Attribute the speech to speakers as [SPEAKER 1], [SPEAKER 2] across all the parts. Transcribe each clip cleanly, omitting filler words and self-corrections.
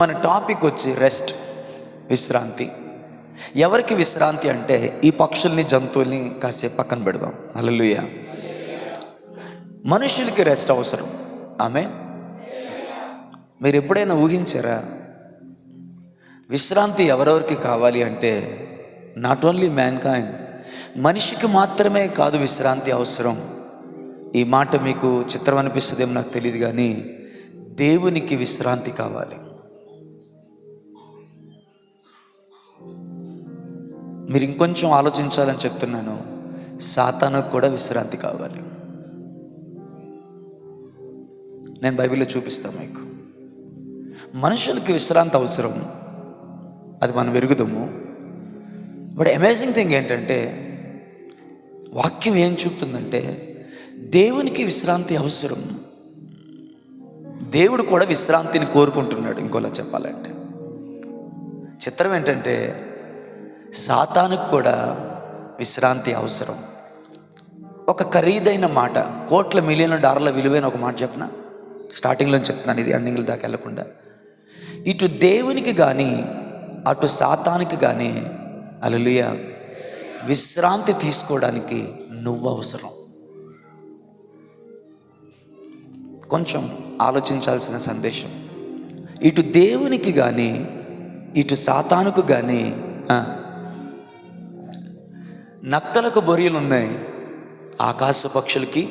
[SPEAKER 1] మన టాపిక్ వచ్చి రెస్ట్, విశ్రాంతి. ఎవరికి విశ్రాంతి అంటే ఈ పక్షుల్ని జంతువుల్ని కాసేపు పక్కన పెడదాం. హల్లెలూయా. మనుషులకి రెస్ట్ అవసరం. ఆమేన్. మీరు ఎప్పుడైనా ఊహించారా విశ్రాంతి ఎవరెవరికి కావాలి అంటే? నాట్ ఓన్లీ మ్యాన్ కైండ్, మనిషికి మాత్రమే కాదు విశ్రాంతి అవసరం. ఈ మాట మీకు చిత్రం అనిపిస్తుందేమో నాకు తెలియదు, కానీ దేవునికి విశ్రాంతి కావాలి. మీరు ఇంకొంచెం ఆలోచించాలని చెప్తున్నాను. సాతానుకు కూడా విశ్రాంతి కావాలి. నేను బైబిల్లో చూపిస్తాను మీకు. మనుషులకి విశ్రాంతి అవసరం, అది మనం ఎరుగుదాము. బట్ అమేజింగ్ థింగ్ ఏంటంటే వాక్యం ఏం చూపుతుందంటే దేవునికి విశ్రాంతి అవసరం. దేవుడు కూడా విశ్రాంతిని కోరుకుంటున్నాడు. ఇంకోలా చెప్పాలంటే చిత్రం ఏంటంటే సాతానుకు కూడా విశ్రాంతి అవసరం. ఒక ఖరీదైన మాట, కోట్ల మిలియన్ల డాలర్ల విలువైన ఒక మాట చెప్పిన, స్టార్టింగ్లో చెప్తున్నాను, ఇది ఎండింగ్ల దాకా వెళ్ళకుండా. ఇటు దేవునికి కానీ అటు సాతానికి కానీ హల్లెలూయా విశ్రాంతి తీసుకోవడానికి నువ్వు అవసరం. కొంచెం ఆలోచించాల్సిన సందేశం. ఇటు దేవునికి కానీ ఇటు సాతానుకు కానీ నక్కలకు బొరియలు ఉన్నాయి, ఆకాశ పక్షులకి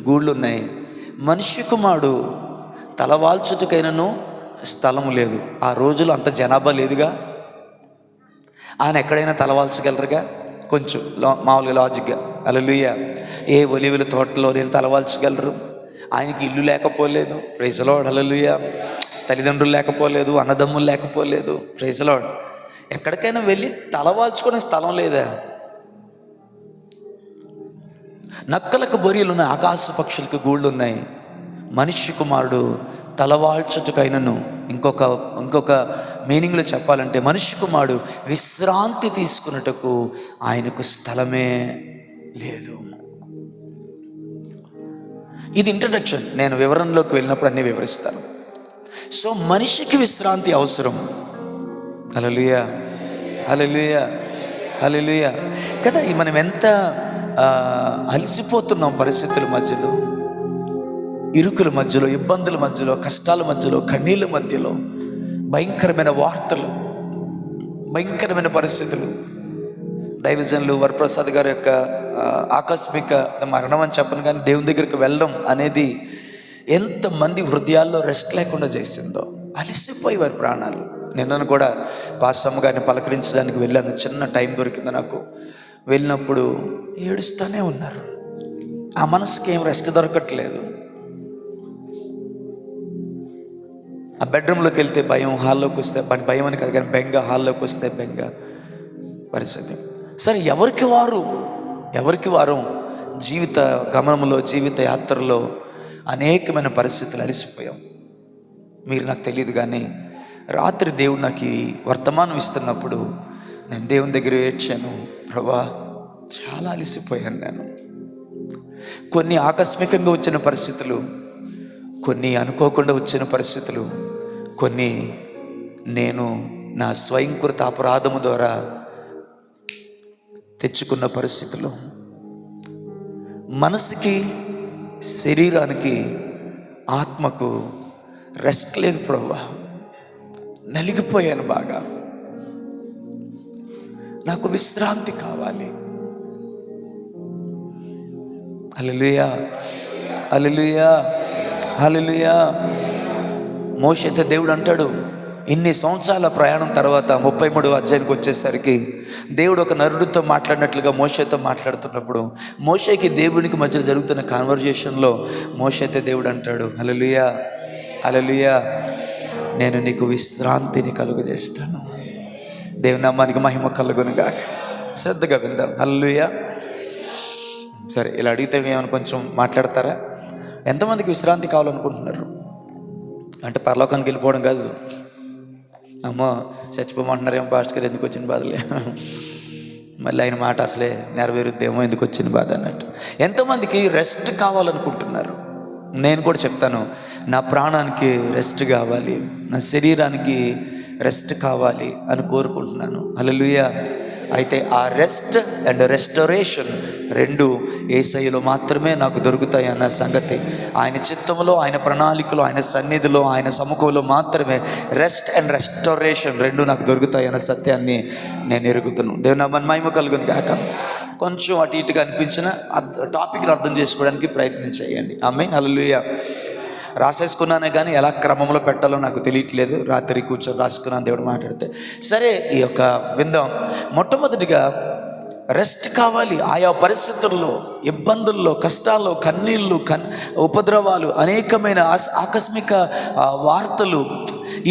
[SPEAKER 1] గూళ్ళు ఉన్నాయి. మనిషి కుమారుడు తలవాల్చుటకైనను స్థలము లేదు. ఆ రోజులు అంత జనాభా లేదుగా, ఆయన ఎక్కడైనా తలవాల్చగలరుగా? కొంచెం మామూలుగా లాజిక్గా. హల్లెలూయా. ఏ ఒలివల తోటలో నేను తలవాల్చగలరు? ఆయనకి ఇల్లు లేకపోలేదు. Praise lord. హల్లెలూయా. తల్లిదండ్రులు లేకపోలేదు, అన్నదమ్ములు లేకపోలేదు. Praise lord. ఎక్కడికైనా వెళ్ళి తలవాల్చుకునే స్థలం లేదా? నక్కలకు బొరియలు ఉన్నాయి, ఆకాశ పక్షులకు గూళ్ళు ఉన్నాయి. మనిషి కుమారుడు తలవాల్చుటకైనను, ఇంకొక మీనింగ్లో చెప్పాలంటే మనిషి కుమారుడు విశ్రాంతి తీసుకున్నట్టుకు ఆయనకు స్థలమే లేదు. ఇది ఇంట్రడక్షన్. నేను వివరణలోకి వెళ్ళినప్పుడు అన్నీ వివరిస్తాను. సో మనిషికి విశ్రాంతి అవసరం. హల్లెలూయా, హల్లెలూయా, హల్లెలూయా. కదా, మనం ఎంత అలసిపోతున్నాం పరిస్థితుల మధ్యలో, ఇరుకుల మధ్యలో, ఇబ్బందుల మధ్యలో, కష్టాల మధ్యలో, కన్నీళ్ళ మధ్యలో, భయంకరమైన వార్తలు, భయంకరమైన పరిస్థితులు. దైవజనులు వరప్రసాద్ గారి యొక్క ఆకస్మిక మరణం అని చెప్పను, కానీ దేవుని దగ్గరికి వెళ్ళడం అనేది ఎంతమంది హృదయాల్లో రెస్ట్ లేకుండా చేసిందో. అలసిపోయి వారి ప్రాణాలు. నిన్నను కూడా పాస్టమ్మ గారిని పలకరించడానికి వెళ్ళాను. చిన్న టైం దొరికింది నాకు. వెళ్ళినప్పుడు ఏడుస్తూనే ఉన్నారు. ఆ మనసుకి ఏం రెస్ట్ దొరకట్లేదు. ఆ బెడ్రూమ్లోకి వెళ్తే భయం, హాల్లోకి వస్తే భయం అని కాదు కానీ బెంగ, హాల్లోకి వస్తే బెంగ పరిస్థితి. సరే, ఎవరికి వారు జీవిత గమనంలో, జీవిత యాత్రలో అనేకమైన పరిస్థితులు అలసిపోయాం. మీరు నాకు తెలియదు, కానీ రాత్రి దేవుడు నాకు ఈ వర్తమానం ఇస్తున్నప్పుడు నేను దేవుని దగ్గర ఏడ్చాను. ప్రభా, చాలా అలసిపోయాను నేను. కొన్ని ఆకస్మికంగా వచ్చిన పరిస్థితులు, కొన్ని అనుకోకుండా వచ్చిన పరిస్థితులు, కొన్ని నేను నా స్వయంకృత అపరాధము ద్వారా తెచ్చుకున్న పరిస్థితులు. మనసుకి, శరీరానికి, ఆత్మకు రెస్ట్ లేదు ప్రభువా. నలిగిపోయాను బాగా. నాకు విశ్రాంతి కావాలి. హల్లెలూయా, హల్లెలూయా, హల్లెలూయా. మోషేతో దేవుడు అంటాడు, ఇన్ని సంవత్సరాల ప్రయాణం తర్వాత 33వ అధ్యాయానికి వచ్చేసరికి దేవుడు ఒక నరుడితో మాట్లాడినట్లుగా మోషేతో మాట్లాడుతున్నప్పుడు, మోషేకి దేవునికి మధ్య జరుగుతున్న కాన్వర్జేషన్లో మోషేతో దేవుడు అంటాడు, హల్లెలూయా, హల్లెలూయా, నేను నీకు విశ్రాంతిని కలుగజేస్తాను. దేవుని నామానికి మహిమ కలుగునుగాక. శ్రద్ధగా విందాం. హల్లెలూయా. సరే, ఇలా అడిగితే ఏమైనా కొంచెం మాట్లాడతారా? ఎంతమందికి విశ్రాంతి కావాలనుకుంటున్నారు? అంటే పరలోకానికి వెళ్ళిపోవడం కాదు. అమ్మో చచ్చిపోమంటున్నారు, ఏం పాస్టర్ గారు ఎందుకు వచ్చిన బాధలే, మళ్ళీ ఆయన మాట అసలే నెరవేరుద్దేమో, ఎందుకు వచ్చిన బాధ అన్నట్టు. ఎంతమందికి రెస్ట్ కావాలనుకుంటున్నారు? నేను కూడా చెప్తాను, నా ప్రాణానికి రెస్ట్ కావాలి, నా శరీరానికి రెస్ట్ కావాలి అని కోరుకుంటున్నాను. హల్లెలూయా. అయితే ఆ రెస్ట్ అండ్ రెస్టరేషన్ రెండు యేసయ్యలో మాత్రమే నాకు దొరుకుతాయి అన్న సంగతి, ఆయన చిత్తంలో, ఆయన ప్రణాళికలో, ఆయన సన్నిధిలో, ఆయన సముఖంలో మాత్రమే రెస్ట్ అండ్ రెస్టరేషన్ రెండు నాకు దొరుకుతాయి అన్న సత్యాన్ని నేను ఎరుగుతున్నాను. దేవుని నామమున మహిమ కలుగును గాక. కొంచెం అటు ఇటుగా అనిపించిన టాపిక్ని అర్థం చేసుకోవడానికి ప్రయత్నం చేయండి. ఆమేన్. హల్లెలూయా. రాసేసుకున్నానే కానీ ఎలా క్రమంలో పెట్టాలో నాకు తెలియట్లేదు. రాత్రి కూర్చొని రాసుకున్నాను దేవుడు మాట్లాడితే. సరే, ఈ యొక్క విందాం. మొట్టమొదటిగా రెస్ట్ కావాలి. ఆయా పరిస్థితుల్లో, ఇబ్బందుల్లో, కష్టాల్లో, కన్నీళ్ళు, ఉపద్రవాలు, అనేకమైన ఆకస్మిక వార్తలు,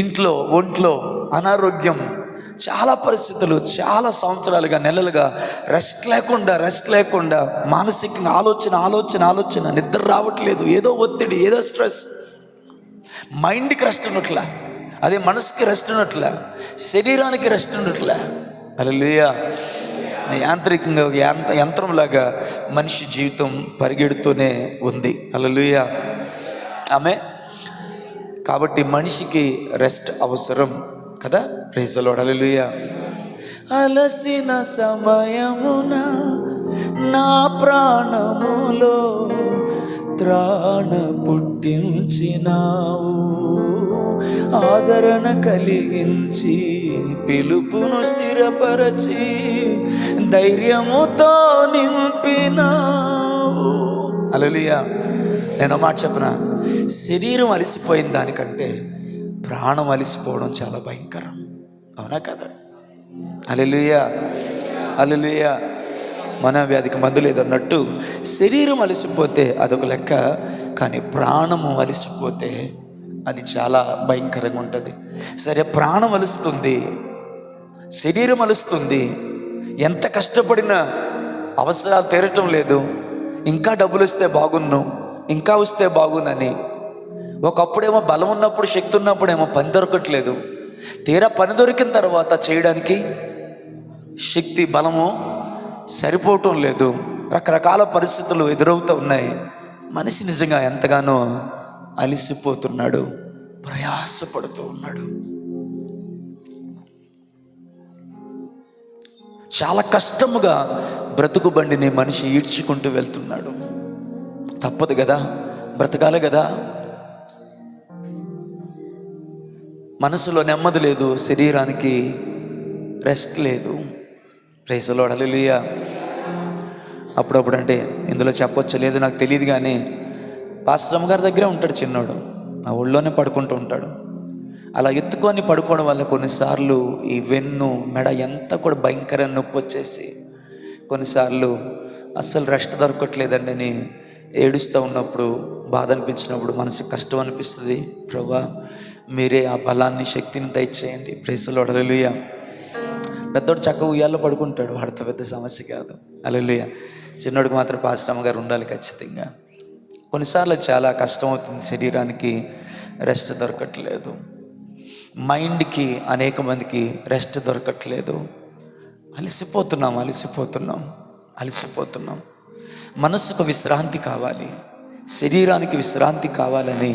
[SPEAKER 1] ఇంట్లో, ఒంట్లో అనారోగ్యం, చాలా పరిస్థితులు, చాలా సంవత్సరాలుగా, నెలలుగా రెస్ట్ లేకుండా మానసికంగా ఆలోచన, నిద్ర రావట్లేదు, ఏదో ఒత్తిడి, ఏదో స్ట్రెస్, మైండ్కి రెస్ట్ ఉన్నట్లా, అదే మనసుకి రెస్ట్ ఉన్నట్లా, శరీరానికి రెస్ట్ ఉన్నట్లా. హల్లెలూయా. యాంత్రికంగా యంత్రంలాగా మనిషి జీవితం పరిగెడుతూనే ఉంది. హల్లెలూయా. ఆమె కాబట్టి మనిషికి రెస్ట్ అవసరం కదా. Praise the lord. హల్లెలూయా. అలసిన సమయమున నా ప్రాణములో త్రాణ పుట్టించినావు, ఆదరణ కలిగించి పిలుపును స్థిరపరచి ధైర్యముతో నింపినావు. హల్లెలూయా. నేను మాట చెప్పనా, శరీరం అలసిపోయిన దానికంటే ప్రాణం అలసిపోవడం చాలా భయంకరం. అవునా కదా? హల్లెలూయా. హల్లెలూయా. మనోవ్యాధికి మందు లేదన్నట్టు శరీరం అలసిపోతే అదొక లెక్క, కానీ ప్రాణము అలసిపోతే అది చాలా భయంకరంగా ఉంటుంది. సరే, ప్రాణం అలుస్తుంది, శరీరం అలుస్తుంది, ఎంత కష్టపడినా అవసరాలు తీరటం లేదు, ఇంకా డబ్బులు వస్తే బాగున్ను, ఇంకా వస్తే బాగునని. ఒకప్పుడేమో బలం ఉన్నప్పుడు, శక్తి ఉన్నప్పుడేమో పని దొరకట్లేదు, తీరా పని దొరికిన తర్వాత చేయడానికి శక్తి, బలము సరిపోవటం లేదు. రకరకాల పరిస్థితులు ఎదురవుతూ ఉన్నాయి. మనిషి నిజంగా ఎంతగానో అలిసిపోతున్నాడు, ప్రయాసపడుతూ ఉన్నాడు. చాలా కష్టముగా బ్రతుకు బండిని మనిషి ఈడ్చుకుంటూ వెళ్తున్నాడు. తప్పదు కదా, బ్రతకాలి కదా. మనసులో నెమ్మది లేదు, శరీరానికి రెస్ట్ లేదు. Praise the lord. హల్లెలూయా. అప్పుడప్పుడు అంటే ఇందులో చెప్పొచ్చు లేదు నాకు తెలియదు, కానీ పాస్టర్ గారి దగ్గరే ఉంటాడు చిన్నోడు, ఆ ఒళ్ళోనే పడుకుంటూ ఉంటాడు. అలా ఎత్తుకొని పడుకోవడం వల్ల కొన్నిసార్లు ఈ వెన్ను, మెడ ఎంత కూడా భయంకరంగా నొప్పి వచ్చేసి, కొన్నిసార్లు అస్సలు రెస్ట్ దొరకట్లేదండి అని ఏడుస్తూ ఉన్నప్పుడు, బాధ అనిపించినప్పుడు, మనసుకు కష్టం అనిపిస్తుంది. ప్రభువా, మీరే ఆ బలాన్ని, శక్తిని దయచేయండి. Praise the lord. హల్లెలూయా. పెద్దోడు చక్కగా ఉయ్యాల్లో పడుకుంటాడు, వాడితో పెద్ద సమస్య కాదు. హల్లెలూయా. చిన్నోడికి మాత్రం పాస్టర్ గారు ఉండాలి ఖచ్చితంగా. కొన్నిసార్లు చాలా కష్టం అవుతుంది, శరీరానికి రెస్ట్ దొరకట్లేదు, మైండ్కి, అనేక మందికి రెస్ట్ దొరకట్లేదు. అలసిపోతున్నాం. మనస్సుకు విశ్రాంతి కావాలి, శరీరానికి విశ్రాంతి కావాలని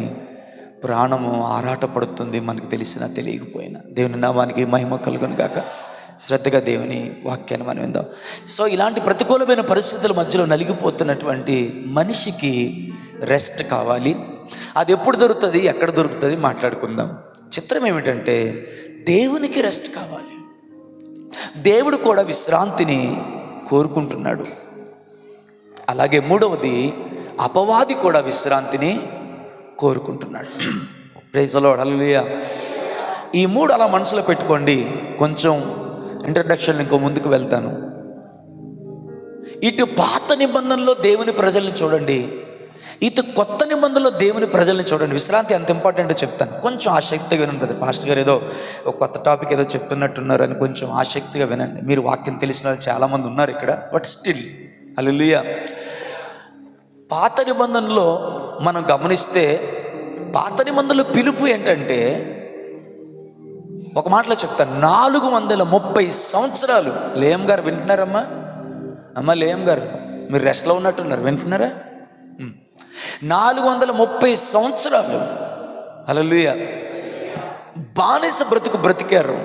[SPEAKER 1] ప్రాణము ఆరాటపడుతుంది, మనకు తెలిసినా తెలియకపోయినా. దేవుని నామానికి మహిమ కలుగును గాక. శ్రద్ధగా దేవుని వాక్యాన్ని మనం విందాం. సో ఇలాంటి ప్రతికూలమైన పరిస్థితుల మధ్యలో నలిగిపోతున్నటువంటి మనిషికి రెస్ట్ కావాలి. అది ఎప్పుడు దొరుకుతుంది, ఎక్కడ దొరుకుతుంది మాట్లాడుకుందాం. చిత్రం ఏమిటంటే, దేవునికి రెస్ట్ కావాలి. దేవుడు కూడా విశ్రాంతిని కోరుకుంటున్నాడు. అలాగే మూడవది, అపవాది కూడా విశ్రాంతిని కోరుకుంటున్నాడు. Praise the lord. హల్లెలూయా. ఈ మూడు అలా మనసులో పెట్టుకోండి. కొంచెం ఇంట్రడక్షన్ ఇంకో ముందుకు వెళ్తాను. ఇటు పాత నిబంధనలో దేవుని ప్రజల్ని చూడండి, ఇటు కొత్త నిబంధనలో దేవుని ప్రజల్ని చూడండి. విశ్రాంతి ఎంత ఇంపార్టెంటో చెప్తాను. కొంచెం ఆసక్తిగా వినండి. పాస్టర్ గారు ఏదో ఒక కొత్త టాపిక్ ఏదో చెప్తున్నట్టున్నారు అని కొంచెం ఆసక్తిగా వినండి. మీరు వాక్యం తెలిసిన వాళ్ళు చాలామంది ఉన్నారు ఇక్కడ, బట్ స్టిల్. హల్లెలూయా. పాత నిబంధనలో మనం గమనిస్తే, పాత నిబంధనలో పిలుపు ఏంటంటే, ఒక మాటలో చెప్తాను, 430 సంవత్సరాలు. లేయం గారు వింటున్నారమ్మా? అమ్మ లేయం గారు, మీరు రెస్ట్లో ఉన్నట్టున్నారు, వింటున్నారా? 430 సంవత్సరాలు హల్లెలూయా బానిస బ్రతుకు బ్రతికారు.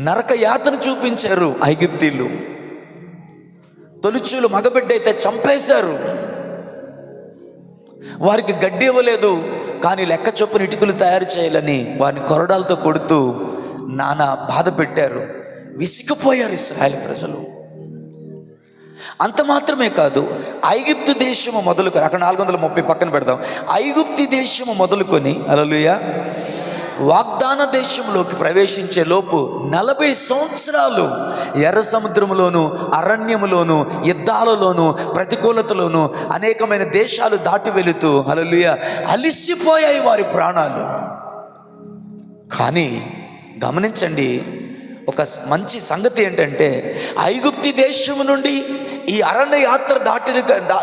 [SPEAKER 1] నరక యాతన చూపించారు ఐగుప్తీయులు. తొలిచూలు మగబిడ్డ అయితే చంపేశారు. వారికి గడ్డి ఇవ్వలేదు, కానీ లెక్క చొప్పున ఇటుకలు తయారు చేయాలని వారిని కొరడాలతో కొడుతూ నానా బాధ పెట్టారు. విసిగిపోయారు ఇశ్రాయేలు ప్రజలు. అంత మాత్రమే కాదు, ఐగుప్తు దేశము మొదలుకొని, అక్కడ 430 పక్కన పెడదాం, ఐగుప్తు దేశము మొదలుకొని హల్లెలూయా వాగ్దాన దేశంలోకి ప్రవేశించే లోపు 40 సంవత్సరాలు ఎర్ర సముద్రములోను, అరణ్యములోను, యుద్ధాలలోను, ప్రతికూలతలోను అనేకమైన దేశాలు దాటి వెళుతూ హల్లెలూయా అలిసిపోయాయి వారి ప్రాణాలు. కానీ గమనించండి, ఒక మంచి సంగతి ఏంటంటే, ఐగుప్తి దేశము నుండి ఈ అరణ్య యాత్ర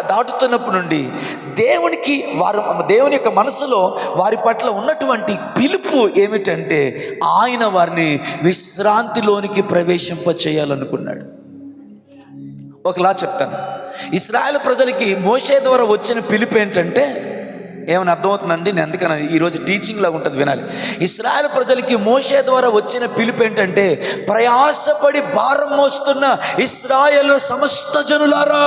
[SPEAKER 1] దాటుతున్నప్పుడు నుండి దేవుని యొక్క మనసులో వారి పట్ల ఉన్నటువంటి పిలుపు ఏమిటంటే, ఆయన వారిని విశ్రాంతిలోనికి ప్రవేశింపచేయాలనుకున్నాడు. ఒకలా చెప్తాను, ఇశ్రాయేలు ప్రజలకి మోషే ద్వారా వచ్చిన పిలుపు ఏంటంటే, ఏమైనా అర్థమవుతుందండి? నేను అందుకని ఈరోజు టీచింగ్ లాగా ఉంటుంది, వినాలి. ఇశ్రాయేలు ప్రజలకి మోషే ద్వారా వచ్చిన పిలుపు ఏంటంటే, ప్రయాసపడి భారం మోస్తున్న ఇశ్రాయేలు సమస్త జనులారా.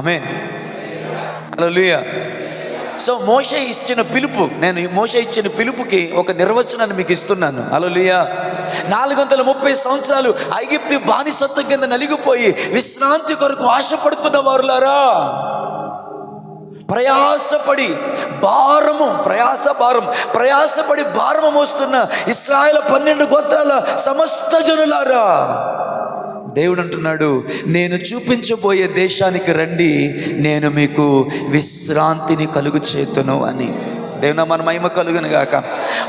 [SPEAKER 1] ఆమేన్, హల్లెలూయా. సో మోషే ఇచ్చిన పిలుపు, నేను మోషే ఇచ్చిన పిలుపుకి ఒక నిర్వచనాన్ని మీకు ఇస్తున్నాను. హల్లెలూయా. 430 సంవత్సరాలు ఐగుప్తు బానిసత్వం కింద నలిగిపోయి విశ్రాంతి కొరకు ఆశపడుతున్న వారులారా, ప్రయాసపడి భారము మోస్తున్న ఇశ్రాయేలు 12 గోత్రాల సమస్త జనులారా, దేవుడు అంటున్నాడు, నేను చూపించబోయే దేశానికి రండి, నేను మీకు విశ్రాంతిని కలుగు చేతును అని. దేవుని మన మహిమ కలుగును గాక.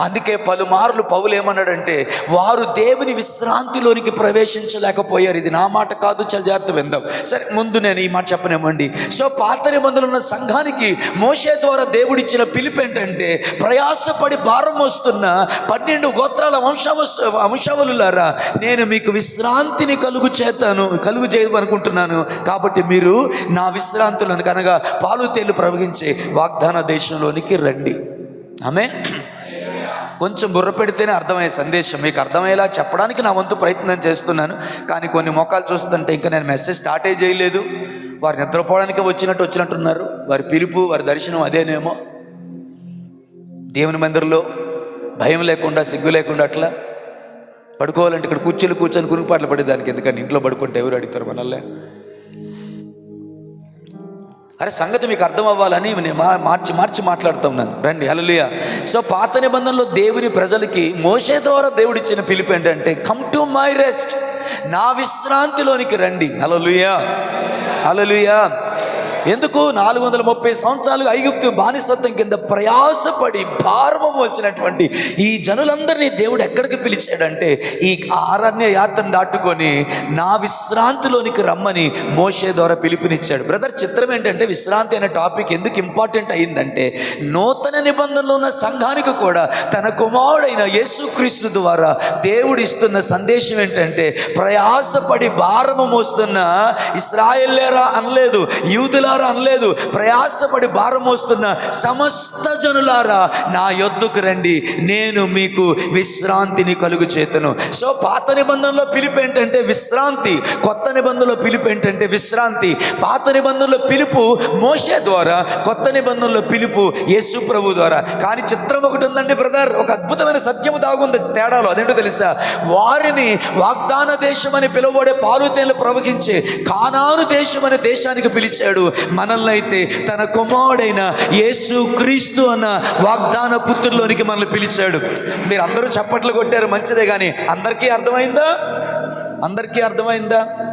[SPEAKER 1] అందుకే పలుమార్లు పౌలు ఏమన్నాడంటే, వారు దేవుని విశ్రాంతిలోనికి ప్రవేశించలేకపోయారు. ఇది నా మాట కాదు, చాలా జాగ్రత్త విందాం. సరే, ముందు నేను ఈ మాట చెప్పనివ్వండి. సో పాత నిబంధనలో ఉన్న సంఘానికి మోషే ద్వారా దేవుడిచ్చిన పిలుపు ఏంటంటే, ప్రయాసపడి భారం వస్తున్న 12 గోత్రాల వంశావళులారా, నేను మీకు విశ్రాంతిని కలుగు చేయమనుకుంటున్నాను. కాబట్టి మీరు నా విశ్రాంతులను, కనుక పాలు తేళ్లు ప్రవహించే వాగ్దాన దేశంలోనికి రండి. ఆమేన్. కొంచెం బుర్ర పెడితేనే అర్థమయ్యే సందేశం మీకు అర్థమయ్యేలా చెప్పడానికి నా వంతు ప్రయత్నం చేస్తున్నాను. కానీ కొన్ని మోకాలు చూస్తుంటే ఇంకా నేను మెసేజ్ స్టార్టే చేయలేదు. వారు నిద్రపోవడానికి వచ్చినట్టున్నారు. వారి పిలుపు, వారి దర్శనం అదేనేమో. దేవుని మందిరంలో భయం లేకుండా, సిగ్గు లేకుండా అట్లా పడుకోవాలంటే ఇక్కడ కూర్చొని కునుపాట్లు పడేదానికి ఎందుకంటే ఇంట్లో పడుకుంటే ఎవరు అడుగుతారు మనల్ని? అరే, సంగతి మీకు అర్థం అవ్వాలని నేను మార్చి మాట్లాడుతూ ఉన్నాను. రండి, హల్లెలూయా. సో పాత నిబంధనలో దేవుని ప్రజలకి మోషే ద్వారా దేవుడిచ్చిన పిలుపు ఏంటంటే, కమ్ టు మై రెస్ట్, నా విశ్రాంతిలోనికి రండి. హల్లెలూయా, హల్లెలూయా. ఎందుకు? 430 సంవత్సరాలు ఐగుప్తు బానిసత్వం కింద ప్రయాసపడి భారము మోసినటువంటి ఈ జనులందరినీ దేవుడు ఎక్కడికి పిలిచాడంటే, ఈ అరణ్య యాత్రను దాటుకొని నా విశ్రాంతిలోనికి రమ్మని మోషే ద్వారా పిలుపునిచ్చాడు. బ్రదర్, చిత్రం ఏంటంటే, విశ్రాంతి అనే టాపిక్ ఎందుకు ఇంపార్టెంట్ అయిందంటే, నూతన నిబంధనలో ఉన్న సంఘానికి కూడా తన కుమారుడైన యేసుక్రీస్తు ద్వారా దేవుడు ఇస్తున్న సందేశం ఏంటంటే, ప్రయాసపడి భారము మోస్తున్న ఇశ్రాయేలీయులారా అనలేదు, యూదులారా అనలేదు, ప్రయాసపడి భారం మోస్తున్న సమస్త జనులారా నా యొద్దకు రండి, నేను మీకు విశ్రాంతిని కలుగు చేతును. సో పాత నిబంధనలో పిలుపు ఏంటంటే విశ్రాంతి, కొత్త నిబంధనలో పిలుపు ఏంటంటే విశ్రాంతి. పాత నిబంధనలో పిలుపు మోషే ద్వారా, కొత్త నిబంధనలో పిలుపు యేసు ప్రభు ద్వారా. కానీ చిత్రం ఒకటి ఉందండి బ్రదర్, ఒక అద్భుతమైన సత్యము దాగుంది తేడాలో. అదేంటో తెలుసా? వారిని వాగ్దాన దేశం అని పిలువబడే పాలు తేళ్లు ప్రవహించే కానాను దేశం అనే దేశానికి పిలిచాడు. మనల్ని అయితే తన కుమారుడైన యేసు క్రీస్తు అన్న వాగ్దాన పుత్రులోనికి మనల్ని పిలిచాడు. మీరు అందరూ చప్పట్లు కొట్టారు, మంచిదే. కానీ అందరికీ అర్థమైందా?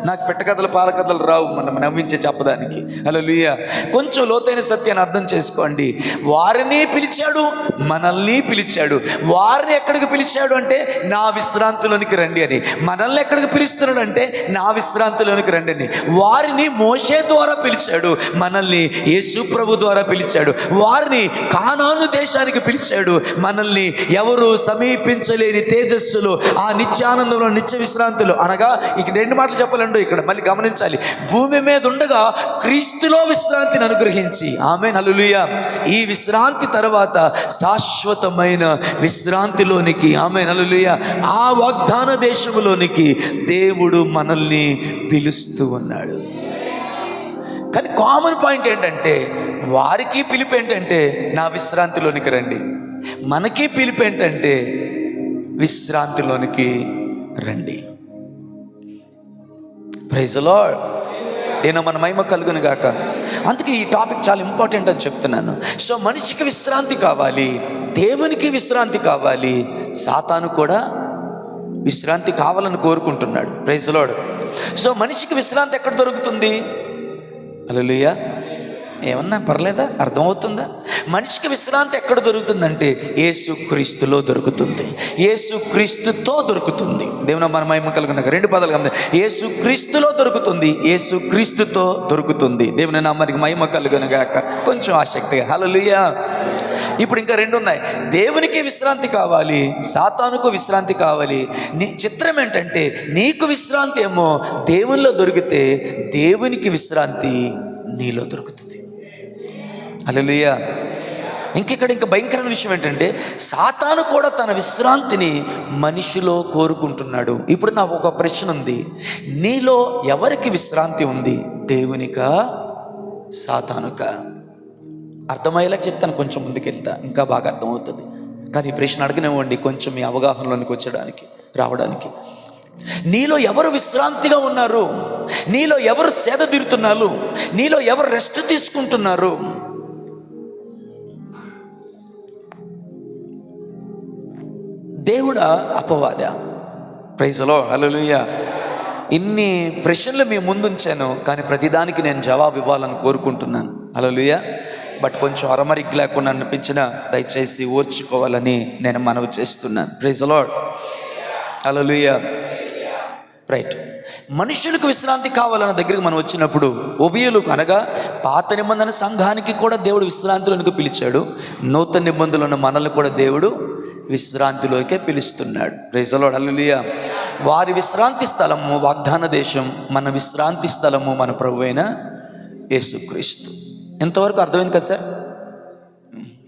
[SPEAKER 1] నాకు పెట్టకథలు పాలకథలు రావు మనం నవ్వించే చెప్పడానికి. హల్లెలూయా. కొంచెం లోతైన సత్యాన్ని అర్థం చేసుకోండి. వారిని పిలిచాడు, మనల్ని పిలిచాడు. వారిని ఎక్కడికి పిలిచాడు అంటే నా విశ్రాంతిలోనికి రండి అని. మనల్ని ఎక్కడికి పిలుస్తున్నాడు అంటే నా విశ్రాంతిలోనికి రండి అని. వారిని మోషే ద్వారా పిలిచాడు, మనల్ని యేసు ప్రభు ద్వారా పిలిచాడు. వారిని కానాను దేశానికి పిలిచాడు, మనల్ని ఎవరు సమీపించలేని తేజస్సులో ఆ నిత్యానందంలో నిత్య విశ్రాంతులు అనగా ఇక రెండు మాటలు చెప్పాలండి. ఇక్కడ మళ్ళీ గమనించాలి, భూమి మీద ఉండగా క్రీస్తులో విశ్రాంతిని అనుగ్రహించి, ఆమేన్ హల్లెలూయా, ఈ విశ్రాంతి తర్వాత శాశ్వతమైన విశ్రాంతిలోనికి, ఆమేన్ హల్లెలూయా, ఆ వాగ్దాన దేశంలోనికి దేవుడు మనల్ని పిలుస్తూ ఉన్నాడు. కానీ కామన్ పాయింట్ ఏంటంటే వారికి పిలుపు ఏంటంటే నా విశ్రాంతిలోనికి రండి, మనకి పిలుపు ఏంటంటే విశ్రాంతిలోనికి రండి. Praise the Lord. నేను మన మహిమ కలుగును గాక. అందుకే ఈ టాపిక్ చాలా ఇంపార్టెంట్ అని చెప్తున్నాను. సో మనిషికి విశ్రాంతి కావాలి, దేవునికి విశ్రాంతి కావాలి, సాతాను కూడా విశ్రాంతి కావాలని కోరుకుంటున్నాడు. Praise the Lord. సో మనిషికి విశ్రాంతి ఎక్కడ దొరుకుతుంది? హల్లెలూయా. ఏమన్నా పర్లేదా? అర్థమవుతుందా? మనిషికి విశ్రాంతి ఎక్కడ దొరుకుతుందంటే యేసుక్రీస్తులో దొరుకుతుంది, యేసుక్రీస్తుతో దొరుకుతుంది. దేవుని మన మహిమ కలుగును. రెండు పదాలు గమనించండి, యేసుక్రీస్తులో దొరుకుతుంది, యేసుక్రీస్తుతో దొరుకుతుంది. దేవుని నామానికి మహిమ కలుగును గాక. కొంచెం ఆసక్తిగా హల్లెలూయా. ఇప్పుడు ఇంకా రెండు ఉన్నాయి. దేవునికి విశ్రాంతి కావాలి, సాతానుకు విశ్రాంతి కావాలి. నీ చిత్రం ఏంటంటే నీకు విశ్రాంతి ఏమో దేవునిలో దొరికితే దేవునికి విశ్రాంతి నీలో దొరుకుతుంది. హల్లెలూయా. ఇంకా భయంకరమైన విషయం ఏంటంటే సాతాను కూడా తన విశ్రాంతిని మనిషిలో కోరుకుంటున్నాడు. ఇప్పుడు నాకు ఒక ప్రశ్న ఉంది, నీలో ఎవరికి విశ్రాంతి ఉంది? దేవునికా సాతానుకా? అర్థమయ్యేలా చెప్తాను, కొంచెం ముందుకెళ్తా ఇంకా బాగా అర్థమవుతుంది. కానీ ఈ ప్రశ్న అడగనివ్వండి కొంచెం మీ అవగాహనలోనికి రావడానికి. నీలో ఎవరు విశ్రాంతిగా ఉన్నారు? నీలో ఎవరు సేద తీరుతున్నారు? నీలో ఎవరు రెస్ట్ తీసుకుంటున్నారు? దేవుడా అపవాదా? Praise the lord. హల్లెలూయా. ఇన్ని ప్రశ్నలు మీ ముందుంచాను, కానీ ప్రతిదానికి నేను జవాబు ఇవ్వాలని కోరుకుంటున్నాను. హల్లెలూయా. బట్ కొంచెం అరమరిక లేకుండా అనిపించిన దయచేసి ఓర్చుకోవాలని నేను మనవి చేస్తున్నాను. Praise the lord. హల్లెలూయా. రైట్. మనుషులకు విశ్రాంతి కావాలన్న దగ్గరికి మనం వచ్చినప్పుడు ఉభయులకు అనగా పాత నిబంధన సంఘానికి కూడా దేవుడు విశ్రాంతిలోనికి పిలిచాడు, నూతన నిబంధనలో ఉన్న మనల్ని కూడా దేవుడు విశ్రాంతిలోకే పిలుస్తున్నాడు. Praise the lord. హల్లెలూయా. వారి విశ్రాంతి స్థలము వాగ్దాన దేశం, మన విశ్రాంతి స్థలము మన ప్రభువైన యేసుక్రీస్తు. ఇంతవరకు అర్థమైంది కదా సార్?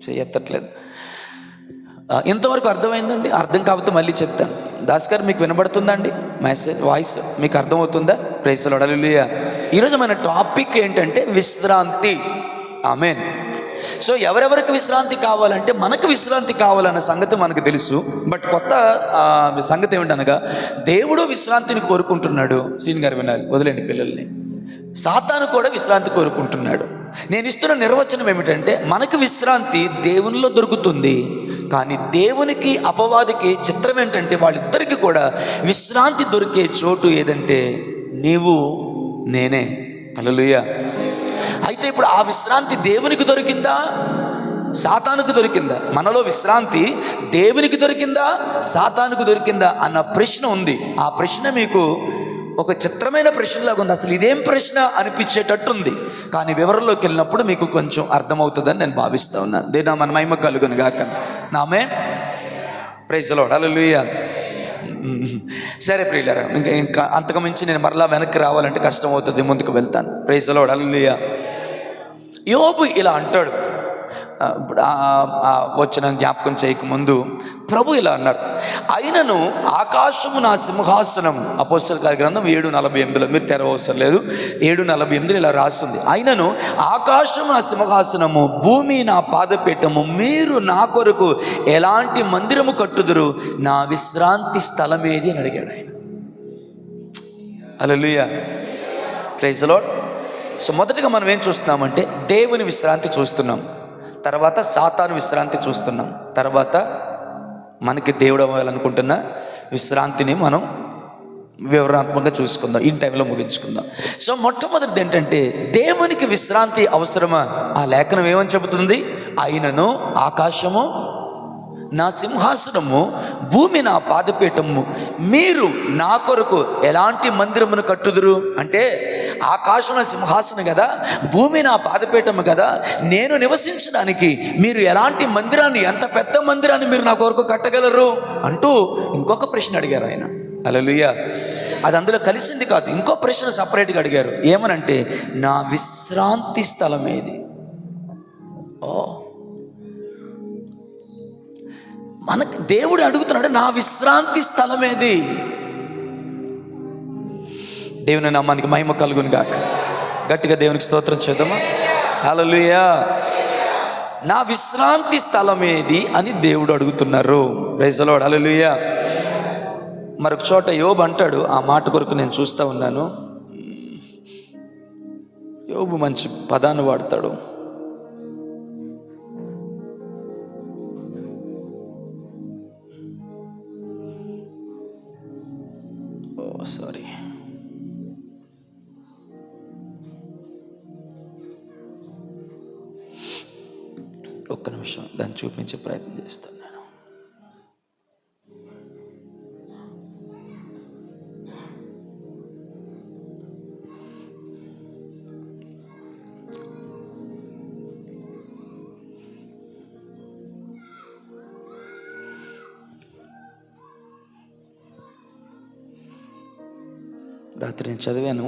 [SPEAKER 1] చెయ్యట్లేదు. ఇంతవరకు అర్థమైందండి? అర్థం కాకపోతే మళ్ళీ చెప్తాను. దాస్ గారు మీకు వినబడుతుందండి మెసేజ్ వాయిస్? మీకు అర్థమవుతుందా? Praise the lord. హల్లెలూయా. ఈరోజు మన టాపిక్ ఏంటంటే విశ్రాంతి. ఆమేన్. సో ఎవరెవరికి విశ్రాంతి కావాలంటే మనకు విశ్రాంతి కావాలన్న సంగతి మనకు తెలుసు. బట్ కొత్త సంగతి ఏమిటనగా దేవుడు విశ్రాంతిని కోరుకుంటున్నాడు. సీన్ గారు వినాలి, వదిలేండి పిల్లల్ని. సాతాను కూడా విశ్రాంతి కోరుకుంటున్నాడు. నేను ఇస్తున్న నిర్వచనం ఏమిటంటే మనకు విశ్రాంతి దేవునిలో దొరుకుతుంది, కానీ దేవునికి అపవాదికి చిత్రం ఏంటంటే వాళ్ళిద్దరికీ కూడా విశ్రాంతి దొరికే చోటు ఏదంటే నీవు నేనే. హల్లెలూయా. అయితే ఇప్పుడు ఆ విశ్రాంతి దేవునికి దొరికిందా సాతానుకు దొరికిందా? మనలో విశ్రాంతి దేవునికి దొరికిందా సాతానుకు దొరికిందా అన్న ప్రశ్న ఉంది. ఆ ప్రశ్న మీకు ఒక చిత్రమైన ప్రశ్నలాగా ఉంది. అసలు ఇదేం ప్రశ్న అనిపించేటట్టుంది, కానీ వివరంలోకి వెళ్ళినప్పుడు మీకు కొంచెం అర్థమవుతుందని నేను భావిస్తూ ఉన్నాను. దేనా మన మహిమ కలుగును గాక. ఆమేన్. Praise the lord. హల్లెలూయా. సరే ప్రియులారా, ఇంకా అంతకు మించి నేను మరలా వెనక్కి రావాలంటే కష్టం అవుతుంది, ముందుకు వెళ్తాను. Praise the lord. హల్లెలూయా. యోబు ఇలా అంటాడు. వచ్చిన జ్ఞాపకం చేయకముందు ప్రభు ఇలా అన్నారు, అయినను ఆకాశము నా సింహాసనం. అపోస్తలుల కార్య గ్రంథం 7:48, మీరు తెరవవసరం లేదు, 7:48 ఇలా రాస్తుంది. అయినను ఆకాశము నా సింహాసనము, భూమి నా పాదపీఠము, మీరు నా కొరకు ఎలాంటి మందిరము కట్టుదురు, నా విశ్రాంతి స్థలమేది అని అడిగాడు ఆయన. హల్లెలూయా. Praise the Lord. సో మొదటిగా మనం ఏం చూస్తున్నామంటే దేవుని విశ్రాంతి చూస్తున్నాం, తర్వాత సాతాను విశ్రాంతి చూస్తున్నాం, తర్వాత మనకి దేవుడు అవ్వాలనుకుంటున్న విశ్రాంతిని మనం వివరణాత్మకంగా చూసుకుందాం. ఈ టైంలో ముగించుకుందాం. సో మొట్టమొదటిది ఏంటంటే దేవునికి విశ్రాంతి అవసరమా? ఆ లేఖనం ఏమని చెబుతుంది? అయినను ఆకాశము నా సింహాసనము, భూమి నా పాదపీఠము. మీరు నా కొరకు ఎలాంటి మందిరమును కట్టుదురు అంటే, ఆకాశం నా సింహాసనం కదా, భూమి నా పాదపీఠము కదా, నేను నివసించడానికి మీరు ఎలాంటి మందిరాన్ని, ఎంత పెద్ద మందిరాన్ని మీరు నా కొరకు కట్టగలరు అంటూ ఇంకొక ప్రశ్న అడిగారు ఆయన. హల్లెలూయా. అది అందులో కలిసింది కాదు, ఇంకో ప్రశ్న సపరేట్గా అడిగారు. ఏమనంటే, నా విశ్రాంతి స్థలం ఏది? మనకి దేవుడు అడుగుతున్నాడు, నా విశ్రాంతి స్థలం ఏది? దేవుని నామానికి మహిమ కలుగును గాక. గట్టిగా దేవునికి స్తోత్రం చేద్దామా? హల్లెలూయా. నా విశ్రాంతి స్థలం ఏది అని దేవుడు అడుగుతున్నారు. Praise the lord. హల్లెలూయా. మరొక చోట యోబు అంటాడు, ఆ మాట కొరకు నేను చూస్తూ ఉన్నాను. యోబు మంచి పదాన్ని వాడతాడు. సారీ, ఒక్క నిమిషం దాన్ని చూపించే ప్రయత్నం చేస్తాను నేను. రాత్రి నేను చదివాను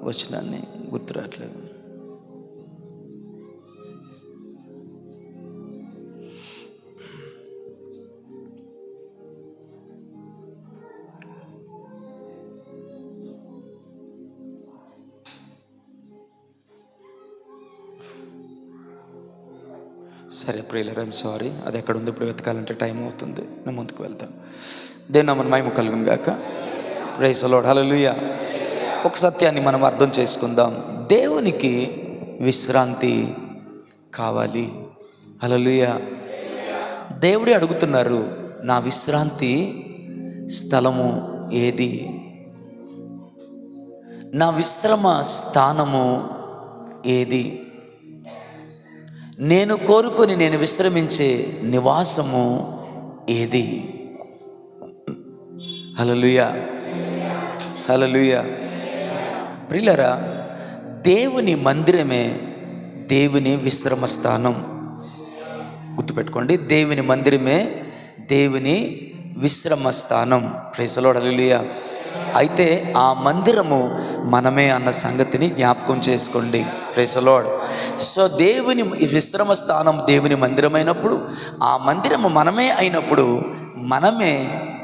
[SPEAKER 1] వచనాన్ని, గుర్తు రావట్లేదు. సరే ప్రియులారా, ఐమ్ సారీ, అది ఎక్కడ ఉంది ఇప్పుడు వెతకాలంటే టైం అవుతుంది. నేను ముందుకు వెళ్తాను. దేవుని నామమున మహిమ కలుగును గాక. Praise the lord. హల్లెలూయా. ఒక సత్యాన్ని మనం అర్థం చేసుకుందాం. దేవునికి విశ్రాంతి కావాలి. హల్లెలూయా. దేవుడే అడుగుతున్నారు, నా విశ్రాంతి స్థలము ఏది? నా విశ్రమ స్థానము ఏది? నేను కోరుకొని నేను విశ్రమించే నివాసము ఏది? హల్లెలూయా. హల్లెలూయా. ప్రియులారా, దేవుని మందిరమే దేవుని విశ్రమ స్థానం. గుర్తుపెట్టుకోండి, దేవుని మందిరమే దేవుని విశ్రమ స్థానం. Praise the lord. హల్లెలూయా. అయితే ఆ మందిరము మనమే అన్న సంగతిని జ్ఞాపకం చేసుకోండి. Praise the Lord. సో దేవుని విశ్రమ స్థానం దేవుని మందిరమైనప్పుడు, ఆ మందిరము మనమే అయినప్పుడు, మనమే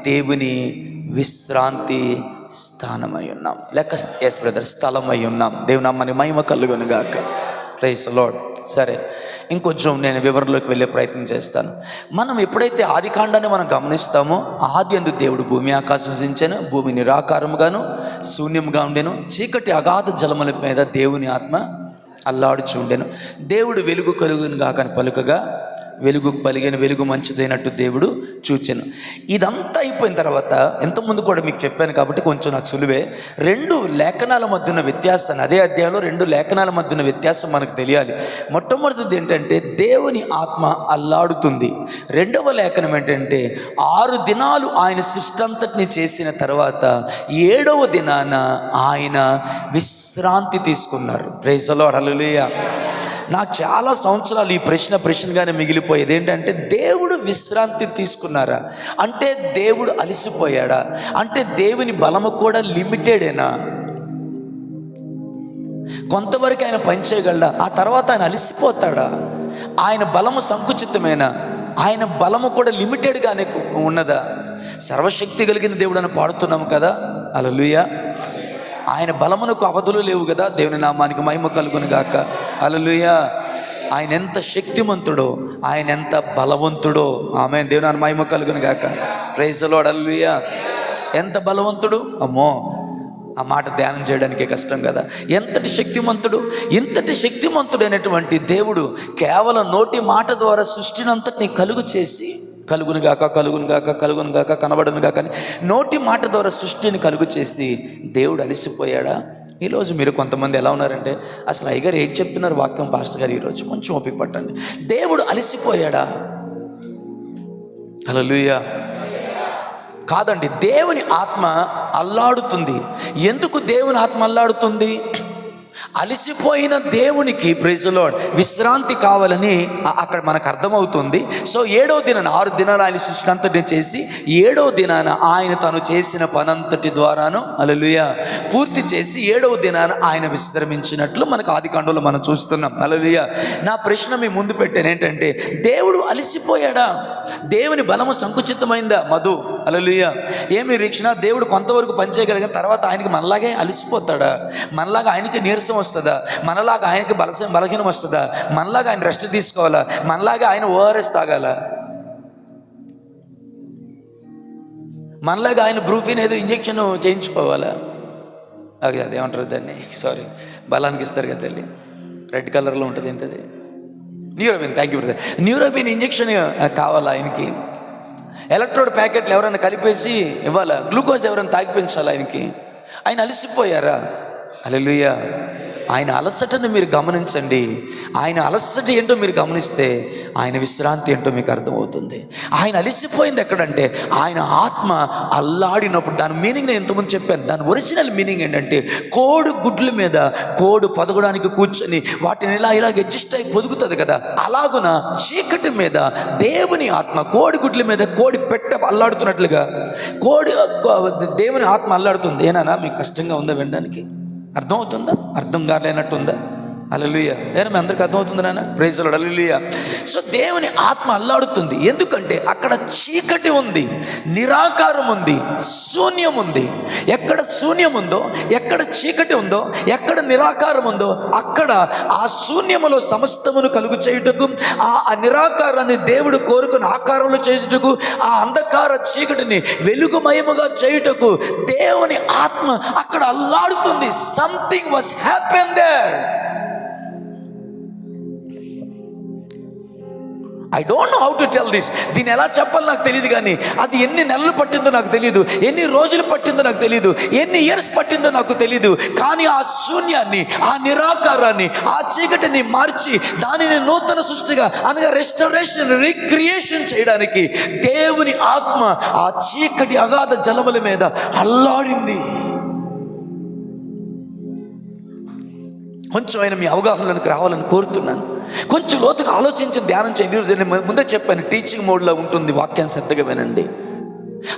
[SPEAKER 1] దేవుని విశ్రాంతి స్థానమై ఉన్నాం, లేక ఎస్ బ్రదర్ స్థలమై ఉన్నాం. దేవుని నామానికి మహిమ కలుగును గాక. Praise the Lord. సరే, ఇంకొంచెం నేను వివరంలోకి వెళ్ళే ప్రయత్నం చేస్తాను. మనం ఎప్పుడైతే ఆది కాండాన్ని మనం గమనిస్తామో, ఆది యందు దేవుడు భూమి ఆకాశం సృజించెను, భూమి నిరాకారముగాను శూన్యముగా ఉండెను, చీకటి అగాధ జలముల మీద దేవుని ఆత్మ అల్లాడుచు ఉండెను. దేవుడు వెలుగు కలుగును గాక అని పలుకగా వెలుగు పలిగిన, వెలుగు మంచిదైనట్టు దేవుడు చూచెను. ఇదంతా అయిపోయిన తర్వాత, ఇంతకుముందు కూడా మీకు చెప్పాను కాబట్టి కొంచెం నాకు సులువే, రెండు లేఖనాల మధ్య ఉన్న వ్యత్యాసాన్ని, అదే అధ్యాయంలో రెండు లేఖనాల మధ్య ఉన్న వ్యత్యాసం మనకు తెలియాలి. మొట్టమొదటిది ఏంటంటే, దేవుని ఆత్మ అల్లాడుతుంది. రెండవ లేఖనం ఏంటంటే, 6 దినాలు ఆయన సృష్టి అంతటిని చేసిన తర్వాత 7వ దినాన ఆయన విశ్రాంతి తీసుకున్నారు. Praise the lord. హల్లెలూయా. నాకు చాలా సంవత్సరాలు ఈ ప్రశ్నగానే మిగిలిపోయేది ఏంటంటే, దేవుడు విశ్రాంతి తీసుకున్నారా అంటే దేవుడు అలసిపోయాడా అంటే దేవుని బలము కూడా లిమిటెడేనా? కొంతవరకు ఆయన పనిచేయగలడా, ఆ తర్వాత ఆయన అలసిపోతాడా? ఆయన బలము సంకుచితమేనా? ఆయన బలము కూడా లిమిటెడ్గానే ఉన్నదా? సర్వశక్తి కలిగిన దేవుడు అని పాడుతున్నాము కదా. హల్లెలూయా. ఆయన బలమునకు అవధులు లేవు కదా. దేవుని నామానికి మహిమ కలుగును గాక. హల్లెలూయా. ఆయన ఎంత శక్తిమంతుడో, ఆయన ఎంత బలవంతుడో. ఆమేన్. దేవుని నామానికి మహిమ కలుగును గాక. Praise the lord. హల్లెలూయా. ఎంత బలవంతుడు, అమ్మో, ఆ మాట ధ్యానం చేయడానికే కష్టం కదా. ఎంతటి శక్తిమంతుడు, ఇంతటి శక్తిమంతుడైనటువంటి దేవుడు కేవలం నోటి మాట ద్వారా సృష్టినంతటిని కలుగు చేసి, కలుగును గాక, కలుగును గాక, కలుగును గాక, కనబడును గాక అని నోటి మాట ద్వారా సృష్టిని కలుగు చేసి దేవుడు అలసిపోయాడా? ఈరోజు మీరు కొంతమంది ఎలా ఉన్నారంటే, అసలు అయ్యగారు ఏం చెప్తున్నారు వాక్యం పాస్టర్ గారు, ఈరోజు కొంచెం ఓపిక పట్టండి. దేవుడు అలసిపోయాడా? హల్లెలూయా. కాదండి, దేవుని ఆత్మ అల్లాడుతుంది. ఎందుకు దేవుని ఆత్మ అల్లాడుతుంది? అలసిపోయిన దేవునికి ప్రైజ్ ది లార్డ్ విశ్రాంతి కావాలని అక్కడ మనకు అర్థమవుతుంది. సో 7వ దినాన 6 దినాలు ఆయన సృష్టి అంతటిని చేసి 7వ దినాన ఆయన తను చేసిన పనంతటి ద్వారాను హల్లెలూయా పూర్తి చేసి 7వ దినాన ఆయన విశ్రమించినట్లు మనకు ఆదికాండంలో మనం చూస్తున్నాం. హల్లెలూయా. నా ప్రశ్న మీ ముందు పెట్టాను ఏంటంటే, దేవుడు అలసిపోయాడా? దేవుని బలము సంకుచితమైందా? మధు హల్లెలూయా. ఏమి నిరీక్షణ? దేవుడు కొంతవరకు పనిచేయగలిగిన తర్వాత ఆయనకి మనలాగే అలసిపోతాడా? మనలాగా ఆయనకి నీరసం వస్తుందా? మనలాగా ఆయనకి బలహీనం వస్తుందా? మనలాగా ఆయన రెస్ట్ తీసుకోవాలా? మనలాగా ఆయన ఓఆర్ఎస్ తాగాల? మనలాగా ఆయన బ్రూఫిన్ ఏదో ఇంజెక్షన్ చేయించుకోవాలా? అది ఏమంటారు దాన్ని, సారీ, బలానికి ఇస్తారు కదా తల్లి, రెడ్ కలర్లో ఉంటుంది ఏంటది, Neurobion. Thank you brother. Neurobion injection కావాలా ఆయనకి? ఎలక్ట్రోడ్ ప్యాకెట్లు ఎవరైనా కలిపేసి ఇవ్వాలా? గ్లూకోజ్ ఎవరైనా తాగిపించాలా ఆయనకి? ఆయన అలసిపోయారా? హల్లెలూయా. ఆయన అలసటను మీరు గమనించండి. ఆయన అలసట ఏంటో మీరు గమనిస్తే ఆయన విశ్రాంతి ఏంటో మీకు అర్థమవుతుంది. ఆయన అలసిపోయింది ఎక్కడంటే ఆయన ఆత్మ అల్లాడినప్పుడు. దాని మీనింగ్ నేను ఇంతకుముందు చెప్పాను. దాని ఒరిజినల్ మీనింగ్ ఏంటంటే, కోడి గుడ్ల మీద కోడి పొదగడానికి కూర్చొని వాటిని ఇలా అడ్జస్ట్ అయి పొదుగుతుంది కదా, అలాగున చీకటి మీద దేవుని ఆత్మ కోడి గుడ్ల మీద కోడి పెట్ట అల్లాడుతున్నట్లుగా దేవుని ఆత్మ అల్లాడుతుంది. ఏనా మీకు కష్టంగా ఉందా వినడానికి? అర్థమవుతుందా? అర్థం కాలేనట్టుందా? హల్లెలూయా. నేను మీ అందరికి అర్థమవుతుంది నాన్న? Praise the lord. హల్లెలూయా. సో దేవుని ఆత్మ అల్లాడుతుంది. ఎందుకంటే అక్కడ చీకటి ఉంది, నిరాకారం ఉంది, శూన్యం ఉంది. ఎక్కడ శూన్యం ఉందో, ఎక్కడ చీకటి ఉందో, ఎక్కడ నిరాకారం ఉందో, అక్కడ ఆ శూన్యములో సమస్తమును కలుగు చేయుటకు, ఆ నిరాకారాన్ని దేవుడు కోరుకుని ఆకారంలో చేయుటకు, ఆ అంధకార చీకటిని వెలుగుమయముగా చేయుటకు దేవుని ఆత్మ అక్కడ అల్లాడుతుంది. Something was happen there. I don't know how to tell this. దీన్ని ఎలా చెప్పాలో నాకు తెలియదు, కానీ అది ఎన్ని నెలలు పట్టిందో నాకు తెలియదు, ఎన్ని రోజులు పట్టిందో నాకు తెలియదు, ఎన్ని ఇయర్స్ పట్టిందో నాకు తెలియదు. కానీ ఆ శూన్యాన్ని, ఆ నిరాకారాన్ని, ఆ చీకటిని మార్చి దానిని నూతన సృష్టిగా అనగా రెస్టరేషన్, రీక్రియేషన్ చేయడానికి దేవుని ఆత్మ ఆ చీకటి అగాధ జలముల మీద అల్లాడింది. కొంచెం ఆయన మీ అవగాహనలోకి రావాలని కోరుతున్నాను. కొంచెం లోతుగా ఆలోచించి ధ్యానం చేయండి. నేను ముందే చెప్పాను, టీచింగ్ మోడ్లో ఉంటుంది, వాక్యాన్ని శ్రద్ధగా వినండి.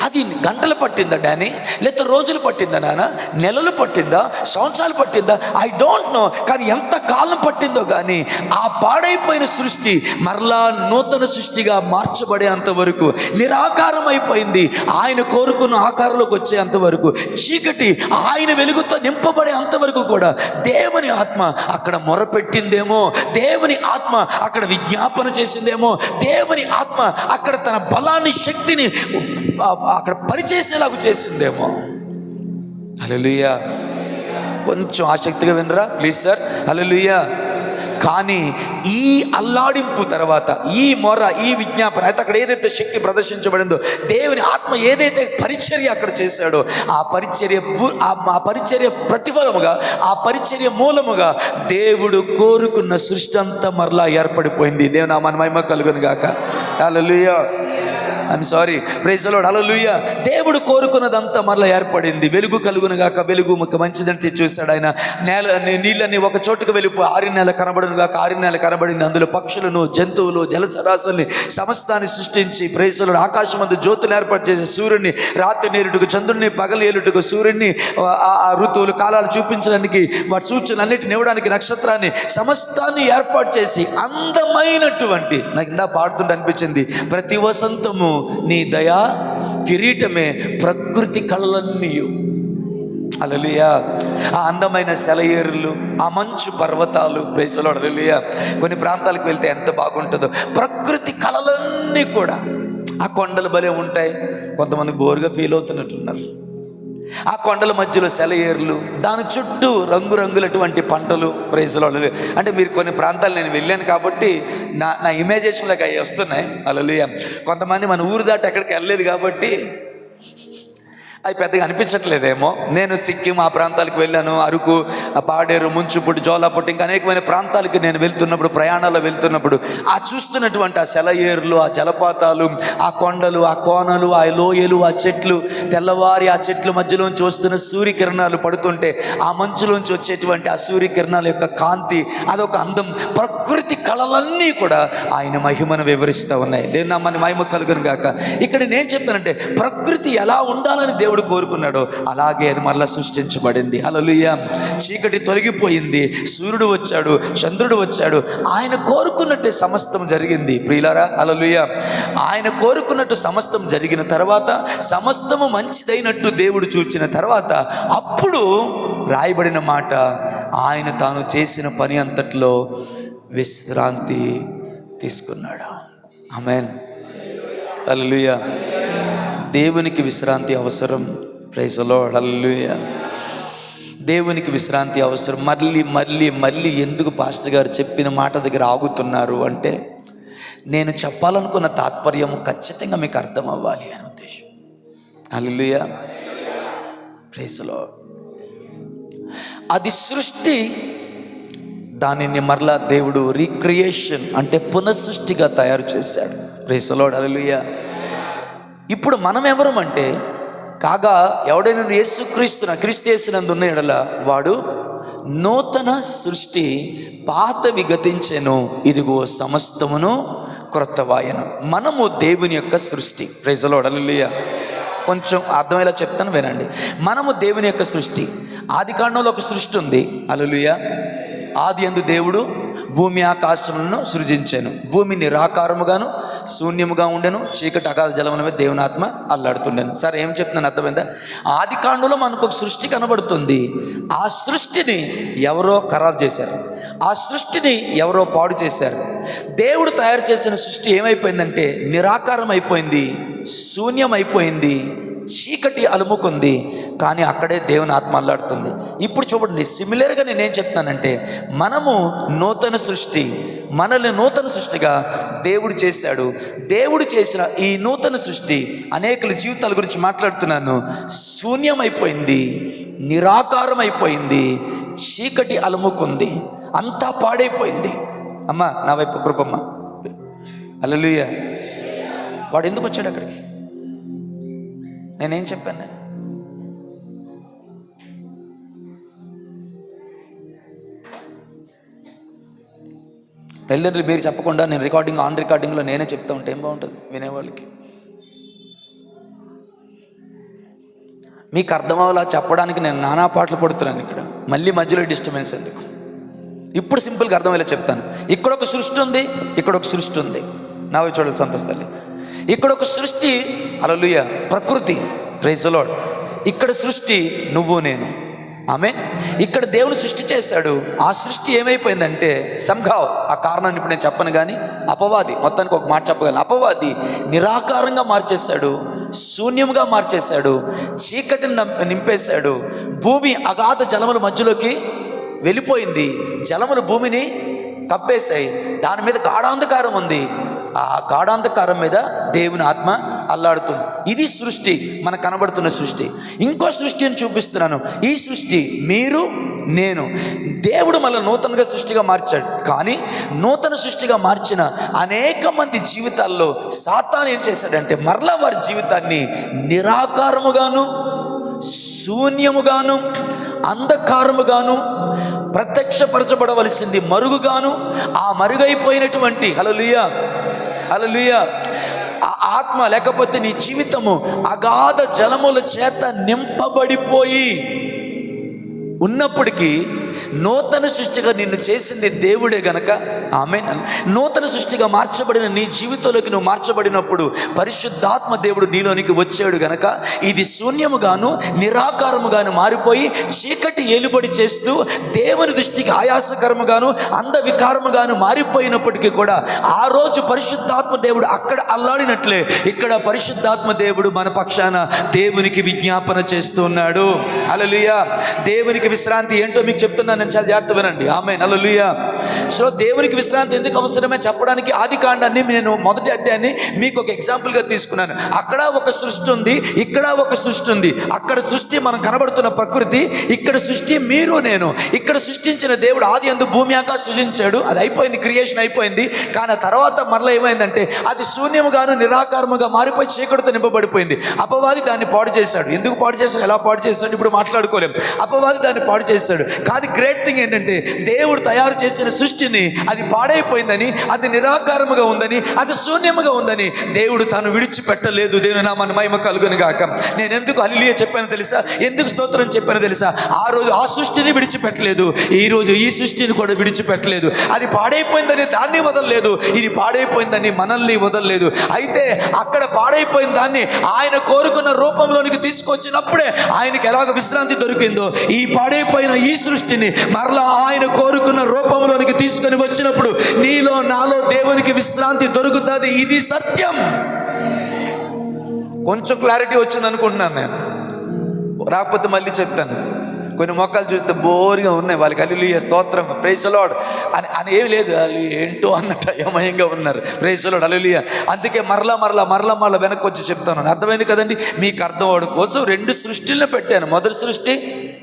[SPEAKER 1] అది గంటలు పట్టిందా డానీ, లేకపోతే రోజులు పట్టిందా నాన్న, నెలలు పట్టిందా, సంవత్సరాలు పట్టిందా? I don't no. కానీ ఎంత కాలం పట్టిందో కానీ ఆ పాడైపోయిన సృష్టి మరలా నూతన సృష్టిగా మార్చబడేంత వరకు, నిరాకారం అయిపోయింది ఆయన కోరుకున్న ఆకారంలోకి వచ్చేంత వరకు, చీకటి ఆయన వెలుగుతో నింపబడే అంతవరకు కూడా దేవుని ఆత్మ అక్కడ మొరపెట్టిందేమో, దేవుని ఆత్మ అక్కడ విజ్ఞాపన చేసిందేమో, దేవుని ఆత్మ అక్కడ తన బలాన్ని, శక్తిని అక్కడ పనిచేసేలాగా చేసిందేమో. హల్లెలూయా. కొంచెం ఆసక్తిగా వినరా ప్లీజ్ సార్. హల్లెలూయా. కానీ ఈ అల్లాడింపు తర్వాత, ఈ మొర, ఈ విజ్ఞాపన అయితే అక్కడ ఏదైతే శక్తి ప్రదర్శించబడిందో, దేవుని ఆత్మ ఏదైతే పరిచర్య అక్కడ చేశాడో, ఆ పరిచర్య ప్రతిఫలముగా, ఆ పరిచర్య మూలముగా దేవుడు కోరుకున్న సృష్టి అంతా మరలా ఏర్పడిపోయింది. దేవుని నామానికి మహిమ కలుగును గాక. హల్లెలూయా. I'm sorry. Praise the lord. హల్లెలూయా. దేవుడు కోరుకున్నదంతా మరలా ఏర్పడింది. వెలుగు కలుగును గాక, వెలుగు మంచిదంటే చూశాడు ఆయన. నీళ్ళని ఒక చోటుకు వెళ్ళిపోయి 6 నెలలు కనబడును గాక, 6 నెలలు కనబడింది. అందులో పక్షులను, జంతువులు, జలచరాశుల్ని సమస్తాన్ని సృష్టించి, ప్రైజ్ ది లార్డ్, ఆకాశమందు జ్యోతులు ఏర్పాటు చేసి, సూర్యుని రాత్రి నేలుటకు, చంద్రుడిని పగలు ఏలుటకు, సూర్యుడిని ఆ ఋతువులు కాలాలు చూపించడానికి, వాటి సూచనలన్నిటిని ఇవ్వడానికి, నక్షత్రాన్ని, సమస్తాన్ని ఏర్పాటు చేసి అందమైనటువంటి, నాకు ఇందా పాడుతుంటే అనిపించింది, ప్రతి వసంతము నీ దయా కిరీటమే ప్రకృతి కళలన్నీయు. హల్లెలూయా. ఆ అందమైన సెలయేరులు, ఆ మంచు పర్వతాలు, ప్రైజ్ ది లార్డ్. హల్లెలూయా. కొన్ని ప్రాంతాలకు వెళ్తే ఎంత బాగుంటుందో. ప్రకృతి కళలన్నీ కూడా, ఆ కొండలు భలే ఉంటాయి. కొంతమంది బోరుగా ఫీల్ అవుతున్నట్టున్నారు. ఆ కొండల మధ్యలో సెలయేర్లు, దాని చుట్టూ రంగురంగులటువంటి పంటలు, ప్రైజ్ ది లార్డ్. అంటే మీరు కొన్ని ప్రాంతాలు నేను వెళ్ళాను కాబట్టి నా ఇమేజినేషన్లోకి అవి వస్తున్నాయి. హల్లెలూయా. కొంతమంది మన ఊరు దాటి ఎక్కడికి వెళ్ళలేదు కాబట్టి అవి పెద్దగా అనిపించట్లేదేమో. నేను సిక్కిం ఆ ప్రాంతాలకు వెళ్ళాను, అరకు, పాడేరు, ముంచుపుట్టు, జోలాపుట్టు, ఇంకా అనేకమైన ప్రాంతాలకు నేను వెళ్తున్నప్పుడు, ప్రయాణాల్లో వెళ్తున్నప్పుడు ఆ చూస్తున్నటువంటి ఆ సెలయేరులు, ఆ జలపాతాలు, ఆ కొండలు, ఆ కోనలు, ఆ లోయలు, ఆ చెట్లు, తెల్లవారి ఆ చెట్ల మధ్యలోంచి వస్తున్న సూర్యకిరణాలు పడుతుంటే ఆ మంచులోంచి వచ్చేటువంటి ఆ సూర్యకిరణాల యొక్క కాంతి, అదొక అందం. ప్రకృతి కళలన్నీ కూడా ఆయన మహిమను వివరిస్తూ ఉన్నాయి. నేను నమ్మని మహిమ కలుగును గాక. ఇక్కడ నేను చెప్తానంటే ప్రకృతి ఎలా ఉండాలని దేవుడు కోరుకున్నాడో అలాగే అది మరలా సృష్టించబడింది. హల్లెలూయా. చీకటి తొలగిపోయింది, సూర్యుడు వచ్చాడు, చంద్రుడు వచ్చాడు. ఆయన కోరుకున్నట్టే సమస్తం జరిగింది ప్రియులారా. హల్లెలూయా. ఆయన కోరుకున్నట్టు సమస్తం జరిగిన తర్వాత, సమస్తము మంచిదైనట్టు దేవుడు చూచిన తర్వాత, అప్పుడు రాయబడిన మాట, ఆయన తాను చేసిన పని అంతట్లో విశ్రాంతి తీసుకున్నాడు. ఆమేన్. హల్లెలూయా. దేవునికి విశ్రాంతి అవసరం. Praise the lord. హల్లెలూయా. దేవునికి విశ్రాంతి అవసరం. మళ్ళీ మళ్ళీ మళ్ళీ ఎందుకు పాస్టర్ గారు చెప్పిన మాట దగ్గర ఆగుతున్నారు అంటే, నేను చెప్పాలనుకున్న తాత్పర్యం ఖచ్చితంగా మీకు అర్థం అవ్వాలి అని ఉద్దేశం. హల్లెలూయా. Praise the Lord. అది సృష్టి, దానిని మరలా దేవుడు రీక్రియేషన్ అంటే పునఃసృష్టిగా తయారు చేశాడు. Praise the lord. హల్లెలూయా. ఇప్పుడు మనం ఎవరం అంటే, కాగా ఎవడైనా క్రీస్తు యేసునందు ఉన్న యెడల వాడు నూతన సృష్టి, పాతవి గతించెను, ఇదిగో సమస్తమును క్రొత్తవాయెను. మనము దేవుని యొక్క సృష్టి. Praise the lord. హల్లెలూయా. కొంచెం అర్థమయ్యేలా చెప్తాను, వినండి. మనము దేవుని యొక్క సృష్టి. ఆది కాండంలో ఒక సృష్టి ఉంది. హల్లెలూయా. ఆది యందు దేవుడు భూమి ఆకాశములను సృజించాను. భూమి నిరాకారముగాను శూన్యముగా ఉండెను, చీకటి అగాధ జలముల మీద దేవుని ఆత్మ అల్లాడుతుండెను. సరే, ఏం చెప్తున్నాను అర్థమైందా? ఆది కాండంలో మనకు ఒక సృష్టి కనబడుతుంది. ఆ సృష్టిని ఎవరో ఖరాబ్ చేశారు, ఆ సృష్టిని ఎవరో పాడు చేశారు. దేవుడు తయారు చేసిన సృష్టి ఏమైపోయిందంటే నిరాకారం అయిపోయింది, శూన్యం అయిపోయింది, చీకటి అలుముకుంది. కానీ అక్కడే దేవుని ఆత్మ అల్లాడుతుంది. ఇప్పుడు చూడండి, సిమిలర్గా నేనేం చెప్తానంటే, మనము నూతన సృష్టి, మనల్ని నూతన సృష్టిగా దేవుడు చేశాడు. దేవుడు చేసిన ఈ నూతన సృష్టి అనేకల జీవితాల గురించి మాట్లాడుతున్నాను. శూన్యమైపోయింది, నిరాకారం అయిపోయింది, చీకటి అలుముకుంది, అంతా పాడైపోయింది. అమ్మ నా వైపు కృపమ్మ. హల్లెలూయా. వాడు ఎందుకు వచ్చాడు అక్కడికి? నేనేం చెప్పాను? తల్లిదండ్రులు మీరు చెప్పకుండా నేను ఆన్ రికార్డింగ్లో నేనే చెప్తా ఉంటే ఏం బాగుంటుంది వినేవాళ్ళకి? మీకు అర్థం అవ్వాలా చెప్పడానికి నేను నానా పాటలు పడుతున్నాను. ఇక్కడ మళ్ళీ మధ్యలో డిస్టర్బెన్స్ ఎందుకు? ఇప్పుడు సింపుల్గా అర్థమయ్యేలా చెప్తాను. ఇక్కడ ఒక సృష్టి ఉంది, ఇక్కడ ఒక సృష్టి ఉంది. నా వైపు చూడాలి సంతోష తల్లి. ఇక్కడ ఒక సృష్టి, హల్లెలూయా, ప్రకృతి. Praise the Lord. ఇక్కడ సృష్టి నువ్వు నేను. ఆమేన్. ఇక్కడ దేవుడు సృష్టి చేశాడు. ఆ సృష్టి ఏమైపోయిందంటే సంఘావ్, ఆ కారణాన్ని ఇప్పుడు నేను చెప్పను కానీ, అపవాది, మొత్తానికి ఒక మాట చెప్పగలను, అపవాది నిరాకారంగా మార్చేశాడు, శూన్యంగా మార్చేశాడు, చీకటిని నింపేశాడు. భూమి అగాధ జలముల మధ్యలోకి వెళ్ళిపోయింది, జలములు భూమిని కప్పేశాయి, దాని మీద గాఢాంధకారం ఉంది. ఆ గాఢాంధకారం మీద దేవుని ఆత్మ అల్లాడుతుంది. ఇది సృష్టి, మనకు కనబడుతున్న సృష్టి. ఇంకో సృష్టిని చూపిస్తున్నాను. ఈ సృష్టి మీరు నేను. దేవుడు మళ్ళీ నూతనంగా సృష్టిగా మార్చాడు. కానీ నూతన సృష్టిగా మార్చిన అనేక మంది జీవితాల్లో సాతాను ఏం చేశాడంటే మరలా వారి జీవితాన్ని నిరాకారముగాను, శూన్యముగాను, అంధకారముగాను, ప్రత్యక్షపరచబడవలసింది మరుగుగాను, ఆ మరుగైపోయినటువంటి హల్లెలూయా హల్లెలూయా ఆ ఆత్మ లేకపోతే నీ జీవితము అగాధ జలముల చేత నింపబడిపోయి ఉన్నప్పటికీ నూతన సృష్టిగా నిన్ను చేసింది దేవుడే గనక, ఆమేన్, నూతన సృష్టిగా మార్చబడిన నీ జీవితంలోకి నువ్వు మార్చబడినప్పుడు పరిశుద్ధాత్మ దేవుడు నీలోనికి వచ్చాడు గనక ఇది శూన్యముగాను నిరాకారముగాను మారిపోయి చీకటి ఏలుబడి చేస్తూ దేవుని దృష్టికి ఆయాసకరముగాను అందవికారముగాను మారిపోయినప్పటికీ కూడా ఆ రోజు పరిశుద్ధాత్మ దేవుడు అక్కడ అల్లాడినట్లే ఇక్కడ పరిశుద్ధాత్మ దేవుడు మన పక్షాన దేవునికి విజ్ఞాపన చేస్తున్నాడు. హల్లెలూయా. దేవునికి విశ్రాంతి ఏంటో మీకు చెప్తాను. చెప్తున్నాను, నేను చాలా జాగ్రత్త వినండి. ఆమేన్, హల్లెలూయా. సో దేవునికి విశ్రాంతి ఎందుకు అవసరమే చెప్పడానికి ఆది కాండాన్ని నేను మొదటి అధ్యాయాన్ని మీకు ఒక ఎగ్జాంపుల్గా తీసుకున్నాను. అక్కడ ఒక సృష్టి ఉంది, ఇక్కడ ఒక సృష్టి ఉంది. అక్కడ సృష్టి మనం కనబడుతున్న ప్రకృతి, ఇక్కడ సృష్టి మీరు నేను. ఇక్కడ సృష్టించిన దేవుడు ఆది యందు భూమి ఆకాశం సృజించాడు, అది అయిపోయింది, క్రియేషన్ అయిపోయింది. కానీ ఆ తర్వాత మరలా ఏమైందంటే అది శూన్యముగాను నిరాకారముగా మారిపోయి చీకటితో నింపబడిపోయింది. అపవాది దాన్ని పాడు చేశాడు. ఎందుకు పాడు చేశాడు, ఎలా పాడు చేశాడు ఇప్పుడు మాట్లాడుకోలేం. అపవాది దాన్ని పాడు చేశాడు. కానీ గ్రేట్ థింగ్ ఏంటంటే దేవుడు తయారు చేసిన సృష్టిని అది పాడైపోయిందని, అది నిరాకారముగా ఉందని, అది శూన్యముగా ఉందని దేవుడు తాను విడిచిపెట్టలేదు. దేవుని నామమున మహిమ కలుగును గాక. నేను ఎందుకు హల్లెలూయా చెప్పానో తెలుసా, ఎందుకు స్తోత్రం చెప్పానో తెలుసా? ఆ రోజు ఆ సృష్టిని విడిచిపెట్టలేదు, ఈ రోజు ఈ సృష్టిని కూడా విడిచిపెట్టలేదు. అది పాడైపోయిందని దాన్ని వదలలేదు, ఇది పాడైపోయిందని మనల్ని వదలలేదు. అయితే అక్కడ పాడైపోయిన దాన్ని ఆయన కోరుకున్న రూపంలోనికి తీసుకొచ్చినప్పుడే ఆయనకి ఎలాగ విశ్రాంతి దొరికిందో, ఈ పాడైపోయిన ఈ సృష్టిని మరలా ఆయన కోరుకున్న రూపంలోనికి తీసుకొని వచ్చినప్పుడు నీలో నాలో దేవునికి విశ్రాంతి దొరుకుతుంది. ఇది సత్యం. కొంచెం క్లారిటీ వచ్చింది అనుకుంటున్నాను నేను, రాకపోతే మళ్ళీ చెప్తాను. కొన్ని మొక్కలు చూస్తే బోర్గా ఉన్నాయి, వాళ్ళకి హల్లెలూయా స్తోత్రం ప్రైజ్ ది లార్డ్ అని ఏమి లేదు, వాళ్ళు ఏంటో అన్నట్టు అయోమయంగా ఉన్నారు. ప్రైజ్ ది లార్డ్ హల్లెలూయా. అందుకే మరలా వెనక్కి వచ్చి చెప్తాను. అర్థమైంది కదండి మీకు? అర్థం అవడం కోసం రెండు సృష్టిలను పెట్టాను. మొదటి సృష్టి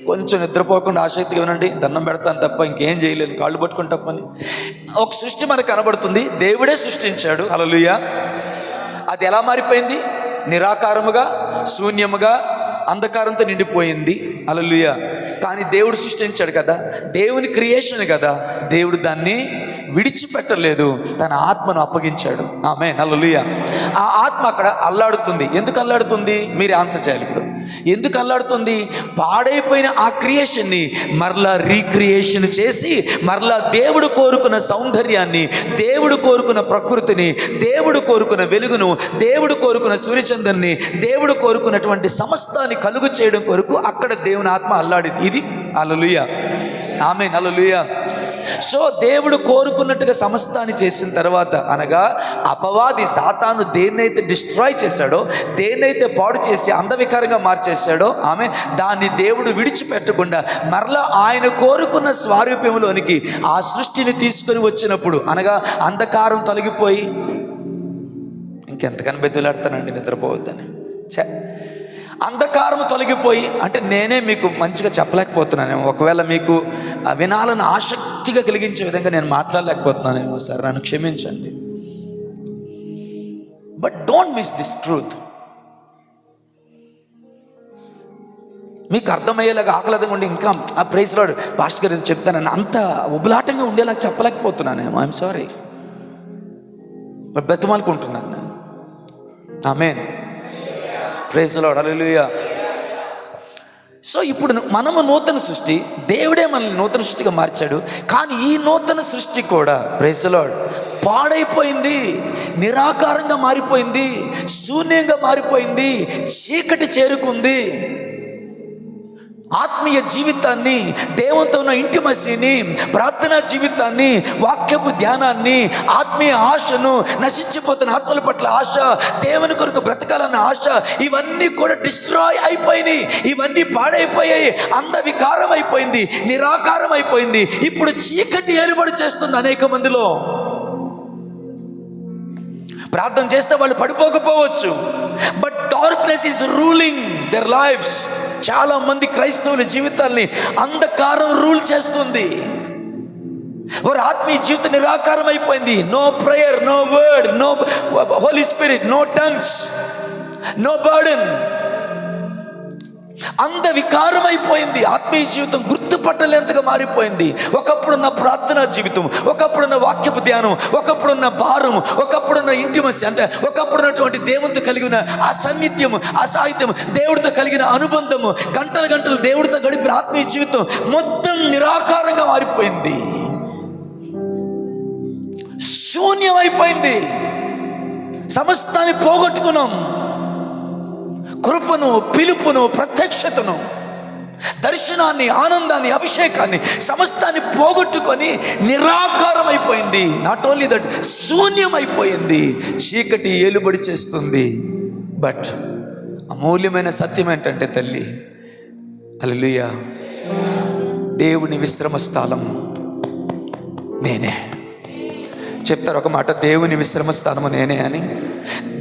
[SPEAKER 1] కొంచెం నిద్రపోకుండా ఆసక్తిగా వినండి, దండం పెడతాను తప్ప ఇంకేం చేయలేను, కాళ్ళు పట్టుకుని తప్పని. ఒక సృష్టి మనకు కనబడుతుంది, దేవుడే సృష్టించాడు. హల్లెలూయా. అది ఎలా మారిపోయింది? నిరాకారముగా, శూన్యముగా, అంధకారంతో నిండిపోయింది. హల్లెలూయా. కానీ దేవుడు సృష్టించాడు కదా, దేవుని క్రియేషన్ కదా, దేవుడు దాన్ని విడిచిపెట్టలేదు, తన ఆత్మను అప్పగించాడు. ఆమేన్, హల్లెలూయా. ఆ ఆత్మ అక్కడ అల్లాడుతుంది. ఎందుకు అల్లాడుతుంది? మీరు ఆన్సర్ చేయాలి ఇప్పుడు. ఎందుకు అల్లాడుతుంది? పాడైపోయిన ఆ క్రియేషన్ని మరలా రీక్రియేషన్ చేసి, మరలా దేవుడు కోరుకున్న సౌందర్యాన్ని, దేవుడు కోరుకున్న ప్రకృతిని, దేవుడు కోరుకున్న వెలుగును, దేవుడు కోరుకున్న సూర్యచంద్రుని, దేవుడు కోరుకున్నటువంటి సమస్తాన్ని కలుగు చేయడం కొరకు అక్కడ దేవుని ఆత్మ అల్లాడింది. ఇది హల్లెలూయా. ఆమేన్, హల్లెలూయా. సో దేవుడు కోరుకున్నట్టుగా సమస్తాన్ని చేసిన తర్వాత, అనగా అపవాది సాతాను దేన్నైతే డిస్ట్రాయ్ చేశాడో, దేన్నైతే పాడు చేసి అందవికారంగా మార్చేశాడో, ఆమె దాన్ని దేవుడు విడిచిపెట్టకుండా మరలా ఆయన కోరుకున్న స్వారూప్యంలోనికి ఆ సృష్టిని తీసుకొని వచ్చినప్పుడు, అనగా అంధకారం తొలగిపోయి, ఇంకెంతకని బెతులాడతానండి నిద్రపోవద్దని, అంధకారం తొలగిపోయి, అంటే నేనే మీకు మంచిగా చెప్పలేకపోతున్నానేమో, ఒకవేళ మీకు వినాలని ఆసక్తిగా కలిగించే విధంగా నేను మాట్లాడలేకపోతున్నానేమో, సార్ నన్ను క్షమించండి. But don't miss this truth. మీకు అర్థమయ్యేలాగా ఆహ్లాదంగా ఉండి ఇంకా ఆ ప్రైజ్ లార్డ్ పాస్టర్ గారు చెప్తానని అంత ఉబలాటంగా ఉండేలాగా చెప్పలేకపోతున్నానేమో. ఐఎమ్ సారీ, బట్ బతిమాలుకుంటున్నాను నేను. ఆమేన్, ప్రైజ్ ది లార్డ్, హల్లెలూయా. సో ఇప్పుడు మనము నూతన సృష్టి, దేవుడే మనల్ని నూతన సృష్టిగా మార్చాడు. కానీ ఈ నూతన సృష్టి కూడా ప్రైజ్ ది లార్డ్ పాడైపోయింది, నిరాకారంగా మారిపోయింది, శూన్యంగా మారిపోయింది, చీకటి చేరుకుంది. ఆత్మీయ జీవితాన్ని, దేవునితో ఉన్న ఇంటిమసీని, ప్రార్థనా జీవితాన్ని, వాక్యపు ధ్యానాన్ని, ఆత్మీయ ఆశను, నశించిపోతున్న ఆత్మల పట్ల ఆశ, దేవుని కొరకు బ్రతకాలన్న ఆశ, ఇవన్నీ కూడా డిస్ట్రాయ్ అయిపోయినాయి. ఇవన్నీ పాడైపోయాయి, అంధవికారం అయిపోయింది, నిరాకారం అయిపోయింది. ఇప్పుడు చీకటి ఏలుబడి చేస్తుంది అనేక మందిలో. ప్రార్థన చేస్తే వాళ్ళు పడిపోకపోవచ్చు, but darkness is ruling their lives. చాలా మంది క్రైస్తవుల జీవితాల్ని అంధకారం రూల్ చేస్తుంది. వారి ఆత్మీయ జీవితం నిరాకారం అయిపోయింది. No prayer, no word, no Holy Spirit, no tongues, no burden. అంధవికారం అయిపోయింది. ఆత్మీయ జీవితం గుర్తుపట్టలేంతగా మారిపోయింది. ఒకప్పుడున్న ప్రార్థనా జీవితం, ఒకప్పుడున్న వాక్యపు ధ్యానం, ఒకప్పుడున్న భారం, ఒకప్పుడున్న ఇంటిమసీ, అంటే ఒకప్పుడున్నటువంటి దేవునితో కలిగిన ఆ సన్నిధ్యము, ఆ సాహిత్యం, దేవుడితో కలిగిన అనుబంధము, గంటలు గంటలు దేవుడితో గడిపిన ఆత్మీయ జీవితం మొత్తం నిరాకారంగా మారిపోయింది, శూన్యమైపోయింది. సమస్తాన్ని పోగొట్టుకున్నాం. కృపను, పిలుపును, ప్రత్యక్షతను, దర్శనాన్ని, ఆనందాన్ని, అభిషేకాన్ని, సమస్తాన్ని పోగొట్టుకొని నిరాకారం అయిపోయింది. నాట్ ఓన్లీ దట్, శూన్యమైపోయింది. చీకటి ఏలుబడి చేస్తుంది. బట్ అమూల్యమైన సత్యం ఏంటంటే తల్లి, హల్లెలూయా, దేవుని విశ్రమ స్థలం నేనే. చెప్తారు ఒక మాట, దేవుని విశ్రమ స్థానము నేనే అని.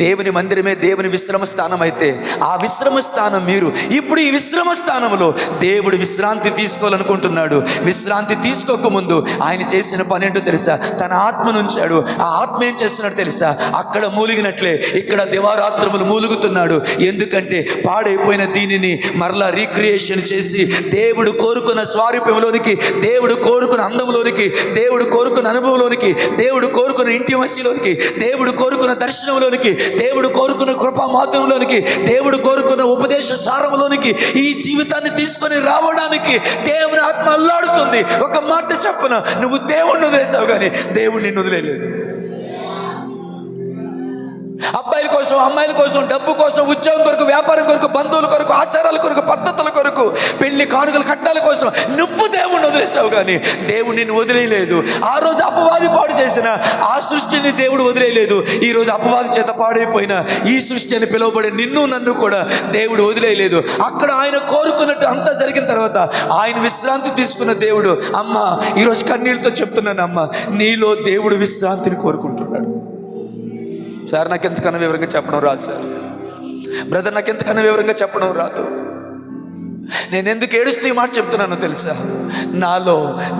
[SPEAKER 1] దేవుని మందిరమే దేవుని విశ్రమ స్థానం అయితే ఆ విశ్రమ స్థానం మీరు. ఇప్పుడు ఈ విశ్రమ స్థానంలో దేవుడు విశ్రాంతి తీసుకోవాలనుకుంటున్నాడు. విశ్రాంతి తీసుకోకముందు ఆయన చేసిన పని ఏంటో తెలుసా? తన ఆత్మను ఉంచాడు. ఆ ఆత్మ ఏం చేస్తున్నాడు తెలుసా? అక్కడ మూలిగినట్లే ఇక్కడ దివారాత్రములు మూలుగుతున్నాడు. ఎందుకంటే పాడైపోయిన దీనిని మరలా రీక్రియేషన్ చేసి దేవుడు కోరుకున్న స్వారూప్యంలోనికి, దేవుడు కోరుకున్న అందంలోనికి, దేవుడు కోరుకున్న అనుభవంలోనికి, దేవుడు కోరుకున్న ఇంటిమసీలోనికి, దేవుడు కోరుకున్న దర్శనంలోనికి, దేవుడు కోరుకున్న కృపా మాధ్యమంలోనికి, దేవుడు కోరుకున్న ఉపదేశ సారంలోనికి ఈ జీవితాన్ని తీసుకొని రావడానికి దేవుని ఆత్మ అల్లాడుతుంది. ఒక మాట చెప్పను, నువ్వు దేవుణ్ణి వదిలేసావు కానీ దేవుడు నిన్ను వదిలేయలేదు. అబ్బాయిల కోసం, అమ్మాయిల కోసం, డబ్బు కోసం, ఉద్యోగం కొరకు, వ్యాపారం కొరకు, బంధువుల కొరకు, ఆచారాల కొరకు, పద్ధతుల కొరకు, పెళ్లి కానుకలు కట్టాల కోసం నువ్వు దేవుణ్ణి వదిలేసావు కానీ దేవుడు నిన్ను వదిలేయలేదు. ఆ రోజు అపవాది పాడు చేసిన ఆ సృష్టిని దేవుడు వదిలేయలేదు. ఈ రోజు అపవాది చేత పాడైపోయిన ఈ సృష్టి అని పిలువబడే నిన్ను నన్ను కూడా దేవుడు వదిలేయలేదు. అక్కడ ఆయన కోరుకున్నట్టు అంతా జరిగిన తర్వాత ఆయన విశ్రాంతి తీసుకున్న దేవుడు, అమ్మ ఈరోజు కన్నీళ్ళతో చెప్తున్నాను, అమ్మ నీలో దేవుడు విశ్రాంతిని కోరుకుంటున్నాడు. సార్ నాకు ఎంతకన్నా వివరంగా చెప్పడం రాదు సార్. బ్రదర్ నాకు ఎంతకన్నా వివరంగా చెప్పడం రాదు. నేను ఎందుకు ఏడుస్తూ ఈ మాట చెప్తున్నానో తెలుసా? నాలో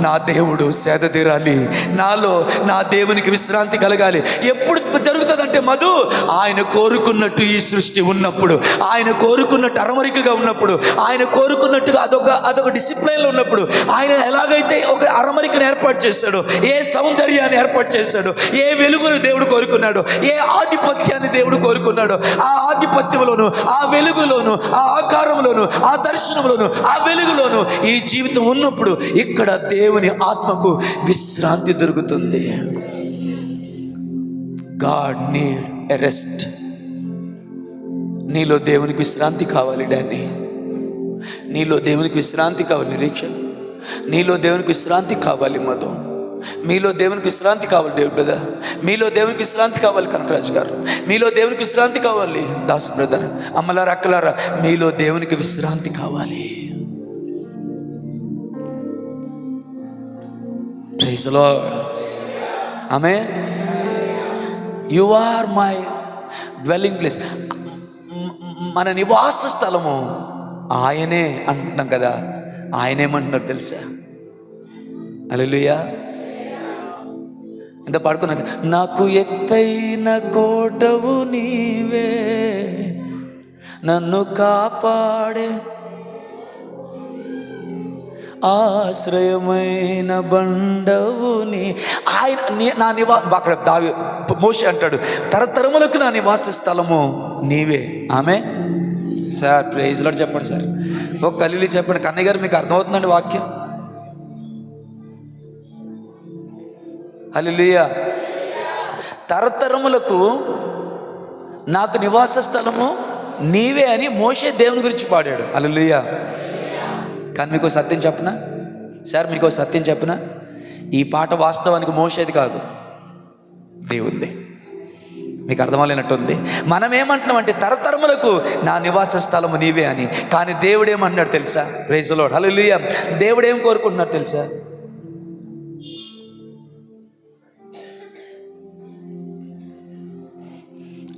[SPEAKER 1] నా దేవుడు సేద తీరాలి, నాలో నా దేవునికి విశ్రాంతి కలగాలి. ఎప్పుడు జరుగుతుందంటే మధు, ఆయన కోరుకున్నట్టు ఈ సృష్టి ఉన్నప్పుడు, ఆయన కోరుకున్నట్టు అరమరికగా ఉన్నప్పుడు, ఆయన కోరుకున్నట్టుగా అదొక డిసిప్లైన్లో ఉన్నప్పుడు, ఆయన ఎలాగైతే ఒక అరమరికను ఏర్పాటు చేశాడో, ఏ సౌందర్యాన్ని ఏర్పాటు చేశాడో, ఏ వెలుగును దేవుడు కోరుకున్నాడో, ఏ ఆధిపత్యాన్ని దేవుడు కోరుకున్నాడో, ఆ ఆధిపత్యంలోను, ఆ వెలుగులోను, ఆ ఆకారంలోను, ఆ దర్శనంలోను, ఆ వెలుగులోను ఈ జీవితం ఉన్నప్పుడు ఇక్కడ దేవుని ఆత్మకు విశ్రాంతి దొరుకుతుంది. God need a rest. నీలో దేవునికి విశ్రాంతి కావాలి డానీ. నీలో దేవునికి విశ్రాంతి కావాలి నిరీక్షణ. నీలో దేవునికి విశ్రాంతి కావాలి మధు. మీలో దేవునికి విశ్రాంతి కావాలి డేవిడ్ బ్రదర్. మీలో దేవునికి విశ్రాంతి కావాలి కనకరాజు గారు. మీలో దేవునికి విశ్రాంతి కావాలి దాస్ బ్రదర్. అమ్మలారా, అక్కలారా, మీలో దేవునికి విశ్రాంతి కావాలి. Praise the Lord. ఆమేన్. You are my dwelling place. మన నివాస స్థలము ఆయనే అంటున్నాం కదా. ఆయనేమంటున్నారు తెలుసా? హల్లెలూయా. ఎంత పాడుకున్నాక, నాకు ఎత్తైన కోటవు నీవే, నన్ను కాపాడే ఆశ్రయమైన బండవుని. ఆయన నా అక్కడ మోషే అంటాడు, తరతరములకు నా నివాస స్థలము నీవే. ఆమె సార్ ప్రైజ్ లార్డ్ చెప్పండి సార్. ఒక కలిలి చెప్పండి. కన్నయ్య గారు మీకు అర్థమవుతుందండి వాక్యం? హల్లెలూయా. తరతరములకు నాకు నివాస స్థలము నీవే అని మోషే దేవుని గురించి పాడాడు. హల్లెలూయా. కానీ మీకు సత్యం చెప్పనా సార్, మీకు సత్యం చెప్పనా? ఈ పాట వాస్తవానికి మోషేది కాదు, దేవుంది. మీకు అర్థమలేనట్టుంది. మనం ఏమంటున్నామంటే తరతరములకు నా నివాస స్థలము నీవే అని. కానీ దేవుడు ఏమంటున్నాడు తెలుసా? Praise the lord. హల్లెలూయా. దేవుడు ఏం కోరుకుంటున్నాడు తెలుసా?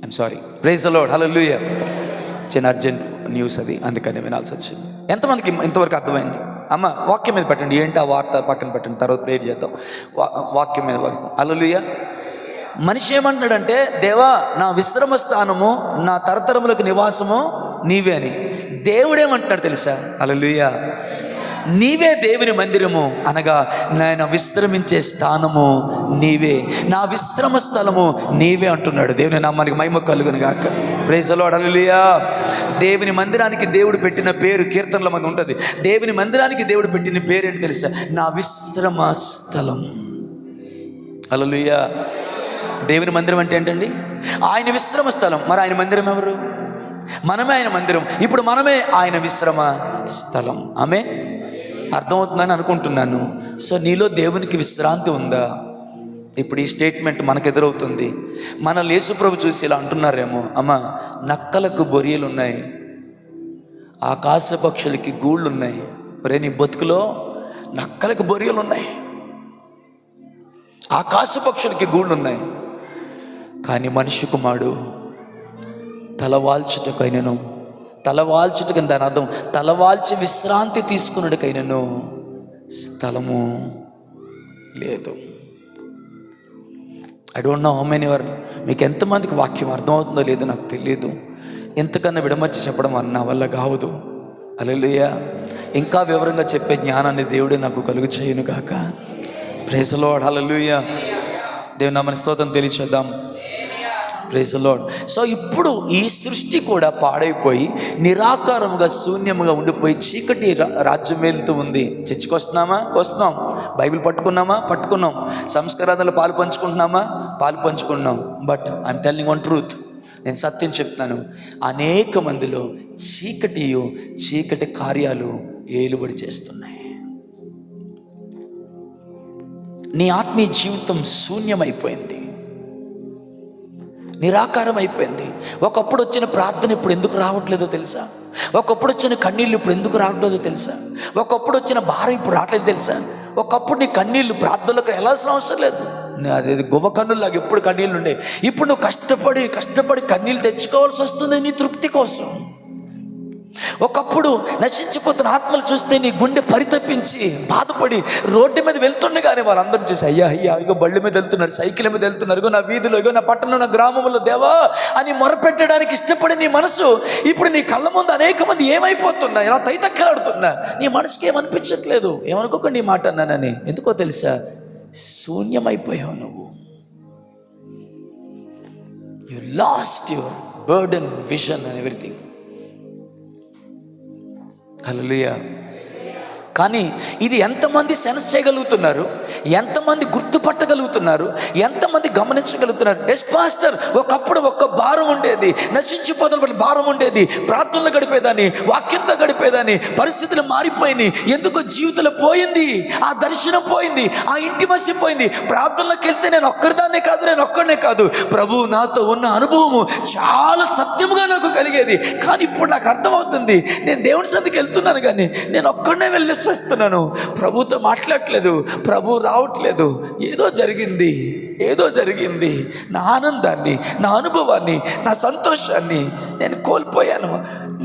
[SPEAKER 1] I'm sorry. Praise the lord. హల్లెలూయా. చిన్న అర్జెంట్ న్యూస్ అది, అందుకని వినాల్సి వచ్చింది. ఎంతమందికి ఇంతవరకు అర్థమైంది? అమ్మ వాక్యం మీద పెట్టండి. ఏంటి ఆ వార్త పక్కన పెట్టండి, తర్వాత ప్రేయర్ చేద్దాం. వాక్యం మీద. హల్లెలూయా. మనిషి ఏమంటున్నాడంటే, దేవా నా విశ్రమ స్థానము, నా తరతరములకు నివాసము నీవే అని. దేవుడేమంటున్నాడు తెలుసా? హల్లెలూయా. నీవే దేవుని మందిరము అనగా నేను విశ్రమించే స్థానము నీవే, నా విశ్రమ స్థలము నీవే అంటున్నాడు. దేవుని నామానికి మహిమ కలుగును గాక. Praise the lord. హల్లెలూయా. దేవుని మందిరానికి దేవుడు పెట్టిన పేరు కీర్తనలో మనకు ఉంటుంది. దేవుని మందిరానికి దేవుడు పెట్టిన పేరు ఏంటి తెలుసా? నా విశ్రమ స్థలం. హల్లెలూయా. దేవుని మందిరం అంటే ఏంటండి? ఆయన విశ్రమ స్థలం. మరి ఆయన మందిరం ఎవరు? మనమే ఆయన మందిరం. ఇప్పుడు మనమే ఆయన విశ్రమ స్థలం. ఆమె అర్థమవుతుందని అనుకుంటున్నాను. సో నీలో దేవునికి విశ్రాంతి ఉందా? ఇప్పుడు ఈ స్టేట్మెంట్ మనకు ఎదురవుతుంది. మన యేసు ప్రభు చూసి ఇలా అంటున్నారేమో, అమ్మ నక్కలకు బొరియలు ఉన్నాయి, ఆకాశ పక్షులకి గూళ్ళు ఉన్నాయి, ఒరే నీ బతుకులో నక్కలకు బొరియలు ఉన్నాయి, ఆకాశ పక్షులకి గూళ్ళు ఉన్నాయి. కానీ మనిషి కుమారుడు తలవాల్చుటకైనను, తలవాల్చుటకని దాని అర్థం తలవాల్చి విశ్రాంతి తీసుకున్నట్టుకైనను స్థలము లేదు. I don't know how many ever, మీకు ఎంతమందికి వాక్యం అర్థమవుతుందో లేదో నాకు తెలియదు. ఎంతకన్నా విడమర్చి చెప్పడం నా వల్ల కావదు. హల్లెలూయా. ఇంకా వివరంగా చెప్పే జ్ఞానాన్ని దేవుడే నాకు కలుగు చేయను గాక. Praise the lord. హల్లెలూయా. దేవుని నామమున స్తోత్రం తెలియచేద్దాం. Praise the Lord. సో ఇప్పుడు ఈ సృష్టి కూడా పాడైపోయి నిరాకారముగా శూన్యముగా ఉండిపోయి చీకటి రాజ్యం వెళ్తూ ఉంది. చర్చికి వస్తున్నామా? వస్తున్నాం. బైబిల్ పట్టుకున్నామా? పట్టుకున్నాం. సంస్కారాలు పాలు పంచుకుంటున్నామా? పాలు పంచుకున్నాం. But I'm telling one truth, నేను సత్యం చెప్తున్నాను. అనేక మందిలో చీకటి కార్యాలు ఏలుబడి చేస్తున్నాయి. నీ ఆత్మీయ జీవితం శూన్యమైపోయింది, నిరాకారం అయిపోయింది. ఒకప్పుడు వచ్చిన ప్రార్థన ఇప్పుడు ఎందుకు రావట్లేదో తెలుసా? ఒకప్పుడు వచ్చిన కన్నీళ్ళు ఇప్పుడు ఎందుకు రావట్లేదో తెలుసా? ఒకప్పుడు వచ్చిన భారం ఇప్పుడు రావట్లేదు తెలుసా? ఒకప్పుడు నీ కన్నీళ్ళు ప్రార్థనలకు వెళ్ళాల్సిన అవసరం లేదు. అదేది గువ్వ కన్నులాగా ఎప్పుడు కన్నీళ్ళు ఉండే. ఇప్పుడు నువ్వు కష్టపడి కన్నీళ్ళు తెచ్చుకోవాల్సి వస్తుంది నీ తృప్తి కోసం. ఒకప్పుడు నశించిపోతున్న ఆత్మలు చూస్తే నీ గుండె పరితపించి బాధపడి రోడ్డు మీద వెళ్తుండగానే వాళ్ళందరూ చూసి అయ్యా ఇగో బళ్ళు మీద వెళ్తున్నారు, సైకిల్ మీద వెళ్తున్నారు, ఇగో నా వీధిలో, ఇగో నా పట్టణంలో, నా గ్రామంలో దేవా అని మొరపెట్టడానికి ఇష్టపడే నీ మనసు ఇప్పుడు నీ కళ్ళ ముందు అనేక మంది ఏమైపోతున్నా, ఇలా తైతక్కలాడుతున్నా. నీ మనసుకి ఏమనిపించట్లేదు. ఏమనుకోకండి ఈ మాట అన్నానని. ఎందుకో తెలుసా? శూన్యమైపోయావు నువ్వు. You lost your burden, vision and everything. హల్లెలూయా. కానీ ఇది ఎంతమంది సెన్స్ చేయగలుగుతున్నారు? ఎంతమంది గుర్తుపట్టగలుగుతున్నారు? ఎంతమంది గమనించగలుగుతున్నారు? ఎస్ పాస్టర్, ఒకప్పుడు ఒక్క భారం ఉండేది, నశించిపోతున్న భారం ఉండేది, ప్రార్థనలు గడిపేదాన్ని, వాక్యంతో గడిపేదాన్ని. పరిస్థితులు మారిపోయినాయి. ఎందుకో జీవితంలో పోయింది, ఆ దర్శనం పోయింది, ఆ ఇంటిమసి పోయింది. ప్రార్థనలోకి వెళ్తే నేను ఒక్కడనే కాదు, ప్రభు నాతో ఉన్న అనుభవము చాలా సత్యముగా నాకు కలిగేది. కానీ ఇప్పుడు నాకు అర్థమవుతుంది, నేను దేవుని సన్నిధికి వెళ్తున్నాను కానీ నేను ఒక్కడనే వెళ్ళొచ్చేస్తున్నాను. ప్రభుతో మాట్లాడట్లేదు, ప్రభు రావట్లేదు. ఏదో జరిగింది. నా ఆనందాన్ని, నా అనుభవాన్ని, నా సంతోషాన్ని నేను కోల్పోయాను.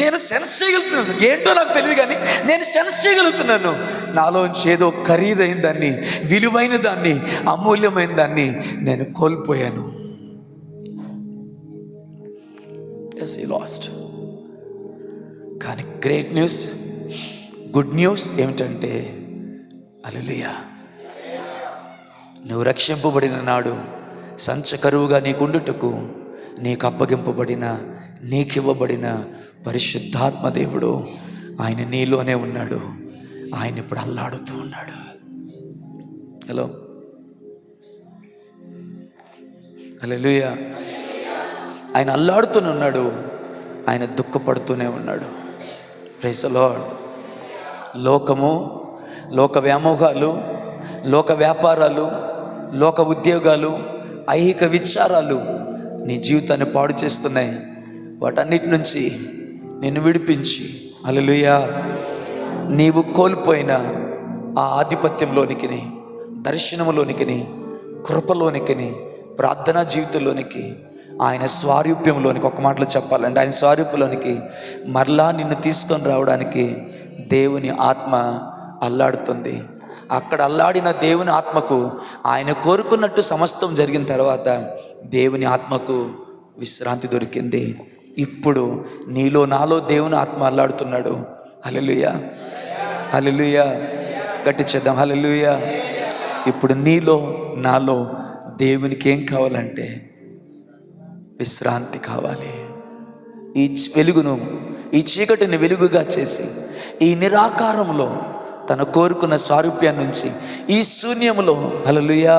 [SPEAKER 1] నేను సెన్స్ చేయగలుగుతున్నాను. ఏంటో నాకు తెలియదు కానీ నేను సెన్స్ చేయగలుగుతున్నాను. నాలోంచి ఏదో ఖరీదైన దాన్ని, విలువైన దాన్ని, అమూల్యమైన దాన్ని నేను కోల్పోయాను. Yes, he lost. కానీ గ్రేట్ న్యూస్, గుడ్ న్యూస్ ఏమిటంటే, హల్లెలూయా, నువ్వు రక్షింపబడిన నాడు సంచకరువుగా నీకుండుటకు నీకు అప్పగింపబడిన, నీకివ్వబడిన పరిశుద్ధాత్మ దేవుడు ఆయన నీలోనే ఉన్నాడు. ఆయన ఇప్పుడు అల్లాడుతూ ఉన్నాడు. హలో, హల్లెలూయా. ఆయన అల్లాడుతూనే ఉన్నాడు, ఆయన దుఃఖపడుతూనే ఉన్నాడు. Praise the Lord. లోకము, లోక వ్యామోహాలు, లోక వ్యాపారాలు, లోక ఉద్యోగాలు, ఐహిక విచారాలు నీ జీవితాన్ని పాడు చేస్తున్నాయి. వాటన్నిటి నుంచి నిన్ను విడిపించి, హల్లెలూయా, నీవు కోల్పోయిన ఆ ఆధిపత్యంలోనికి, దర్శనంలోనికి, కృపలోనికి, ప్రార్థనా జీవితంలోనికి, ఆయన స్వారూప్యంలోనికి, ఒక మాటలో చెప్పాలంటే ఆయన స్వారూప్యంలోనికి మరలా నిన్ను తీసుకొని రావడానికి దేవుని ఆత్మ అల్లాడుతుంది. అక్కడ అల్లాడిన దేవుని ఆత్మకు ఆయన కోరుకున్నట్టు సమస్తం జరిగిన తర్వాత దేవుని ఆత్మకు విశ్రాంతి దొరికింది. ఇప్పుడు నీలో, నాలో దేవుని ఆత్మ అల్లాడుతున్నాడు. హల్లెలూయా, హల్లెలూయా. గట్టి చేద్దాం, హల్లెలూయా. ఇప్పుడు నీలో, నాలో దేవునికి ఏం కావాలంటే విశ్రాంతి కావాలి. ఈ వెలుగును, ఈ చీకటిని వెలుగుగా చేసి, ఈ నిరాకారంలో తన కోరుకున్న స్వారూప్యాన్ని నుంచి, ఈ శూన్యములో, హల్లెలూయా,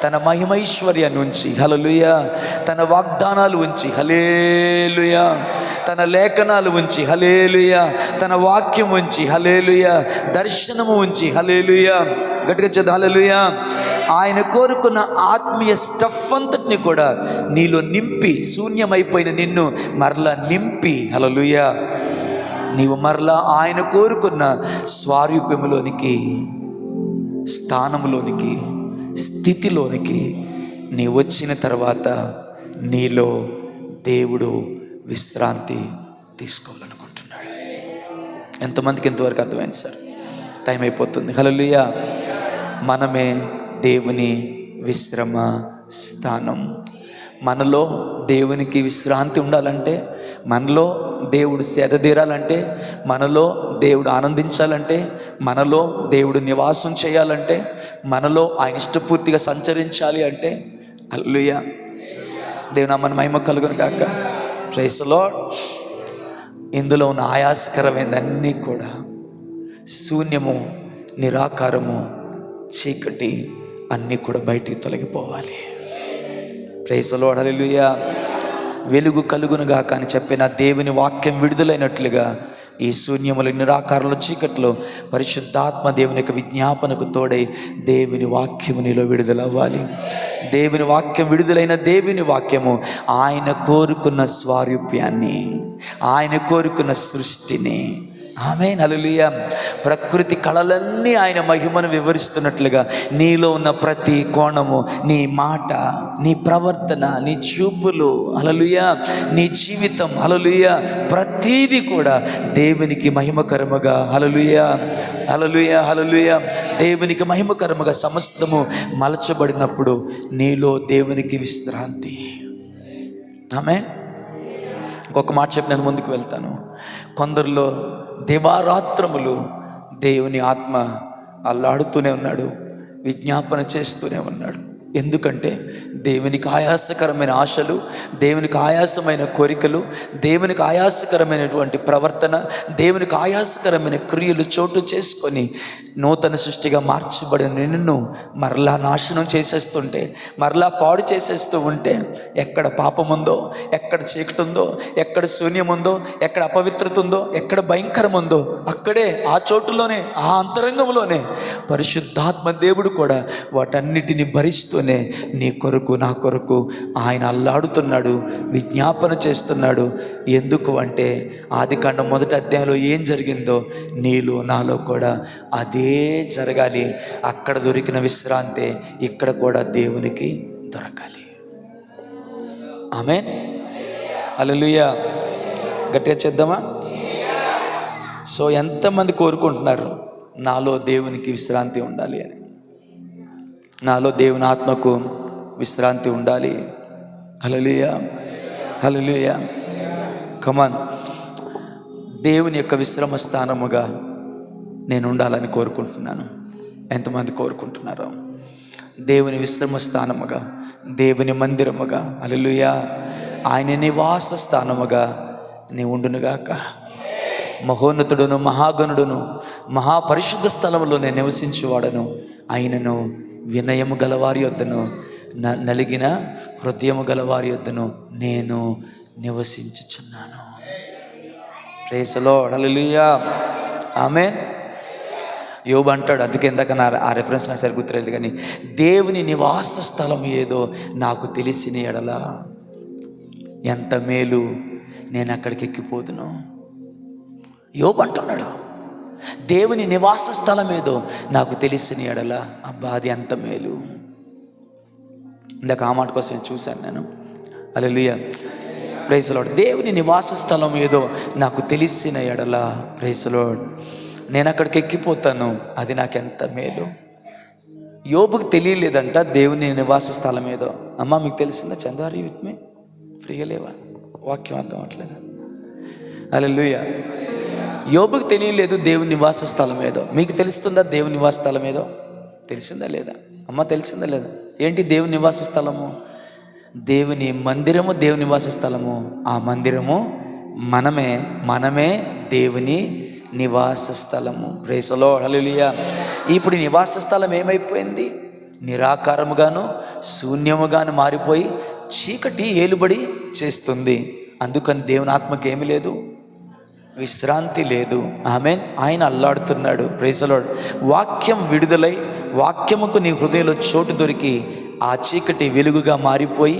[SPEAKER 1] తన మహిమైశ్వర్యాన్ని ఉంచి, హల్లెలూయా, తన వాగ్దానాలు ఉంచి, హల్లెలూయా, తన లేఖనాలు ఉంచి, హల్లెలూయా, తన వాక్యం ఉంచి, హల్లెలూయా, దర్శనము ఉంచి, హల్లెలూయా, గట్టిగా చేద్దాం, హల్లెలూయా. ఆయన కోరుకున్న ఆత్మీయ స్టఫ్ అంతటిని కూడా నీలో నింపి, శూన్యమైపోయిన నిన్ను మరలా నింపి, హల్లెలూయా, నీవు మరలా ఆయన కోరుకున్న స్వారూప్యములోనికి, స్థానంలోనికి, స్థితిలోనికి నీ వచ్చిన తర్వాత నీలో దేవుడు విశ్రాంతి తీసుకోవాలనుకుంటున్నాడు. ఎంతమందికి ఎంతవరకు అర్థమైంది సార్? టైం అయిపోతుంది. హల్లెలూయా. మనమే దేవుని విశ్రమ స్థానం. మనలో దేవునికి విశ్రాంతి ఉండాలంటే, మనలో దేవుడు సేద తీరాలంటే, మనలో దేవుడు ఆనందించాలంటే, మనలో దేవుడు నివాసం చేయాలంటే, మనలో ఆయన ఇష్టపూర్తిగా సంచరించాలి అంటే, హల్లెలూయా, దేవుని నామమున మహిమ కలుగును గాక. Praise the Lord. ఇందులో ఉన్న ఆయాసకరమైనవన్నీ కూడా శూన్యము, నిరాకారము, చీకటి అన్నీ కూడా బయటికి తొలగిపోవాలి. Praise the lord. హల్లెలూయా. వెలుగు కలుగునుగా కానీ చెప్పిన దేవుని వాక్యం విడుదలైనట్లుగా ఈ శూన్యములు, నిరాకారంలో, చీకట్లో పరిశుద్ధాత్మ దేవుని యొక్క విజ్ఞాపనకు తోడై దేవుని వాక్యము నీలో విడుదలవ్వాలి. దేవుని వాక్యం విడుదలైన దేవుని వాక్యము ఆయన కోరుకున్న స్వారూప్యాన్ని, ఆయన కోరుకున్న సృష్టిని, ఆమేన్, హల్లెలూయా, ప్రకృతి కళలన్నీ ఆయన మహిమను వివరిస్తున్నట్లుగా నీలో ఉన్న ప్రతి కోణము, నీ మాట, నీ ప్రవర్తన, నీ చూపులు, హల్లెలూయా, నీ జీవితం, హల్లెలూయా, ప్రతీది కూడా దేవునికి మహిమకరముగా, హల్లెలూయా, హల్లెలూయా, హల్లెలూయా, దేవునికి మహిమకరముగా సమస్తము మలచబడినప్పుడు నీలో దేవునికి విశ్రాంతి. ఆమేన్. ఇంకొక మాట చెప్పి నేను ముందుకు వెళ్తాను. కొందరిలో దివారాత్రములు దేవుని ఆత్మ అల్లాడుతూనే ఉన్నాడు, విజ్ఞాపన చేస్తూనే ఉన్నాడు. ఎందుకంటే దేవునికి ఆయాసకరమైన ఆశలు, దేవునికి ఆయాసమైన కోరికలు, దేవునికి ఆయాసకరమైనటువంటి ప్రవర్తన, దేవునికి ఆయాసకరమైన క్రియలు చోటు చేసుకొని నూతన సృష్టిగా మార్చబడిన నిన్ను మరలా నాశనం చేసేస్తుంటే, మరలా పాడు చేసేస్తూ ఉంటే, ఎక్కడ పాపం ఉందో, ఎక్కడ చీకటి ఉందో, ఎక్కడ శూన్యం ఉందో, ఎక్కడ అపవిత్రత ఉందో, ఎక్కడ భయంకరం ఉందో, అక్కడే ఆ చోటులోనే, ఆ అంతరంగంలోనే పరిశుద్ధాత్మ దేవుడు కూడా వాటన్నిటిని భరిస్తూనే నీ కొరకు, నా కొరకు ఆయన అల్లాడుతున్నాడు, విజ్ఞాపన చేస్తున్నాడు. ఎందుకు అంటే ఆదికాండం 1వ అధ్యాయంలో ఏం జరిగిందో నీలో నాలో కూడా అదే జరగాలి. అక్కడ దొరికిన విశ్రాంతి ఇక్కడ కూడా దేవునికి దొరకాలి. ఆమేన్, హల్లెలూయా. గట్టిగా చేద్దామా? సో ఎంతమంది కోరుకుంటున్నారు నాలో దేవునికి విశ్రాంతి ఉండాలి అని? నాలో దేవుని ఆత్మకు విశ్రాంతి ఉండాలి. హల్లెలూయా, హల్లెలూయా. కమాన్. దేవుని యొక్క విశ్రమ స్థానముగా నేను ఉండాలని కోరుకుంటున్నాను. ఎంతమంది కోరుకుంటున్నారో? దేవుని విశ్రమ స్థానముగా, దేవుని మందిరముగా, హల్లెలూయా, ఆయన నివాస స్థానముగా నీ ఉండునుగాక. మహోన్నతుడును, మహాగణుడును, మహాపరిశుద్ధ స్థలములో నేను నివసించువాడను. ఆయనను వినయము గలవారి యొద్దను, నలిగిన హృదయము గలవారి యొద్దను నేను నివసించుచున్నాను. Praise the lord. హల్లెలూయా, ఆమేన్. యోబు అంటాడు, అందుకే ఇందాక ఆ రెఫరెన్స్ నాకు సరి గుర్తులేదు కానీ, దేవుని నివాస స్థలం ఏదో నాకు తెలిసిన ఎడల ఎంత మేలు, నేను అక్కడికి ఎక్కిపోదును. యోబు అంటున్నాడు, దేవుని నివాస స్థలం ఏదో నాకు తెలిసిన ఎడల, అబ్బా అది ఎంత మేలు. ఇందాక ఆ మాట కోసం చూశాను నేను. హల్లెలూయా, ప్రైజ్ ది లార్డ్. దేవుని నివాస స్థలం ఏదో నాకు తెలిసిన ఎడల, ప్రైజ్ ది లార్డ్, నేను అక్కడికి ఎక్కిపోతాను, అది నాకెంత మేలు. యోబుకి తెలియలేదంట దేవుని నివాస స్థలం ఏదో. అమ్మ మీకు తెలిసిందా? చందారి విత్ మీ ఫ్రీగా లేవా? వాక్యం అర్థం అవట్లేదు. హల్లెలూయా. యోబుకి తెలియలేదు దేవుని నివాస స్థలం ఏదో. మీకు తెలుస్తుందా దేవుని నివాస స్థలం ఏదో? తెలిసిందా లేదా? అమ్మ తెలిసిందా లేదా? ఏంటి దేవుని నివాస స్థలము? దేవుని మందిరము, దేవుని నివాస స్థలము. ఆ మందిరము మనమే దేవుని నివాస స్థలము. Praise the lord. హల్లెలూయా. ఇప్పుడు ఈ నివాస స్థలం ఏమైపోయింది? నిరాకారముగాను, శూన్యముగాను మారిపోయి చీకటి ఏలుబడి చేస్తుంది. అందుకని దేవుని ఆత్మకి ఏమీ లేదు, విశ్రాంతి లేదు. ఆమేన్. ఆయన అల్లాడుతున్నాడు. Praise the lord. వాక్యం విడుదలై, వాక్యముకు నీ హృదయంలో చోటు దొరికి ఆ చీకటి వెలుగుగా మారిపోయి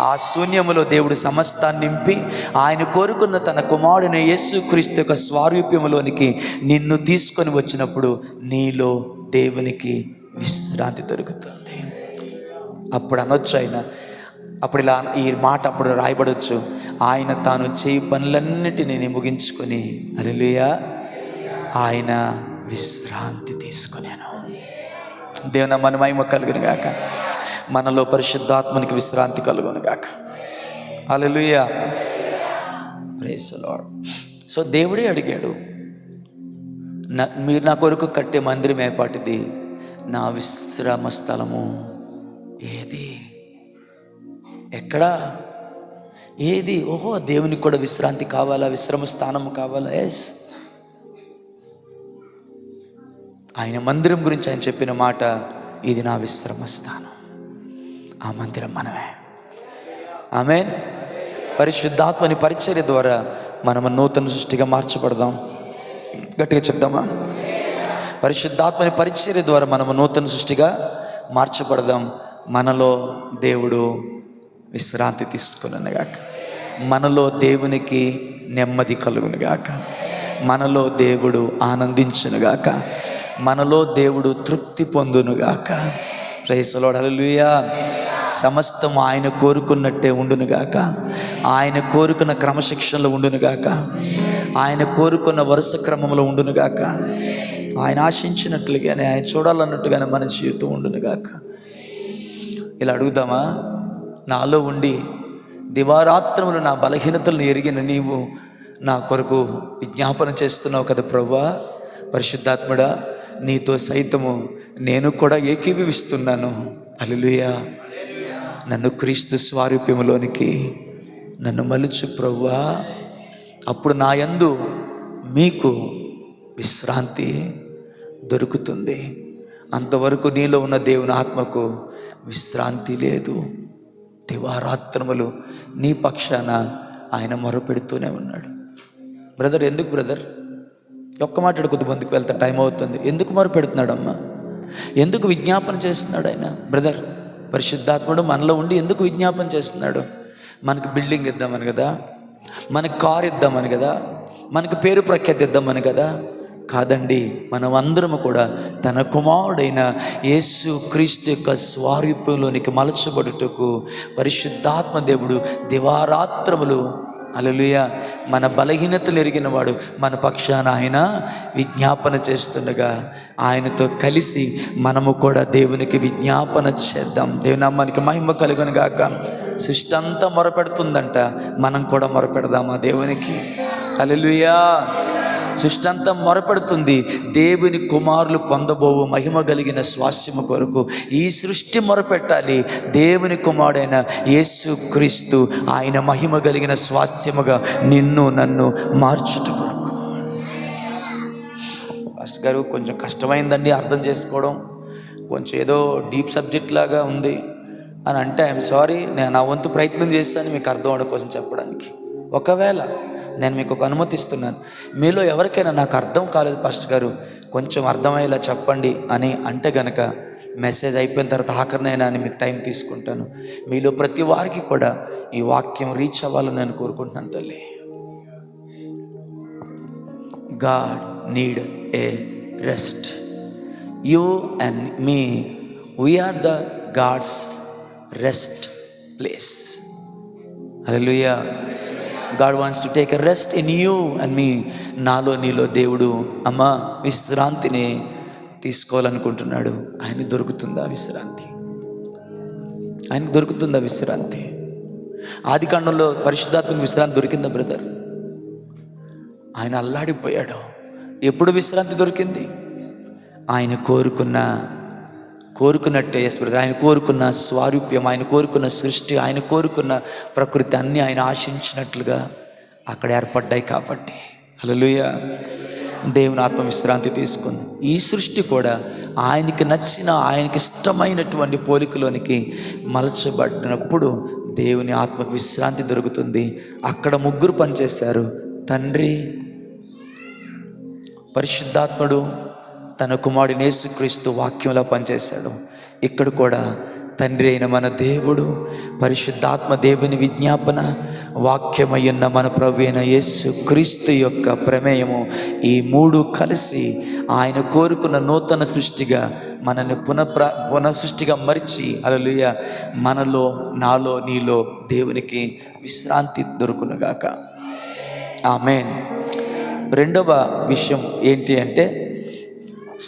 [SPEAKER 1] ఆ శూన్యములో దేవుడు సమస్తాన్ని నింపి ఆయన కోరుకున్న తన కుమారుడైన యేసుక్రీస్తు యొక్క స్వారూప్యములోనికి నిన్ను తీసుకొని వచ్చినప్పుడు నీలో దేవునికి విశ్రాంతి దొరుకుతుంది. అప్పుడు అనొచ్చు ఆయన, అప్పుడు ఇలా ఈ మాట అప్పుడు రాయబడవచ్చు, ఆయన తాను చేయి పనులన్నిటినీ ముగించుకొని హల్లెలూయా ఆయన విశ్రాంతి తీసుకునేను. దేవుని మన మహిమ కలుగును గాక. మనలో పరిశుద్ధాత్మనికి విశ్రాంతి కలుగును గాక. హల్లెలూయా, ప్రైజ్ ది లార్డ్. సో దేవుడే అడిగాడు, మీరు నా కొరకు కట్టే మందిరం ఏపాటిది, నా విశ్రామ స్థలము ఏది, ఎక్కడా, ఏది? ఓహో, దేవునికి కూడా విశ్రాంతి కావాలా, విశ్రమ స్థానం కావాలా? ఎస్. ఆయన మందిరం గురించి ఆయన చెప్పిన మాట, ఇది నా విశ్రమ స్థానం. ఆ మందిరం మనమే. ఆమేన్. పరిశుద్ధాత్మని పరిచర్య ద్వారా మనము నూతన సృష్టిగా మార్చబడదాం. గట్టిగా చెప్దామా? పరిశుద్ధాత్మని పరిచర్య ద్వారా మనము నూతన సృష్టిగా మార్చబడదాం. మనలో దేవుడు విశ్రాంతి తీసుకునుగాక, మనలో దేవునికి నెమ్మది కలుగునుగాక, మనలో దేవుడు ఆనందించునుగాక, మనలో దేవుడు తృప్తి పొందునుగాక. Praise the lord. హల్లెలూయా. సమస్తం ఆయన కోరుకున్నట్టే ఉండునుగాక, ఆయన కోరుకున్న క్రమశిక్షణలో ఉండునుగాక, ఆయన కోరుకున్న వరుస క్రమంలో ఉండునుగాక, ఆయన ఆశించినట్లుగానే, ఆయన చూడాలన్నట్టుగానే మన జీవితం ఉండునుగాక. ఇలా అడుగుదామా? నాలో ఉండి దివారాత్రములు నా బలహీనతలను ఎరిగిన నీవు నా కొరకు విజ్ఞాపన చేస్తున్నావు కదా ప్రభువా. పరిశుద్ధాత్ముడా, నీతో సైతము నేను కూడా ఏకీభవిస్తున్నాను. హల్లెలూయా. నన్ను క్రీస్తు స్వారూప్యములోనికి నన్ను మలుచు ప్రభువా. అప్పుడు నా యందు మీకు విశ్రాంతి దొరుకుతుంది. అంతవరకు నీలో ఉన్న దేవుని ఆత్మకు విశ్రాంతి లేదు. దివారాత్రములు నీ పక్షాన ఆయన మొరపెడుతూనే ఉన్నాడు. బ్రదర్, ఎందుకు బ్రదర్? ఒక్క మాట కొద్దిమందికి వెళ్తా, టైం అవుతుంది. ఎందుకు మొరపెడుతున్నాడమ్మా? ఎందుకు విజ్ఞాపన చేస్తున్నాడు ఆయన? బ్రదర్, పరిశుద్ధాత్ముడు మనలో ఉండి ఎందుకు విజ్ఞాపన చేస్తున్నాడు? మనకు బిల్డింగ్ ఇద్దామని కదా, మనకు కారు ఇద్దామని కదా, మనకు పేరు ప్రఖ్యాతి ఇద్దామని కదా? కాదండి, మనం అందరము కూడా తన కుమారుడైన యేసు క్రీస్తు యొక్క స్వారూప్యంలోనికి మలచబడుటకు పరిశుద్ధాత్మ దేవుడు దివారాత్రములు హల్లెలూయా మన బలహీనతలు ఎరిగిన వాడు మన పక్షాన ఆయన విజ్ఞాపన చేస్తుండగా ఆయనతో కలిసి మనము కూడా దేవునికి విజ్ఞాపన చేద్దాం. దేవుని నామానికి మహిమ కలుగును గాక. సృష్టి అంతా మొరపెడుతుందంట, మనం కూడా మొరపెడదామా దేవునికి? హల్లెలూయా. సృష్టి అంతా మొరపెడుతుంది దేవుని కుమారులు పొందబోవు మహిమ కలిగిన స్వాస్యము కొరకు. ఈ సృష్టి మొరపెట్టాలి దేవుని కుమారుడైన యేసు క్రీస్తు ఆయన మహిమ కలిగిన స్వాస్యముగా నిన్ను నన్ను మార్చుట కొరకు. పాస్టర్ గారు, కొంచెం కష్టమైందండి అర్థం చేసుకోవడం, కొంచెం ఏదో డీప్ సబ్జెక్ట్ లాగా ఉంది అని అంటే ఐఎమ్ సారీ. నేను నా వంతు ప్రయత్నం చేశాను మీకు అర్థం అవడం కోసం చెప్పడానికి. ఒకవేళ నేను మీకు ఒక అనుమతి ఇస్తున్నాను, మీలో ఎవరికైనా నాకు అర్థం కాలేదు పాస్టర్ గారు, కొంచెం అర్థమయ్యేలా చెప్పండి అని అంటే గనక మెసేజ్ అయిపోయిన తర్వాత ఆఖరినైనా అని మీకు టైం తీసుకుంటాను. మీలో ప్రతి వారికి కూడా ఈ వాక్యం రీచ్ అవ్వాలని నేను కోరుకుంటున్నాను తల్లి. God need a rest. You and me, we are the God's rest place. హల్లెలూయా. God wants to take a rest in you and me. నాలో నీలో దేవుడు అమ్మా విశ్రాంతిని తీసుకోవాలనుకుంటున్నాడు. ఆయనకు దొరుకుతుందా విశ్రాంతి? ఆయనకు దొరుకుతుందా విశ్రాంతి? ఆది కాండంలో పరిశుద్ధాత్మకు విశ్రాంతి దొరికిందా బ్రదర్? ఆయన అల్లాడిపోయాడు. ఎప్పుడు విశ్రాంతి దొరికింది? ఆయన కోరుకున్నట్టే బ్రదర్. ఆయన కోరుకున్న స్వారూప్యం, ఆయన కోరుకున్న సృష్టి, ఆయన కోరుకున్న ప్రకృతి అన్నీ ఆయన ఆశించినట్లుగా అక్కడ ఏర్పడ్డాయి కాబట్టి. హల్లెలూయా. దేవుని ఆత్మ విశ్రాంతి తీసుకుంది. ఈ సృష్టి కూడా ఆయనకి నచ్చిన, ఆయనకి ఇష్టమైనటువంటి పోలికలోనికి మలచబడినప్పుడు దేవుని ఆత్మకు విశ్రాంతి దొరుకుతుంది. అక్కడ ముగ్గురు పనిచేశారు. తండ్రి, పరిశుద్ధాత్ముడు, తన కుమారుడు యేసుక్రీస్తు వాక్యంలో పనిచేశాడు. ఇక్కడ కూడా తండ్రి అయిన మన దేవుడు, పరిశుద్ధాత్మ దేవుని విజ్ఞాపన, వాక్యమయ్యున్న మన ప్రభు అయిన యేసు క్రీస్తు యొక్క ప్రమేయము, ఈ మూడు కలిసి ఆయన కోరుకున్న నూతన సృష్టిగా మనల్ని పునః సృష్టిగా మరిచి, హల్లెలూయా, మనలో, నాలో, నీలో దేవునికి విశ్రాంతి దొరుకునుగాక. ఆమేన్. రెండవ విషయం ఏంటి అంటే,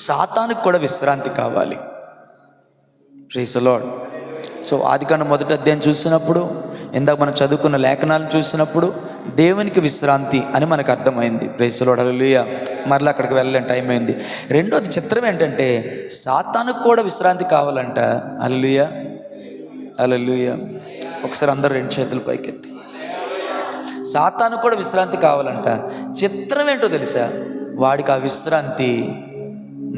[SPEAKER 1] సాతానుకు కూడా విశ్రాంతి కావాలి. Praise the Lord. సో ఆదికాండం 1వ అధ్యాయం చూసినప్పుడు, ఇందాక మనం చదువుకున్న లేఖనాలను చూసినప్పుడు దేవునికి విశ్రాంతి అని మనకు అర్థమైంది. Praise the lord. హల్లెలూయా. మరలా అక్కడికి వెళ్ళలేని టైం అయింది. రెండోది చిత్రం ఏంటంటే, సాతానుకు కూడా విశ్రాంతి కావాలంట. హల్లెలూయా, హల్లెలూయా. ఒకసారి అందరూ 2 చేతులు పైకెత్తి. సాతానుకు కూడా విశ్రాంతి కావాలంట. చిత్రం ఏంటో తెలుసా, వాడికి ఆ విశ్రాంతి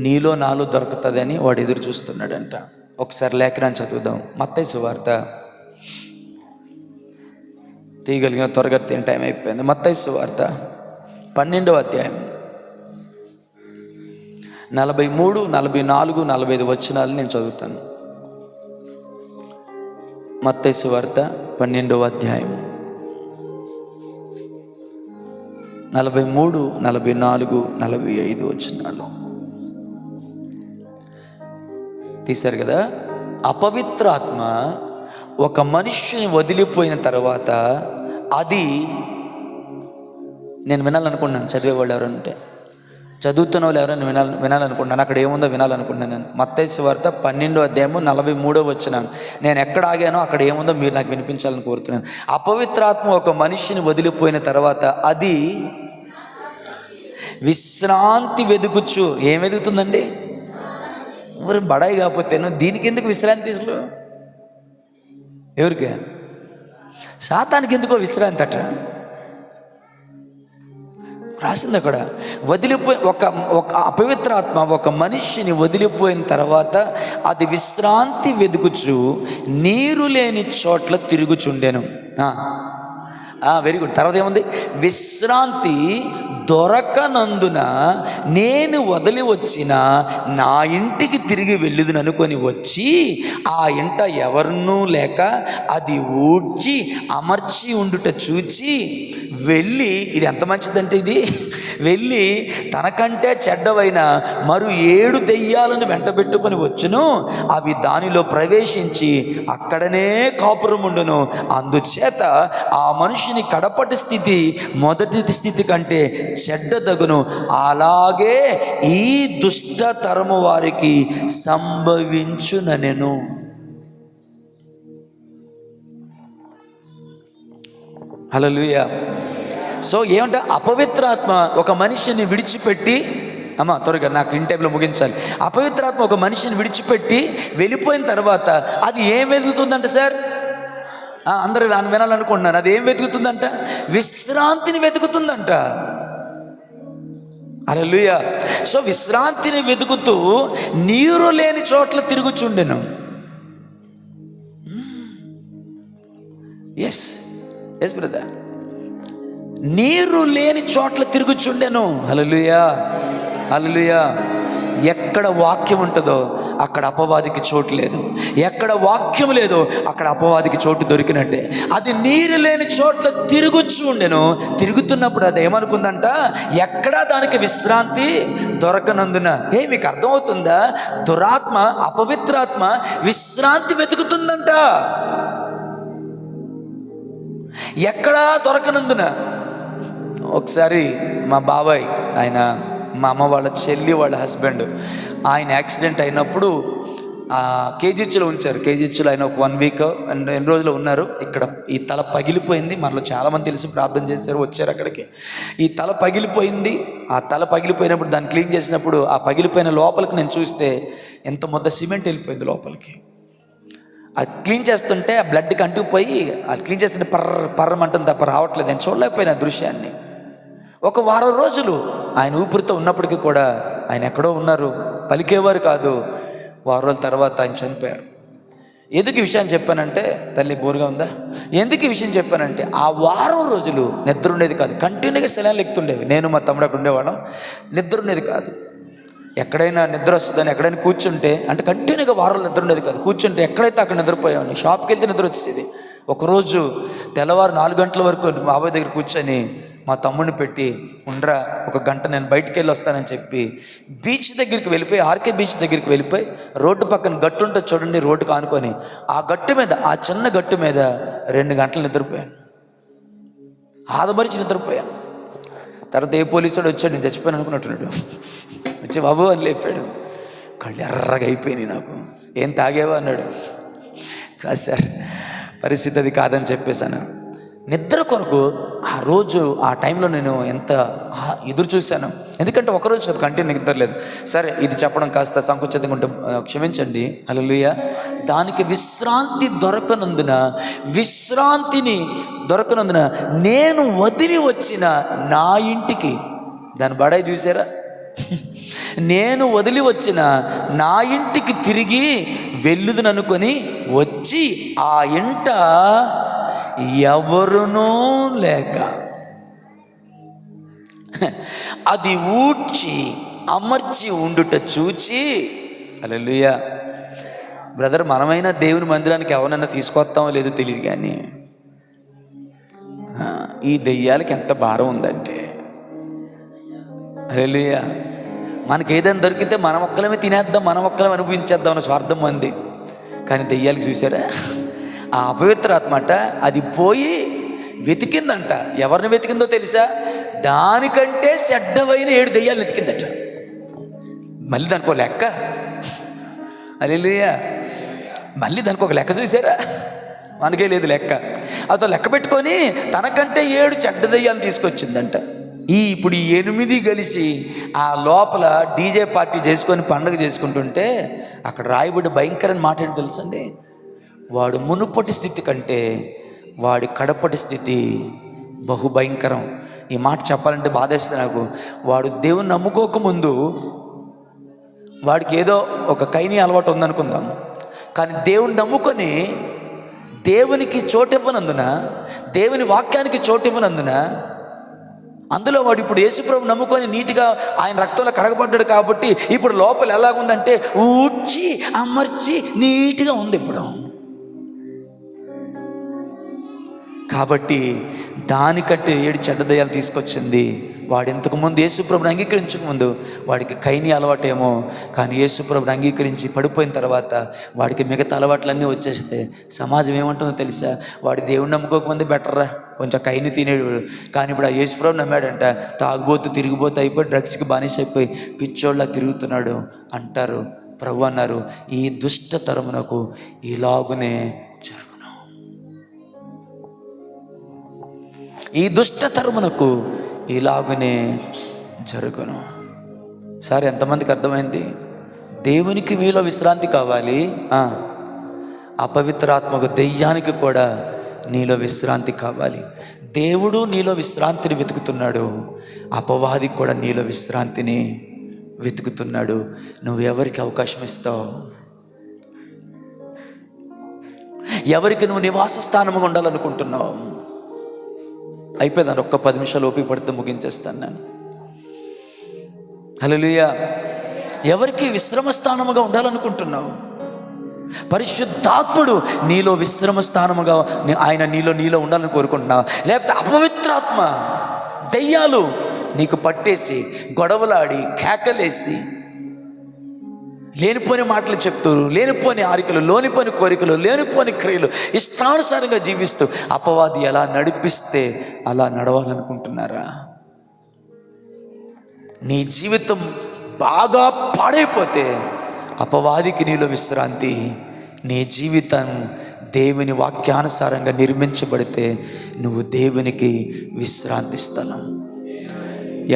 [SPEAKER 1] నీలో నాలో దొరుకుతుందని వాడు ఎదురు చూస్తున్నాడంట. ఒకసారి లేఖనాన్ని చదువుదాం. మత్తయి సువార్త, తీయగలిగిన త్వరగా టైం అయిపోయింది. మత్తయి సువార్త 12వ అధ్యాయం 43, 44, 45 వచనాలు నేను చదువుతాను. మత్తయి సువార్త 12వ అధ్యాయం 43, 44, 45 వచనాలు తీశారు కదా. అపవిత్రాత్మ ఒక మనుష్యుని వదిలిపోయిన తర్వాత, అది నేను వినాలనుకుంటున్నాను. చదివేవాళ్ళు ఎవరంటే, చదువుతున్న వాళ్ళు ఎవరైనా వినాలనుకుంటున్నాను. అక్కడ ఏముందో వినాలనుకుంటున్నాను నేను. మత్తయి సువార్త 12వ అధ్యాయము 43వ వచనం. నేను ఎక్కడ ఆగానో అక్కడ ఏముందో మీరు నాకు వినిపించాలని కోరుతున్నాను. అపవిత్రాత్మ ఒక మనిషిని వదిలిపోయిన తర్వాత, అది విశ్రాంతి వెతుకుచ్చు. ఏం వెతుకుతుందండి? మరి బడాయి కాకపోతే దీనికి ఎందుకు విశ్రాంతి? అసలు ఎవరికి? సాతానికి ఎందుకో విశ్రాంతి అట రాసింది అక్కడ. వదిలిపోయి ఒక అపవిత్రాత్మ ఒక మనిషిని వదిలిపోయిన తర్వాత, అది విశ్రాంతి వెతుకుచు నీరు లేని చోట్ల తిరుగుచుండెను. Very good. తర్వాత ఏముంది? విశ్రాంతి దొరకనందున నేను వదిలి వచ్చిన నా ఇంటికి తిరిగి వెళ్ళుదును అనుకొని వచ్చి, ఆ ఇంట ఎవరినూ లేక అది ఊడ్చి అమర్చి ఉండుట చూచి వెళ్ళి, ఇది ఎంత మంచిదంటే, ఇది వెళ్ళి తనకంటే చెడ్డవైన మరు 7 దెయ్యాలను వెంటబెట్టుకొని వచ్చును, అవి దానిలో ప్రవేశించి అక్కడనే కాపురముండును. అందుచేత ఆ మనిషిని కడపటి స్థితి మొదటి స్థితి కంటే చెడ్డదగును. అలాగే ఈ దుష్ట తరము వారికి సంభవించుననెను. హల్లెలూయా. సో ఏమంటే, అపవిత్రాత్మ ఒక మనిషిని విడిచిపెట్టి, త్వరగా నాకు ఇన్ టైంలో ముగించాలి. అపవిత్రాత్మ ఒక మనిషిని విడిచిపెట్టి వెళ్ళిపోయిన తర్వాత, అది ఏం వెతుకుతుందంట సార్? అందరూ వినాలనుకుంటున్నాను. అది ఏం వెతుకుతుందంట? విశ్రాంతిని వెతుకుతుందంట. హల్లెలూయా. సో విశ్రాంతిని వెతుకుతూ నీరు లేని చోట్ల తిరుగుచుండెను. ఎస్ బ్రదర్, నీరు లేని చోట్ల తిరుగుచుండెను. హల్లెలూయా, హల్లెలూయా. ఎక్కడ వాక్యం ఉంటుందో అక్కడ అపవాదికి చోటు లేదు. ఎక్కడ వాక్యం లేదో అక్కడ అపవాదికి చోటు దొరికినట్టే. అది నీరు లేని చోట్ల తిరుగుచు ఉండెను. తిరుగుతున్నప్పుడు అది ఏమనుకుందంట? ఎక్కడా దానికి విశ్రాంతి దొరకనందున. మీకు అర్థమవుతుందా? దురాత్మ, అపవిత్రాత్మ విశ్రాంతి వెతుకుతుందంట, ఎక్కడా దొరకనందున. ఒకసారి మా బాబాయ్, ఆయన మా అమ్మ వాళ్ళ చెల్లి వాళ్ళ హస్బెండ్, ఆయన యాక్సిడెంట్ అయినప్పుడు కేజీహెచ్లో ఉంచారు. కేజీహెచ్లో ఆయన ఒక 1 వీక్ అండ్ ఎన్ని రోజులు ఉన్నారు. ఇక్కడ ఈ తల పగిలిపోయింది. మనలో చాలామంది తెలిసి ప్రార్థన చేశారు, వచ్చారు అక్కడికి. ఈ తల పగిలిపోయింది. ఆ తల పగిలిపోయినప్పుడు దాన్ని క్లీన్ చేసినప్పుడు, ఆ పగిలిపోయిన లోపలికి నేను చూస్తే ఎంత ముద్ద సిమెంట్ వెళ్ళిపోయింది లోపలికి. అది క్లీన్ చేస్తుంటే ఆ బ్లడ్కి అంటుకుపోయి, అది క్లీన్ చేస్తుంటే పర్రమంటుంది తప్ప రావట్లేదు. నేను చూడలేకపోయిన దృశ్యాన్ని. ఒక వారం రోజులు ఆయన ఊపిరితో ఉన్నప్పటికీ కూడా ఆయన ఎక్కడో ఉన్నారు, పలికేవారు కాదు. వారం రోజుల తర్వాత ఆయన చనిపోయారు. ఎందుకు ఈ విషయాన్ని చెప్పానంటే, తల్లి బోరుగా ఉందా? ఎందుకు ఈ విషయం చెప్పానంటే, ఆ వారం రోజులు నిద్ర ఉండేది కాదు. కంటిన్యూగా సెలవులు ఎక్కుతుండేవి. నేను మా తమ్ముడు అక్కడ ఉండేవాళ్ళం. నిద్ర ఉండేది కాదు. ఎక్కడైనా నిద్ర వస్తుందని ఎక్కడైనా కూర్చుంటే, అంటే కంటిన్యూగా వారంలో నిద్ర ఉండేది కాదు, కూర్చుంటే ఎక్కడైతే అక్కడ నిద్రపోయాను. షాప్కి వెళ్తే నిద్ర వచ్చేది. ఒకరోజు తెల్లవారు 4 గంటల వరకు బాబాయ్ దగ్గర కూర్చొని మా తమ్ముడిని పెట్టి, ఉండరా ఒక గంట నేను బయటికి వెళ్ళి వస్తానని చెప్పి బీచ్ దగ్గరికి వెళ్ళిపోయి, ఆర్కే బీచ్ దగ్గరికి వెళ్ళిపోయి, రోడ్డు పక్కన గట్టు ఉంటుంది చూడండి, రోడ్డుకు ఆనుకొని ఆ గట్టు మీద, ఆ చిన్న గట్టు మీద 2 గంటలు నిద్రపోయాను. ఆదమరిచి నిద్రపోయాను. తర్వాత ఏ పోలీసుడు వచ్చాడు, నేను చచ్చిపోయాను అనుకున్నట్టున్నాడు. వచ్చి బాబు అని లేపాడు. కళ్ళు ఎర్రగా అయిపోయినాయి నాకు. ఏం తాగేవా అన్నాడు. కాదు సార్, పరిస్థితి అది కాదని చెప్పేశాను. నిద్ర కొరకు ఆ రోజు ఆ టైంలో నేను ఎంత ఎదురు చూశాను. ఎందుకంటే ఒకరోజు కదా కంటిన్యూ నిద్ర లేదు. సరే, ఇది చెప్పడం కాస్త సంకుచితంగా ఉంటే క్షమించండి. హల్లెలూయా. దానికి విశ్రాంతిని దొరకనందున నేను వదిలి వచ్చిన నా ఇంటికి, దాని బడాయి చూసారా, నేను వదిలి వచ్చిన నా ఇంటికి తిరిగి వెళ్ళుదుననుకొని వచ్చి ఆ ఇంట ఎవరునూ లేక అది ఊడ్చి అమర్చి ఉండుట చూచి, హల్లెలూయా. బ్రదర్, మనమైనా దేవుని మందిరానికి ఎవరైనా తీసుకొస్తామో లేదో తెలియదు, కానీ ఈ దెయ్యాలకి ఎంత భారం ఉందంటే, హల్లెలూయా. మనకి ఏదైనా దొరికితే మన ఒక్కలమే తినేద్దాం, మన ఒక్కలమే అనుభవించేద్దాం అన్న స్వార్థం మంది. కానీ దెయ్యాలకి చూసారా, ఆ అపవిత్రాత్మ అట అది పోయి వెతికిందంట. ఎవరిని వెతికిందో తెలుసా? దానికంటే చెడ్డవైన 7 దెయ్యాలు వెతికిందట. మళ్ళీ దానికి ఒక లెక్క. హల్లెలూయా. మళ్ళీ దానికి ఒక లెక్క చూసారా? మనకే లేదు లెక్క. అదో లెక్క పెట్టుకొని తనకంటే 7 చెడ్డ దెయ్యాలు తీసుకొచ్చిందంట. ఇప్పుడు 8 కలిసి ఆ లోపల డీజే పార్టీ చేసుకొని పండుగ చేసుకుంటుంటే అక్కడ రాయబడి భయంకరమైన మాట ఏంటి తెలుసండి? వాడు మునుపటి స్థితి కంటే వాడి కడపటి స్థితి బహుభయంకరం. ఈ మాట చెప్పాలంటే బాధేస్తుంది నాకు. వాడు దేవుని నమ్ముకోకముందు వాడికి ఏదో ఒక కైని అలవాటు ఉందనుకుందాం, కానీ దేవుని నమ్ముకొని దేవునికి చోటివ్వనందున, దేవుని వాక్యానికి చోటివ్వనందున, అందులో వాడు ఇప్పుడు యేసుప్రభు నమ్ముకొని నీట్గా ఆయన రక్తంలో కడగబడ్డాడు కాబట్టి ఇప్పుడు లోపల ఎలాగుందంటే ఊడ్చి అమర్చి నీట్గా ఉంది ఇప్పుడు. కాబట్టి దానికంటే 7 చెడ్డ దయ్యాలు తీసుకొచ్చింది. వాడు ఇంతకుముందు యేసుప్రభుని అంగీకరించకముందు వాడికి కైని అలవాటేమో, కానీ యేసుప్రభుని అంగీకరించి పడిపోయిన తర్వాత వాడికి మిగతా అలవాట్లన్నీ వచ్చేస్తే సమాజం ఏమంటుందో తెలుసా? వాడి దేవుని నమ్ముకోకముందే బెటర్రా, కొంచెం కైని తినేడు. కానీ ఇప్పుడు ఆ యేసుప్రభు నమ్మాడంట, తాగుబోతు తిరిగిపోతూ అయిపోయి డ్రగ్స్కి బానిస అయిపోయి పిచ్చోళ్ళ తిరుగుతున్నాడు అంటారు. ప్రభు అన్నారు, ఈ దుష్ట తరమునకు ఇలాగునే జరుగును, ఈ దుష్ట తరమునకు ఇలాగునే జరుగును. సరే, ఎంతమందికి అర్థమైంది? దేవునికి మీలో విశ్రాంతి కావాలి, అపవిత్రాత్మకు దెయ్యానికి కూడా నీలో విశ్రాంతి కావాలి. దేవుడు నీలో విశ్రాంతిని వెతుకుతున్నాడు, అపవాదికి కూడా నీలో విశ్రాంతిని వెతుకుతున్నాడు. నువ్వు ఎవరికి అవకాశం ఇస్తావు? ఎవరికి నువ్వు నివాస స్థానంగా ఉండాలనుకుంటున్నావు? అయిపోయిందని ఒక్క 10 నిమిషాలు ఓపిక పడితే ముగించేస్తాను నేను. హల్లెలూయా. ఎవరికి విశ్రమ స్థానముగా ఉండాలనుకుంటున్నావు? పరిశుద్ధాత్ముడు నీలో విశ్రమ స్థానముగా ఆయన నీలో ఉండాలని కోరుకుంటున్నావు? లేకపోతే అపవిత్రాత్మ దెయ్యాలు నీకు పట్టేసి గొడవలాడి కేకలేసి లేనిపోని మాటలు చెప్తూ, లేనిపోని ఆరికలు, లోనిపోని కోరికలు, లేనిపోని క్రియలు, ఇష్టానుసారంగా జీవిస్తూ అపవాది ఎలా నడిపిస్తే అలా నడవాలనుకుంటున్నారా? నీ జీవితం బాగా పాడైపోతే అపవాదికి నీలో విశ్రాంతి. నీ జీవితం దేవుని వాక్యానుసారంగా నిర్మించబడితే నువ్వు దేవునికి విశ్రాంతి స్థలం.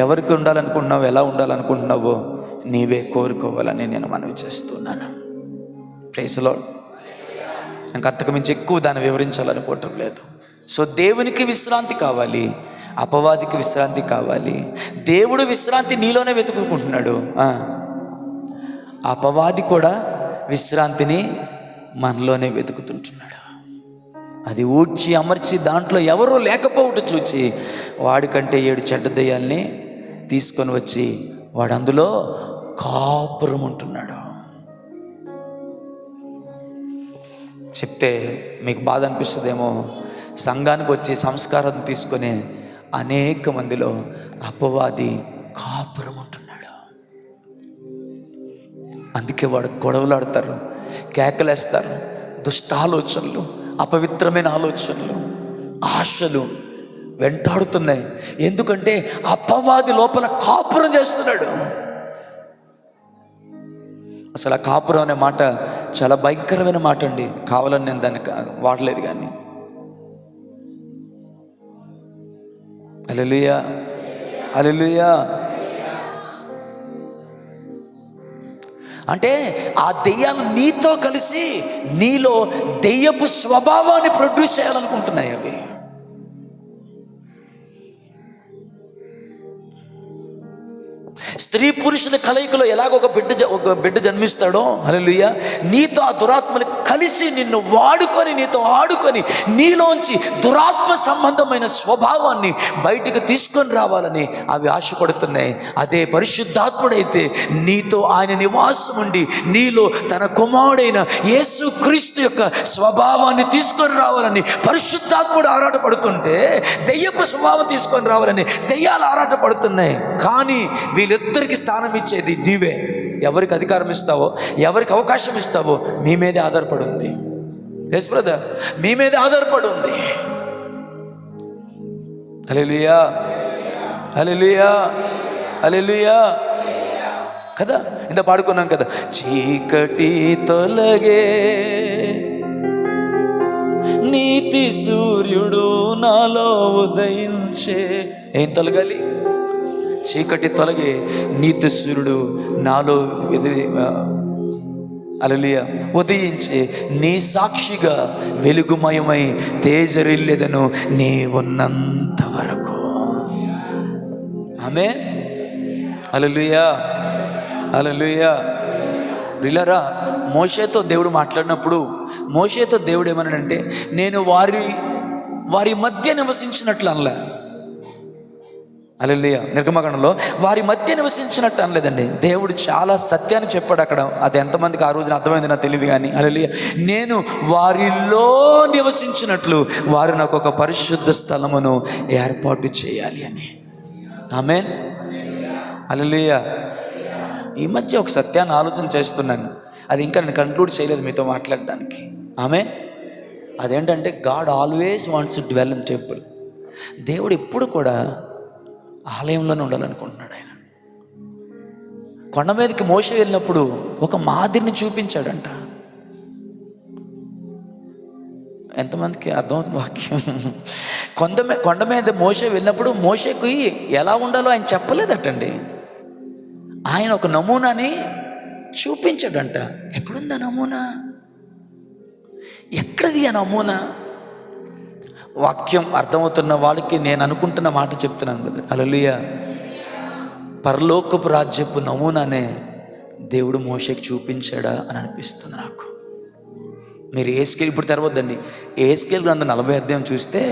[SPEAKER 1] ఎవరికి ఉండాలనుకుంటున్నావు, ఎలా ఉండాలనుకుంటున్నావో నీవే కోరుకోవాలని నేను మనవి చేస్తున్నాను. Praise the Lord. నాకు అంతకు మించి ఎక్కువ దాన్ని వివరించాలనుకోవటం లేదు. సో దేవునికి విశ్రాంతి కావాలి, అపవాదికి విశ్రాంతి కావాలి. దేవుడు విశ్రాంతి నీలోనే వెతుకుంటున్నాడు, అపవాది కూడా విశ్రాంతిని మనలోనే వెతుకుతుంటున్నాడు. అది ఊడ్చి అమర్చి దాంట్లో ఎవరూ లేకపోవట చూచి వాడికంటే 7 చెడ్డ దయ్యాల్ని తీసుకొని వచ్చి వాడు అందులో కాపురం ఉంటున్నాడు. చెప్తే మీకు బాధ అనిపిస్తుందేమో, సంఘానికి వచ్చి సంస్కారం తీసుకునే అనేక మందిలో అపవాది కాపురం ఉంటున్నాడు. అందుకే వాడు గొడవలాడతారు, కేకలేస్తారు, దుష్ట ఆలోచనలు, అపవిత్రమైన ఆలోచనలు, ఆశలు వెంటాడుతున్నాయి. ఎందుకంటే అపవాది లోపల కాపురం చేస్తున్నాడు. అసలు ఆ కాపురం అనే మాట చాలా భయంకరమైన మాట అండి. కావాలని నేను దాన్ని వాడలేదు, కానీ హల్లెలూయా, హల్లెలూయా. అంటే ఆ దెయ్యాలు నీతో కలిసి నీలో దెయ్యపు స్వభావాన్ని ప్రొడ్యూస్ చేయాలనుకుంటున్నాయి. అవి స్త్రీ పురుషుల కలయికలో ఎలాగ ఒక బిడ్డ జన్మిస్తాడో, హల్లెలూయా, నీతో ఆ దురాత్మని కలిసి నిన్ను వాడుకొని, నీతో ఆడుకొని, నీలోంచి దురాత్మ సంబంధమైన స్వభావాన్ని బయటకు తీసుకొని రావాలని అవి ఆశపడుతున్నాయి. అదే పరిశుద్ధాత్ముడైతే నీతో ఆయన నివాసం ఉండి నీలో తన కుమారుడైన యేసు క్రీస్తు యొక్క స్వభావాన్ని తీసుకొని రావాలని పరిశుద్ధాత్ముడు ఆరాటపడుతుంటే, దెయ్యపు స్వభావం తీసుకొని రావాలని దెయ్యాలు ఆరాటపడుతున్నాయి. కానీ వీళ్ళిద్దరికి స్థానం ఇచ్చేది నీవే. ఎవరికి అధికారం ఇస్తావో, ఎవరికి అవకాశం ఇస్తావో మీ మీదే ఆధారపడి ఉంది. ఎస్ బ్రదర్, మీ మీదే ఆధారపడి ఉంది. హల్లెలూయా, హల్లెలూయా, హల్లెలూయా కదా. ఇంత పాడుకున్నాం కదా, చీకటి తొలగే నీతి సూర్యుడు నాలో ఉదయించే. ఏం తొలగాలి? చీకటి తొలగే నీతి సూర్యుడు నాలో హల్లెలూయా ఉదయించే, నీ సాక్షిగా వెలుగుమయమై తేజరిల్లెదను నీ ఉన్నంత వరకు. ఆమేన్, హల్లెలూయా, హల్లెలూయా. ప్రియులారా, మోషేతో దేవుడు మాట్లాడినప్పుడు మోషేతో దేవుడు ఏమన్నాడంటే, నేను వారి మధ్య నివసించినట్లు అనలే. హల్లెలూయా. నిర్గమకాండంలో వారి మధ్య నివసించినట్టు అనలేదండి. దేవుడు చాలా సత్యాన్ని చెప్పాడు అక్కడ. అది ఎంతమందికి ఆ రోజున అర్థమైంది నాకు తెలియదు, కానీ హల్లెలూయా, నేను వారిలో నివసించినట్లు వారు నాకు ఒక పరిశుద్ధ స్థలమును ఏర్పాటు చేయాలి అని. ఆమేన్, హల్లెలూయా. ఈ మధ్య ఒక సత్యాన్ని ఆలోచన చేస్తున్నాను, అది ఇంకా నేను కంక్లూడ్ చేయలేదు మీతో మాట్లాడడానికి. ఆమేన్. అదేంటంటే, God always wants to dwell in temple. దేవుడు ఎప్పుడు కూడా ఆలయంలోనే ఉండాలనుకుంటున్నాడు. ఆయన కొండ మీదకి మోషే వెళ్ళినప్పుడు ఒక మాదిరిని చూపించాడంట. ఎంతమందికి అర్థమవుతుంది వాక్యం? కొండ మీద మోషే వెళ్ళినప్పుడు మోషేకి ఎలా ఉండాలో ఆయన చెప్పలేదటండి. ఆయన ఒక నమూనాని చూపించాడంట. ఎక్కడుంది ఆ నమూనా? ఎక్కడిది ఆ నమూనా? వాక్యం అర్థమవుతున్న వాళ్ళకి నేను అనుకుంటున్న మాట చెప్తున్నాను బ్రదర్. హల్లెలూయా. పరలోకపు రాజ్యపు నమూనానే దేవుడు మోషేకి చూపించాడా అని అనిపిస్తుంది నాకు. మీరు ఏస్కేల్ ఇప్పుడు తెరవద్దండి, ఏస్కేల్ గ్రంథం 40 అధ్యాయం చూస్తే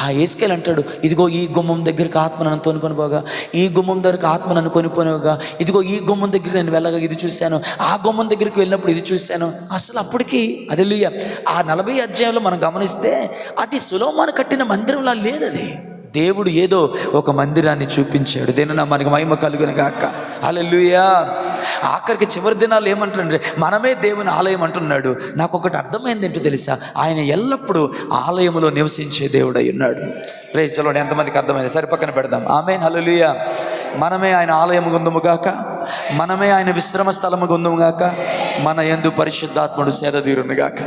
[SPEAKER 1] ఆ ఏస్కేల్ అంటాడు, ఇదిగో ఈ గుమ్మం దగ్గరికి ఆత్మ నన్ను తోనుకొని పోగా, ఈ గుమ్మం దగ్గరికి ఆత్మ నన్ను కొనిపోనిగా, ఇదిగో ఈ గుమ్మం దగ్గరికి నేను వెళ్ళగా ఇది చూశాను, ఆ గుమ్మం దగ్గరికి వెళ్ళినప్పుడు ఇది చూశాను. అసలు అప్పటికి హల్లెలూయా ఆ 40 అధ్యాయంలో మనం గమనిస్తే అది సొలొమోను కట్టిన మందిరంలా లేదు. అది దేవుడు ఏదో ఒక మందిరాన్ని చూపించాడు. దేనినా మనకి మహిమ కలుగును గాక. హల్లెలూయా. ఆఖరికి చివరి దినాలు ఏమంటున్నాడు? మనమే దేవుని ఆలయం అంటున్నాడు. నాకు ఒకటి అర్థమైంది ఏంటో తెలుసా? ఆయన ఎల్లప్పుడూ ఆలయంలో నివసించే దేవుడు అయి ఉన్నాడు. Praise the Lord. ఎంతమందికి అర్థమైంది? సరి పక్కన పెడదాం. ఆమేన్, హల్లెలూయా. మనమే ఆయన ఆలయము గుందుము గాక, మనమే ఆయన విశ్రమ స్థలము గుందుము గాక, మన యందు పరిశుద్ధాత్ముడు సేదదీరును గాక.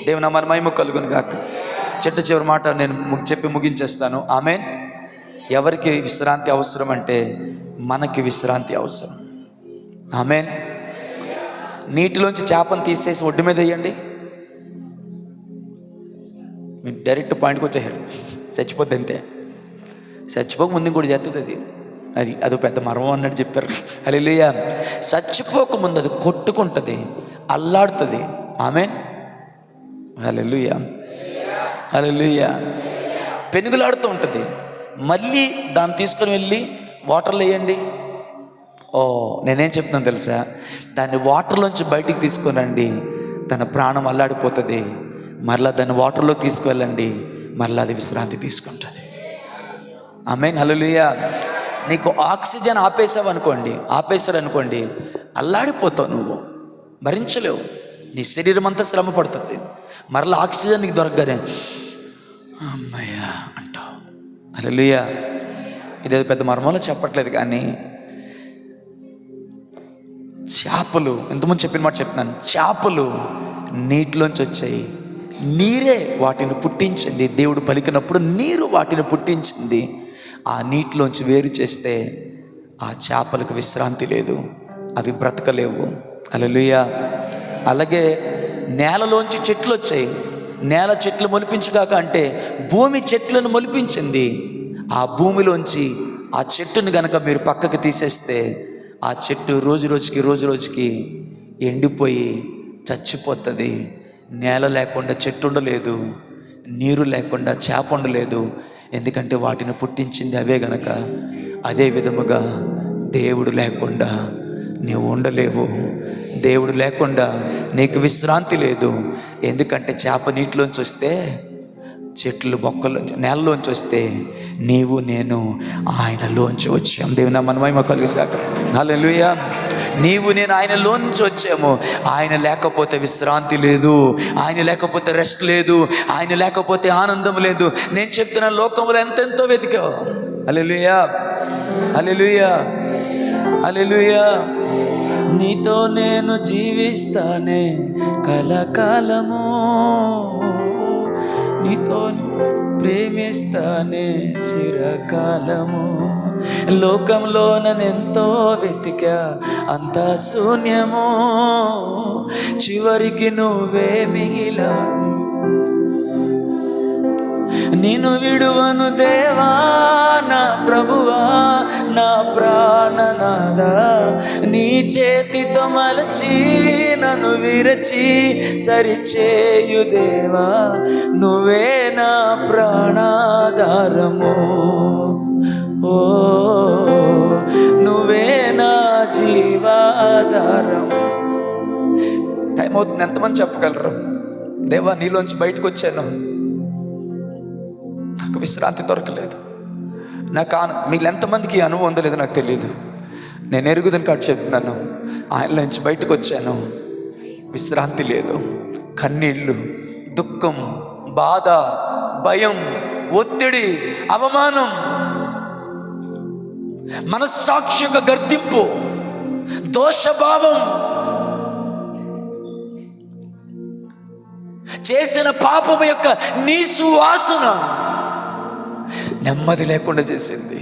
[SPEAKER 1] దేవుని మన మహిమ కలుగును గాక. చివరి మాట నేను చెప్పి ముగించేస్తాను. ఆమేన్. ఎవరికి విశ్రాంతి అవసరం అంటే మనకి విశ్రాంతి అవసరం. ఆమేన్. నీటిలోంచి చేపను తీసేసి ఒడ్డు మీద వేయండి, మీరు డైరెక్ట్ పాయింట్కి వచ్చేసారు, చచ్చిపోద్ది అంతే. చచ్చిపోక ముందు కూడా చేస్తుంది అది పెద్ద మర్మం అన్నట్టు చెప్పారు. హల్లెలూయా. చచ్చిపోక ముందు అది కొట్టుకుంటుంది, అల్లాడుతుంది. ఆమేన్, హల్లెలూయా, హల్లెలూయా. పెనుగులాడుతూ ఉంటుంది. మళ్ళీ దాన్ని తీసుకొని వెళ్ళి వాటర్లో వేయండి, ఓ, నేనేం చెప్తున్నాను తెలుసా? దాన్ని వాటర్లోంచి బయటికి తీసుకురండి, తన ప్రాణం అల్లాడిపోతుంది. మరలా దాన్ని వాటర్లో తీసుకువెళ్ళండి, మరలా అది విశ్రాంతి తీసుకుంటుంది. ఆమేన్, హల్లెలూయా. నీకు ఆక్సిజన్ ఆపేశారనుకోండి, అల్లాడిపోతావు, నువ్వు భరించలేవు, నీ శరీరం అంతా శ్రమ పడుతుంది. మరలా ఆక్సిజన్ నీకు దొరకగానే అమ్మయ్యా అంటావు. హల్లెలూయా. ఇదేదో పెద్ద మర్మంలో చెప్పట్లేదు, కానీ చేపలు, ఇంతకుముందు చెప్పిన మాట చెప్తున్నాను, చేపలు నీటిలోంచి వచ్చాయి, నీరే వాటిని పుట్టించింది. దేవుడు పలికినప్పుడు నీరు వాటిని పుట్టించింది. ఆ నీటిలోంచి వేరు చేస్తే ఆ చేపలకు విశ్రాంతి లేదు, అవి బ్రతకలేవు. హల్లెలూయా. అలాగే నేలలోంచి చెట్లు వచ్చాయి, నేల చెట్లు మొలిపించగాక అంటే భూమి చెట్లను మొలిపించింది. ఆ భూమిలోంచి ఆ చెట్టును గనక మీరు పక్కకి తీసేస్తే ఆ చెట్టు రోజు రోజుకి ఎండిపోయి చచ్చిపోతుంది. నేల లేకుండా చెట్టు ఉండలేదు, నీరు లేకుండా చేప ఉండలేదు. ఎందుకంటే వాటిని పుట్టించింది అవే గనక. అదే విధముగా దేవుడు లేకుండా నీవు ఉండలేవు, దేవుడు లేకుండా నీకు విశ్రాంతి లేదు. ఎందుకంటే చేప నీటిలోంచి వస్తే, చెట్లు మొక్కల్లోంచి, నేలలోంచి వస్తే, నీవు నేను ఆయనలోంచి వచ్చాం. దేవుని నామమున మహిమ కలుగును గాక. హల్లెలూయా. నీవు నేను ఆయనలోంచి వచ్చాము. ఆయన లేకపోతే విశ్రాంతి లేదు, ఆయన లేకపోతే రెస్ట్ లేదు, ఆయన లేకపోతే ఆనందం లేదు. నేను చెప్తున్న లోకంలో ఎంతెంతో వెతికావు. హల్లెలూయా, హల్లెలూయా, హల్లెలూయా. నీతో నేను జీవిస్తానే కలకాలము, నీతో ప్రేమిస్తానే చిరకాలము. లోకంలో నన్నెంతో వెతికా, అంతా శూన్యము, చివరికి నువ్వే మిగిలా. నిన్ను విడువను దేవా నా ప్రభువా, నా ప్రాణనాదా, నీ చేతితో మలచి నన్ను విరచి సరిచేయు దేవా, నువ్వే నా ప్రాణాధారము, ఓ నువ్వే నా జీవాధారం. టైం అవుతుంది. ఎంతమంది చెప్పగలరు, దేవా నీలోంచి బయటకు వచ్చాను, నాకు విశ్రాంతి దొరకలేదు. మీకు ఎంతమందికి అనుభవం ఉందో లేదో నాకు తెలియదు. నేను ఎరుగుదని కాదు చెప్తున్నాను, ఆయనలోంచి బయటకు వచ్చాను, విశ్రాంతి లేదు. కన్నీళ్ళు, దుఃఖం, బాధ, భయం, ఒత్తిడి, అవమానం, మనస్సాక్షి యొక్క గర్తింపు, దోషభావం, చేసిన పాపం యొక్క నీసు వాసన నెమ్మది లేకుండా చేసింది.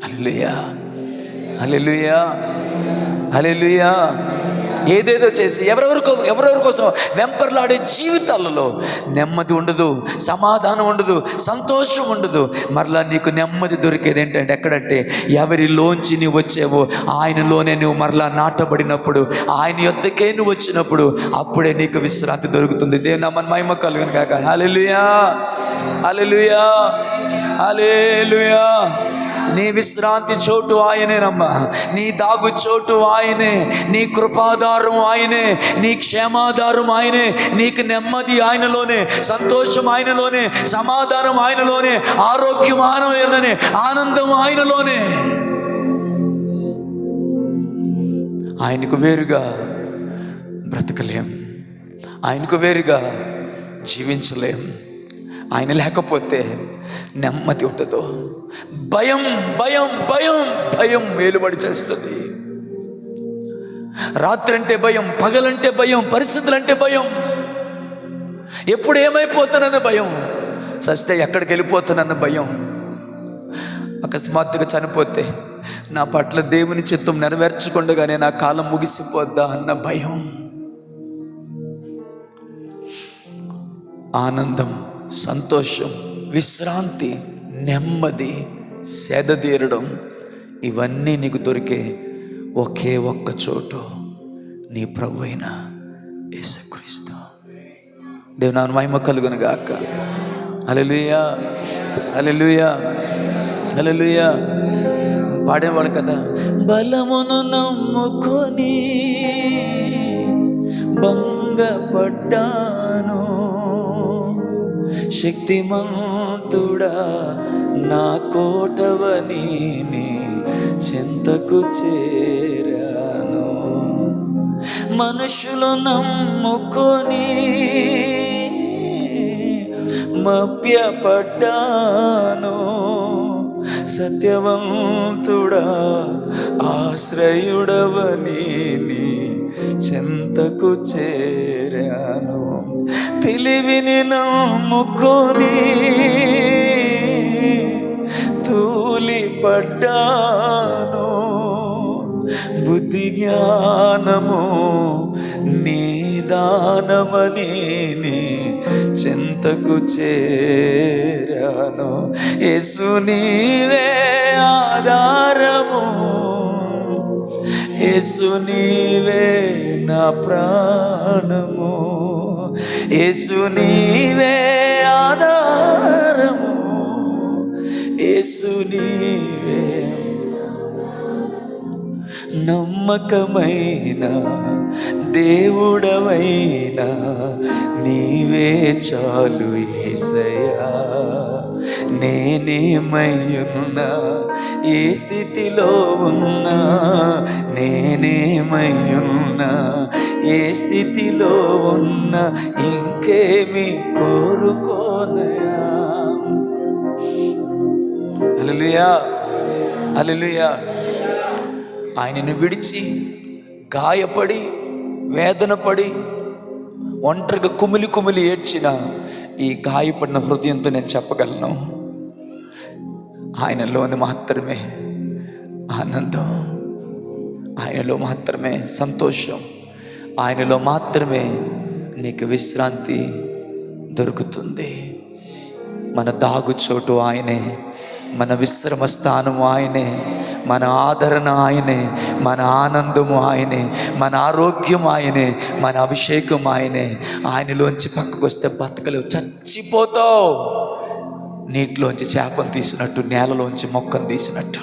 [SPEAKER 1] హల్లెలూయా, హల్లెలూయా, హల్లెలూయా. ఏదేదో చేసి ఎవరెవరి కోసం వెంపర్లాడే జీవితాలలో నెమ్మది ఉండదు, సమాధానం ఉండదు, సంతోషం ఉండదు. మరలా నీకు నెమ్మది దొరికేది ఏంటంటే ఎక్కడంటే, ఎవరిలోంచి నువ్వు వచ్చావో ఆయనలోనే నువ్వు మరలా నాటబడినప్పుడు, ఆయన యొద్దకే నువ్వు వచ్చినప్పుడు, అప్పుడే నీకు విశ్రాంతి దొరుకుతుంది. దేవుని నామమున మహిమ కలుగును గాక. హల్లెలూయా, హల్లెలూయా, హల్లెలూయా. నీ విశ్రాంతి చోటు ఆయనేనమ్మా, నీ దాగు చోటు ఆయనే, నీ కృపాధారం ఆయనే, నీ క్షేమాధారం ఆయనే, నీకు నెమ్మది ఆయనలోనే, సంతోషం ఆయనలోనే, సమాధానం ఆయనలోనే, ఆరోగ్యం ఆయనలోనే, ఆనందం ఆయనలోనే. ఆయనకు వేరుగా బ్రతకలేం, ఆయనకు వేరుగా జీవించలేం. ఆయన లేకపోతే నెమ్మది ఉండదు. భయం భయం భయం భయం వేలుబడి చేస్తుంది. రాత్రి అంటే భయం, పగలంటే భయం, పరిస్థితులంటే భయం, ఎప్పుడు ఏమైపోతానన్న భయం, సస్తే ఎక్కడికి వెళ్ళిపోతానన్న భయం, అకస్మాత్తుగా చనిపోతే నా పట్ల దేవుని చిత్తం నెరవేర్చకుండగానే నా కాలం ముగిసిపోద్దా అన్న భయం. ఆనందం, సంతోషం, విశ్రాంతి, నెమ్మది, సేదతీరడం, ఇవన్నీ నీకు దొరికే ఒకే ఒక్క చోటు నీ ప్రభువైన యేసుక్రీస్తు. దేవుని నామమున మహిమ కలుగును గాక. హల్లెలూయా, హల్లెలూయా, హల్లెలూయా. పాడేవాళ్ళు కదా, బలమును నమ్ముకొని భంగపడ్డాను, శక్తిమంతుడా నా కోటవని నీ చెంతకు చేరాను. మనుషులు నమ్ముకొని మభ్యపడ్డాను, సత్యవంతుడా ఆశ్రయుడవని నీ చెంతకు చేరాను. తెలివిని నమ్ముకొని తూలిపడ్డాను, బుద్ధి జ్ఞానము నీ దానమని నీ చెంతకు చేరాను. యేసు నీవే ఆధారము, యేసు నీవే నా ప్రాణము, యేసు నీవే ఆధారము, యేసు నీవే నమ్మకమైన దేవుడవైనా నీవే చాలు యేసయ్యా. నేనేమయ్యున్నా, ఏ స్థితిలో ఉన్నా, నేనేమయ్యున్నా, ఏ స్థితిలో ఉన్నా, ఇంకేమి కోరుకోనయా. హల్లెలూయా, హల్లెలూయా. ఆయనను విడిచి గాయపడి వేదన పడి ఒంటరిగా కుమిలి కుమిలి ఏడ్చిన ఈ గాయపడిన హృదయంతో నేను చెప్పగలను, ఆయనలోని మాత్రమే ఆనందం, ఆయనలో మాత్రమే సంతోషం, ఆయనలో మాత్రమే నీకు విశ్రాంతి దొరుకుతుంది. మన దాగుచోటు ఆయనే, మన విశ్రమ స్థానము ఆయనే, మన ఆదరణ ఆయనే, మన ఆనందము ఆయనే, మన ఆరోగ్యం ఆయనే, మన అభిషేకం ఆయనే. ఆయనలోంచి పక్కకు వస్తే బతకలేవు, చచ్చిపోతావు. నీటిలోంచి చేపను తీసినట్టు, నేలలోంచి మొక్కను తీసినట్టు.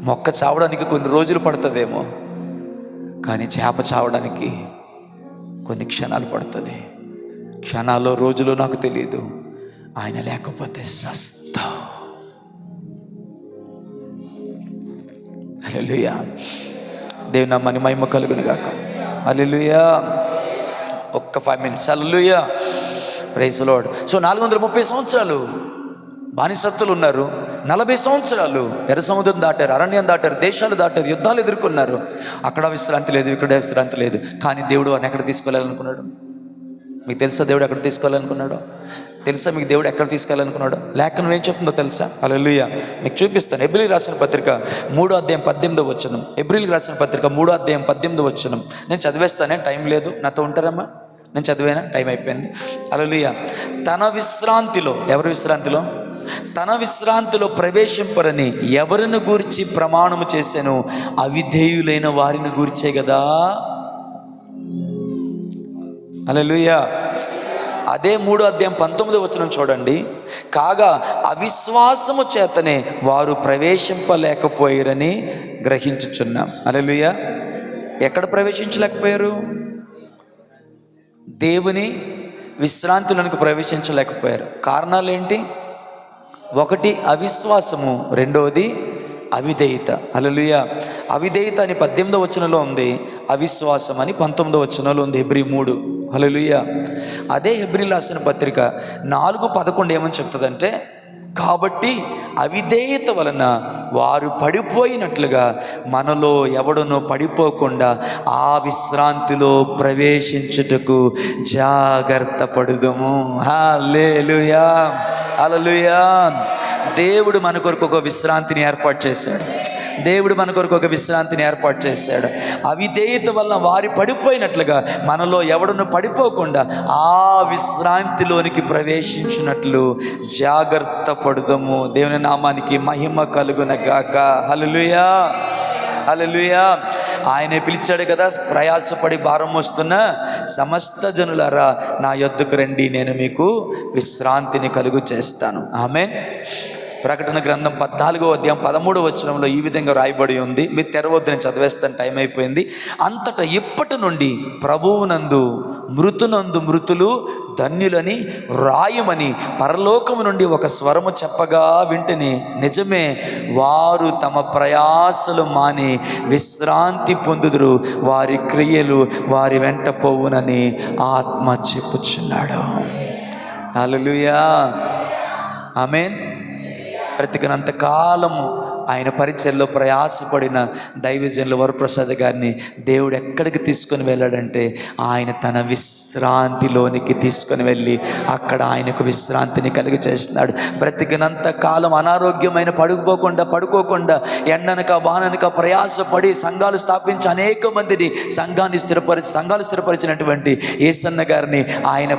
[SPEAKER 1] మొక్క చావడానికి కొన్ని రోజులు పడుతుందేమో, కానీ చేప చావడానికి కొన్ని క్షణాలు పడుతుంది. క్షణాల్లో రోజులు నాకు తెలియదు, ఆయన లేకపోతే సస్తా. హల్లెలూయా. దేవుని నామానికి మహిమ కలుగును గాక. హల్లెలూయా. ఒక్క 5 minutes. హల్లెలూయా. Praise the Lord. సో 430 సంవత్సరాలు బానిసత్తులు ఉన్నారు. 40 సంవత్సరాలు ఎర్ర సముద్రం దాటారు, అరణ్యం దాటారు, దేశాలు దాటారు, యుద్ధాలు ఎదుర్కొన్నారు. అక్కడ విశ్రాంతి లేదు, ఇక్కడ విశ్రాంతి లేదు. కానీ దేవుడు వారిని ఎక్కడ తీసుకెళ్ళాలనుకున్నాడు? మీకు తెలుసా దేవుడు ఎక్కడ తీసుకెళ్ళాలనుకున్నాడో? తెలుసా మీకు దేవుడు ఎక్కడ తీసుకెళ్ళాలనుకున్నాడో? లేఖనం ఏం చెప్తుందో తెలుసా? హల్లెలూయా. మీకు చూపిస్తాను. ఎబ్రీయులకు రాసిన పత్రిక 3:18. ఎబ్రీయులకు రాసిన పత్రిక 3:18. నేను చదివేస్తానే, టైం లేదు. నాతో ఉంటారమ్మా? నేను చదివేనా? టైం అయిపోయింది. హల్లెలూయా. తన విశ్రాంతిలో, ఎవరి విశ్రాంతిలో? తన విశ్రాంతిలో ప్రవేశింపరని ఎవరిని గూర్చి ప్రమాణము చేశాను? అవిధేయులైన వారిని గూర్చే కదా. హల్లెలూయా. అదే 3:19 చూడండి. కాగా అవిశ్వాసము చేతనే వారు ప్రవేశింపలేకపోయారని గ్రహించుచున్నాం. హల్లెలూయా. ఎక్కడ ప్రవేశించలేకపోయారు? దేవుని విశ్రాంతిలోనికి ప్రవేశించలేకపోయారు. కారణాలు ఏంటి? 1 అవిశ్వాసము, 2 అవిధేయత. హల్లెలూయా. అవిధేయత అని 18 ఉంది, అవిశ్వాసం అని 19 ఉంది. హెబ్రీ 3. హల్లెలూయా. అదే హెబ్రీయులకు రాసిన పత్రిక 4:11 ఏమని చెప్తుందంటే, కాబట్టి అవిధేయత వలన వారు పడిపోయినట్లుగా మనలో ఎవడునో పడిపోకుండా ఆ విశ్రాంతిలో ప్రవేశించుటకు జాగ్రత్త పడుదుము. హల్లెలూయా, హల్లెలూయా. దేవుడు మన కొరకు ఒక విశ్రాంతిని ఏర్పాటు చేశాడు. దేవుడు మన కొరకు ఒక విశ్రాంతిని ఏర్పాటు చేశాడు. అవిధేయత వలన వారి పడిపోయినట్లుగా మనలో ఎవడును పడిపోకుండా ఆ విశ్రాంతిలోనికి ప్రవేశించినట్లు జాగ్రత్త పడుదము. దేవుని నామానికి మహిమ కలుగునగాక. హల్లెలూయా. హల్లెలూయా. ఆయనే పిలిచాడు కదా, ప్రయాసపడి భారం మోస్తున్న సమస్త జనులారా నా యొద్దకు రండి, నేను మీకు విశ్రాంతిని కలుగు చేస్తాను. ఆమేన్. ప్రకటన గ్రంథం 14వ అధ్యాయం 13వ వచనంలో ఈ విధంగా రాయబడి ఉంది. మీరు తెరవద్దు, నేను చదివేస్తాను, టైం అయిపోయింది. అంతటా ఇప్పటి నుండి ప్రభువునందు మృతునందు మృతులు ధన్యులని రాయమని పరలోకము నుండి ఒక స్వరము చెప్పగా వింటిని. నిజమే, వారు తమ ప్రయాసలు మాని విశ్రాంతి పొందుదురు, వారి క్రియలు వారి వెంట పోవునని ఆత్మ చెప్పుచున్నాడు. హల్లెలూయా. ఆమేన్. బ్రతికినంత కాలము ఆయన పరిచర్లో ప్రయాసపడిన దైవజనులు వరప్రసాద్ గారిని దేవుడు ఎక్కడికి తీసుకొని వెళ్ళాడంటే ఆయన తన విశ్రాంతిలోనికి తీసుకొని వెళ్ళి అక్కడ ఆయనకు విశ్రాంతిని కలిగి చేస్తున్నాడు. బ్రతికినంత కాలం అనారోగ్యమైన పడుకోకుండా ఎండనక వాననక ప్రయాసపడి సంఘాలు స్థాపించి అనేక మందిని సంఘాలు స్థిరపరిచినటువంటి యేసన్న గారిని ఆయన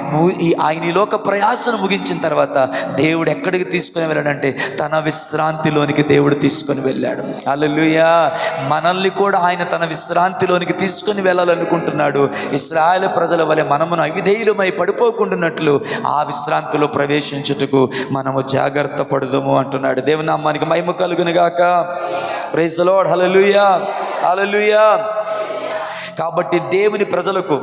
[SPEAKER 1] ఈ లోక ప్రయాసను ముగించిన తర్వాత దేవుడు ఎక్కడికి తీసుకొని వెళ్ళాడంటే తన విశ్రాంతిలోనికి దేవుడు తీసుకొని వెళ్ళాడు. హల్లెలూయా. మనల్ని కూడా ఆయన తన విశ్రాంతిలోనికి తీసుకొని వెళ్ళాలనుకుంటున్నాడు. ఇశ్రాయేల్ ప్రజల వలె మనమును అవిధేయులమై పడిపోకుండానట్లు ఆ విశ్రాంతిలో ప్రవేశించుటకు మనము జాగ్రత్త పడుదుము అంటున్నాడు. దేవుని నామానికి మహిమ కలుగును గాక. Praise the lord. హల్లెలూయా. హల్లెలూయా. కాబట్టి దేవుని ప్రజలకు,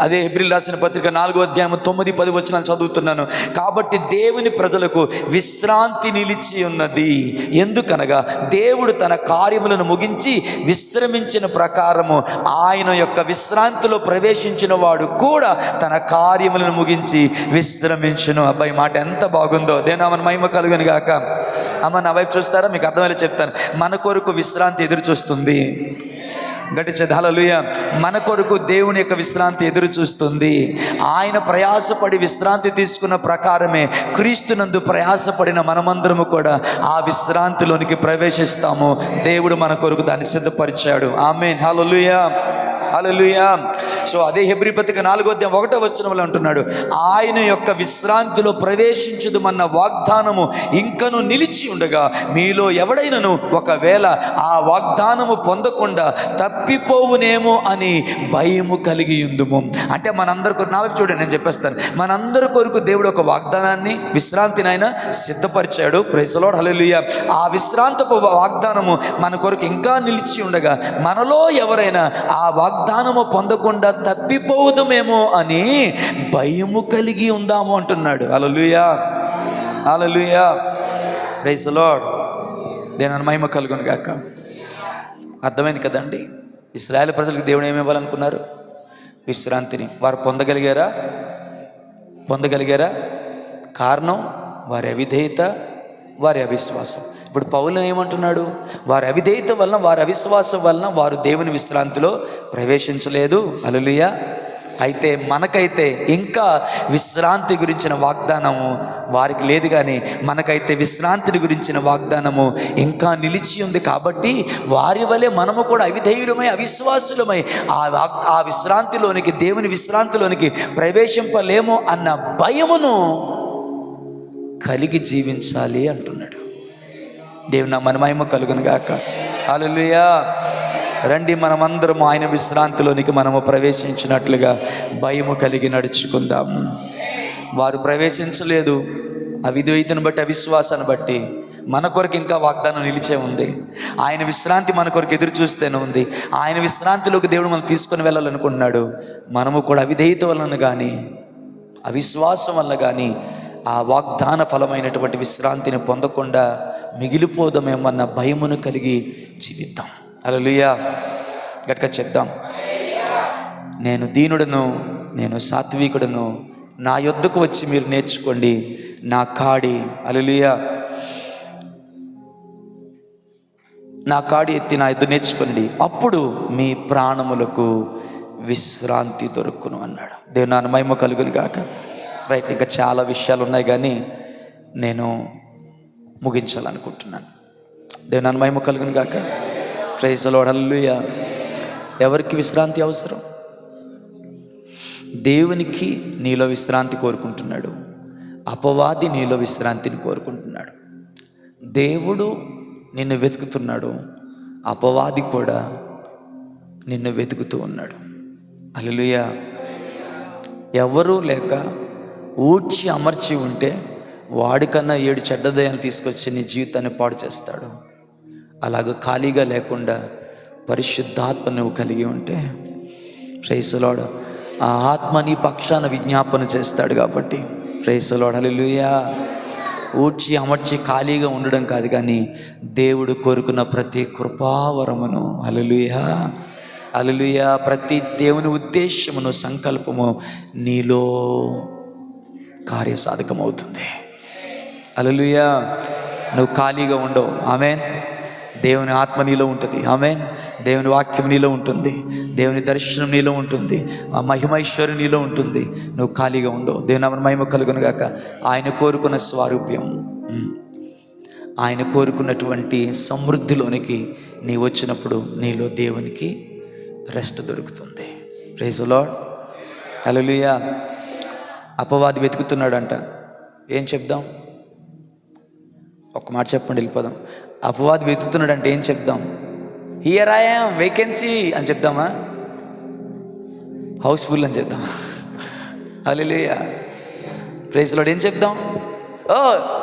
[SPEAKER 1] అదే హెబ్రీయులకు రాసిన పత్రిక 4వ అధ్యాయం 9, 10 వచనాలు చదువుతున్నాను. కాబట్టి దేవుని ప్రజలకు విశ్రాంతి నిలిచి ఉన్నది. ఎందుకనగా దేవుడు తన కార్యములను ముగించి విశ్రమించిన ప్రకారము ఆయన యొక్క విశ్రాంతిలో ప్రవేశించిన వాడు కూడా తన కార్యములను ముగించి విశ్రమించును. అబ్బాయి మాట ఎంత బాగుందో. దేవుని మహిమ కలుగును గాక. అమ్మ నా వైపు చూస్తారా? మీకు అర్థమయ్యేలా చెప్తాను. మన కొరకు విశ్రాంతి ఎదురు చూస్తుంది. గట్టి చేద్దాం. హల్లెలూయా. మన కొరకు దేవుని యొక్క విశ్రాంతి ఎదురు చూస్తుంది. ఆయన ప్రయాసపడి విశ్రాంతి తీసుకున్న ప్రకారమే క్రీస్తునందు ప్రయాసపడిన మనమందరము కూడా ఆ విశ్రాంతిలోనికి ప్రవేశిస్తాము. దేవుడు మన కొరకు దాన్ని సిద్ధపరిచాడు. ఆమేన్. హల్లెలూయా. హల్లెలూయా. సో అదే హెబ్రీ పత్రిక 4వ అధ్యాయం 1వ వచనంలో అంటున్నాడు, ఆయన యొక్క విశ్రాంతిలో ప్రవేశించుదుమన్న వాగ్దానము ఇంకను నిలిచి ఉండగా మీలో ఎవడైనను ఒకవేళ ఆ వాగ్దానము పొందకుండా తప్పిపోవునేమో అని భయము కలిగి ఉందుము. అంటే మనందరి కొరకు, నా వైపు చూడండి, నేను చెప్పేస్తాను, మనందరి కొరకు దేవుడు ఒక వాగ్దానాన్ని, విశ్రాంతిని ఆయన సిద్ధపరిచాడు. Praise the lord. హల్లెలూయా. ఆ విశ్రాంతపు వాగ్దానము మన కొరకు ఇంకా నిలిచి ఉండగా మనలో ఎవరైనా ఆ వాగ్దానము పొందకుండా తప్పిపోవుదుమేమో అని భయము కలిగి ఉందాము అంటున్నాడు. హల్లెలూయా. హల్లెలూయా. Praise the Lord. దేవుని మహిమ కలుగును గాక. అర్థమైంది కదండి. ఇశ్రాయేలు ప్రజలకు దేవుడు ఏమి ఇవ్వాలనుకున్నారు? విశ్రాంతిని. వారు పొందగలిగారా? కారణం వారి అవిధేయత, వారి అవిశ్వాసం. ఇప్పుడు పౌలు ఏమంటున్నాడు? వారి అవిధేయత వలన, వారి అవిశ్వాసం వలన వారు దేవుని విశ్రాంతిలో ప్రవేశించలేదు. హల్లెలూయా. అయితే మనకైతే ఇంకా విశ్రాంతి గురించిన వాగ్దానము వారికి లేదు, కానీ మనకైతే విశ్రాంతిని గురించిన వాగ్దానము ఇంకా నిలిచి ఉంది. కాబట్టి వారి వలె మనము కూడా అవిధేయులమై అవిశ్వాసులమై ఆ విశ్రాంతిలోనికి, దేవుని విశ్రాంతిలోనికి ప్రవేశింపలేమో అన్న భయమును కలిగి జీవించాలి అంటున్నాడు. దేవుని మన మహిమ కలుగును గాక. హల్లెలూయా. రండి, మనమందరం ఆయన విశ్రాంతిలోనికి మనము ప్రవేశించినట్లుగా భయము కలిగి నడుచుకుందాం. వారు ప్రవేశించలేదు. అవిధేయతను బట్టి, అవిశ్వాసాన్ని బట్టి మన కొరకు ఇంకా వాగ్దానం నిలిచే ఉంది. ఆయన విశ్రాంతి మన కొరకు ఎదురు చూస్తూనే ఉంది. ఆయన విశ్రాంతిలోకి దేవుడు మనం తీసుకొని వెళ్ళాలనుకుంటున్నాడు. మనము కూడా అవిధేయత వలన కానీ, అవిశ్వాసం వల్ల కానీ ఆ వాగ్దాన ఫలమైనటువంటి విశ్రాంతిని పొందకుండా మిగిలిపోదామేమన్న భయమును కలిగి జీవిద్దాం. హల్లెలూయా. గట్టిగా చెప్దాం. నేను దీనుడను, నేను సాత్వికుడను, నా యొద్దకు వచ్చి మీరు నేర్చుకోండి నా కాడి. హల్లెలూయా. నా కాడి ఎత్తి నా యొద్ద నేర్చుకోండి, అప్పుడు మీ ప్రాణములకు విశ్రాంతి దొరుకును అన్నాడు. దేవుని మహిమ కలుగును గాక. రైట్, ఇంకా చాలా విషయాలు ఉన్నాయి కానీ నేను ముగించాలనుకుంటున్నాను. దేవుని మహిమ కలుగును గాక. Praise the lord. హల్లెలూయా. ఎవరికి విశ్రాంతి అవసరం? దేవునికి నీలో విశ్రాంతి కోరుకుంటున్నాడు. అపవాది నీలో విశ్రాంతిని కోరుకుంటున్నాడు. దేవుడు నిన్ను వెతుకుతున్నాడు, అపవాది కూడా నిన్ను వెతుకుతూ ఉన్నాడు. హల్లెలూయా. ఎవరూ లేక ఊడ్చి అమర్చి ఉంటే వాడికన్నా 7 చెడ్డ దయ్యాలు తీసుకొచ్చి నీ జీవితాన్ని పాడు చేస్తాడు. అలాగ ఖాళీగా లేకుండా పరిశుద్ధాత్మ నువ్వు కలిగి ఉంటే, ప్రైజ్ ది లార్డ్, ఆ ఆత్మ నీ పక్షాన విజ్ఞాపన చేస్తాడు. కాబట్టి ప్రైజ్ ది లార్డ్, హల్లెలూయా. ఊడ్చి అమర్చి ఖాళీగా ఉండడం కాదు, కానీ దేవుడు కోరుకున్న ప్రతి కృపావరమును, హల్లెలూయా హల్లెలూయా, ప్రతి దేవుని ఉద్దేశమును సంకల్పము నీలో కార్యసాధకమవుతుంది. హల్లెలూయా. నువ్వు ఖాళీగా ఉండవు. ఆమేన్. దేవుని ఆత్మ నీలో ఉంటుంది. ఆమేన్. దేవుని వాక్యం నీలో ఉంటుంది. దేవుని దర్శనం నీలో ఉంటుంది. ఆ మహిమైశ్వర్యం నీలో ఉంటుంది. నువ్వు ఖాళీగా ఉండవు. దేవుని మహిమ కలుగును గాక. ఆయన కోరుకున్న స్వారూప్యం, ఆయన కోరుకున్నటువంటి సమృద్ధిలోనికి నీ వచ్చినప్పుడు నీలో దేవునికి రెస్ట్ దొరుకుతుంది. ప్రైజ్ ది లార్డ్, హల్లెలూయా. అపవాది వెతుకుతున్నాడంట. ఏం చెప్దాం? ఒక మాట చెప్పండి, వెళ్ళిపోదాం. అపవాది వెతుకుతున్నాడంటే ఏం చెప్దాం? హియర్ ఐ యామ్, వేకెన్సీ అని చెప్దామా? హౌస్ఫుల్ అని చెప్దాం. హల్లెలూయా, ప్రైజ్ ది లార్డ్. ఏం చెప్దాం? ఓ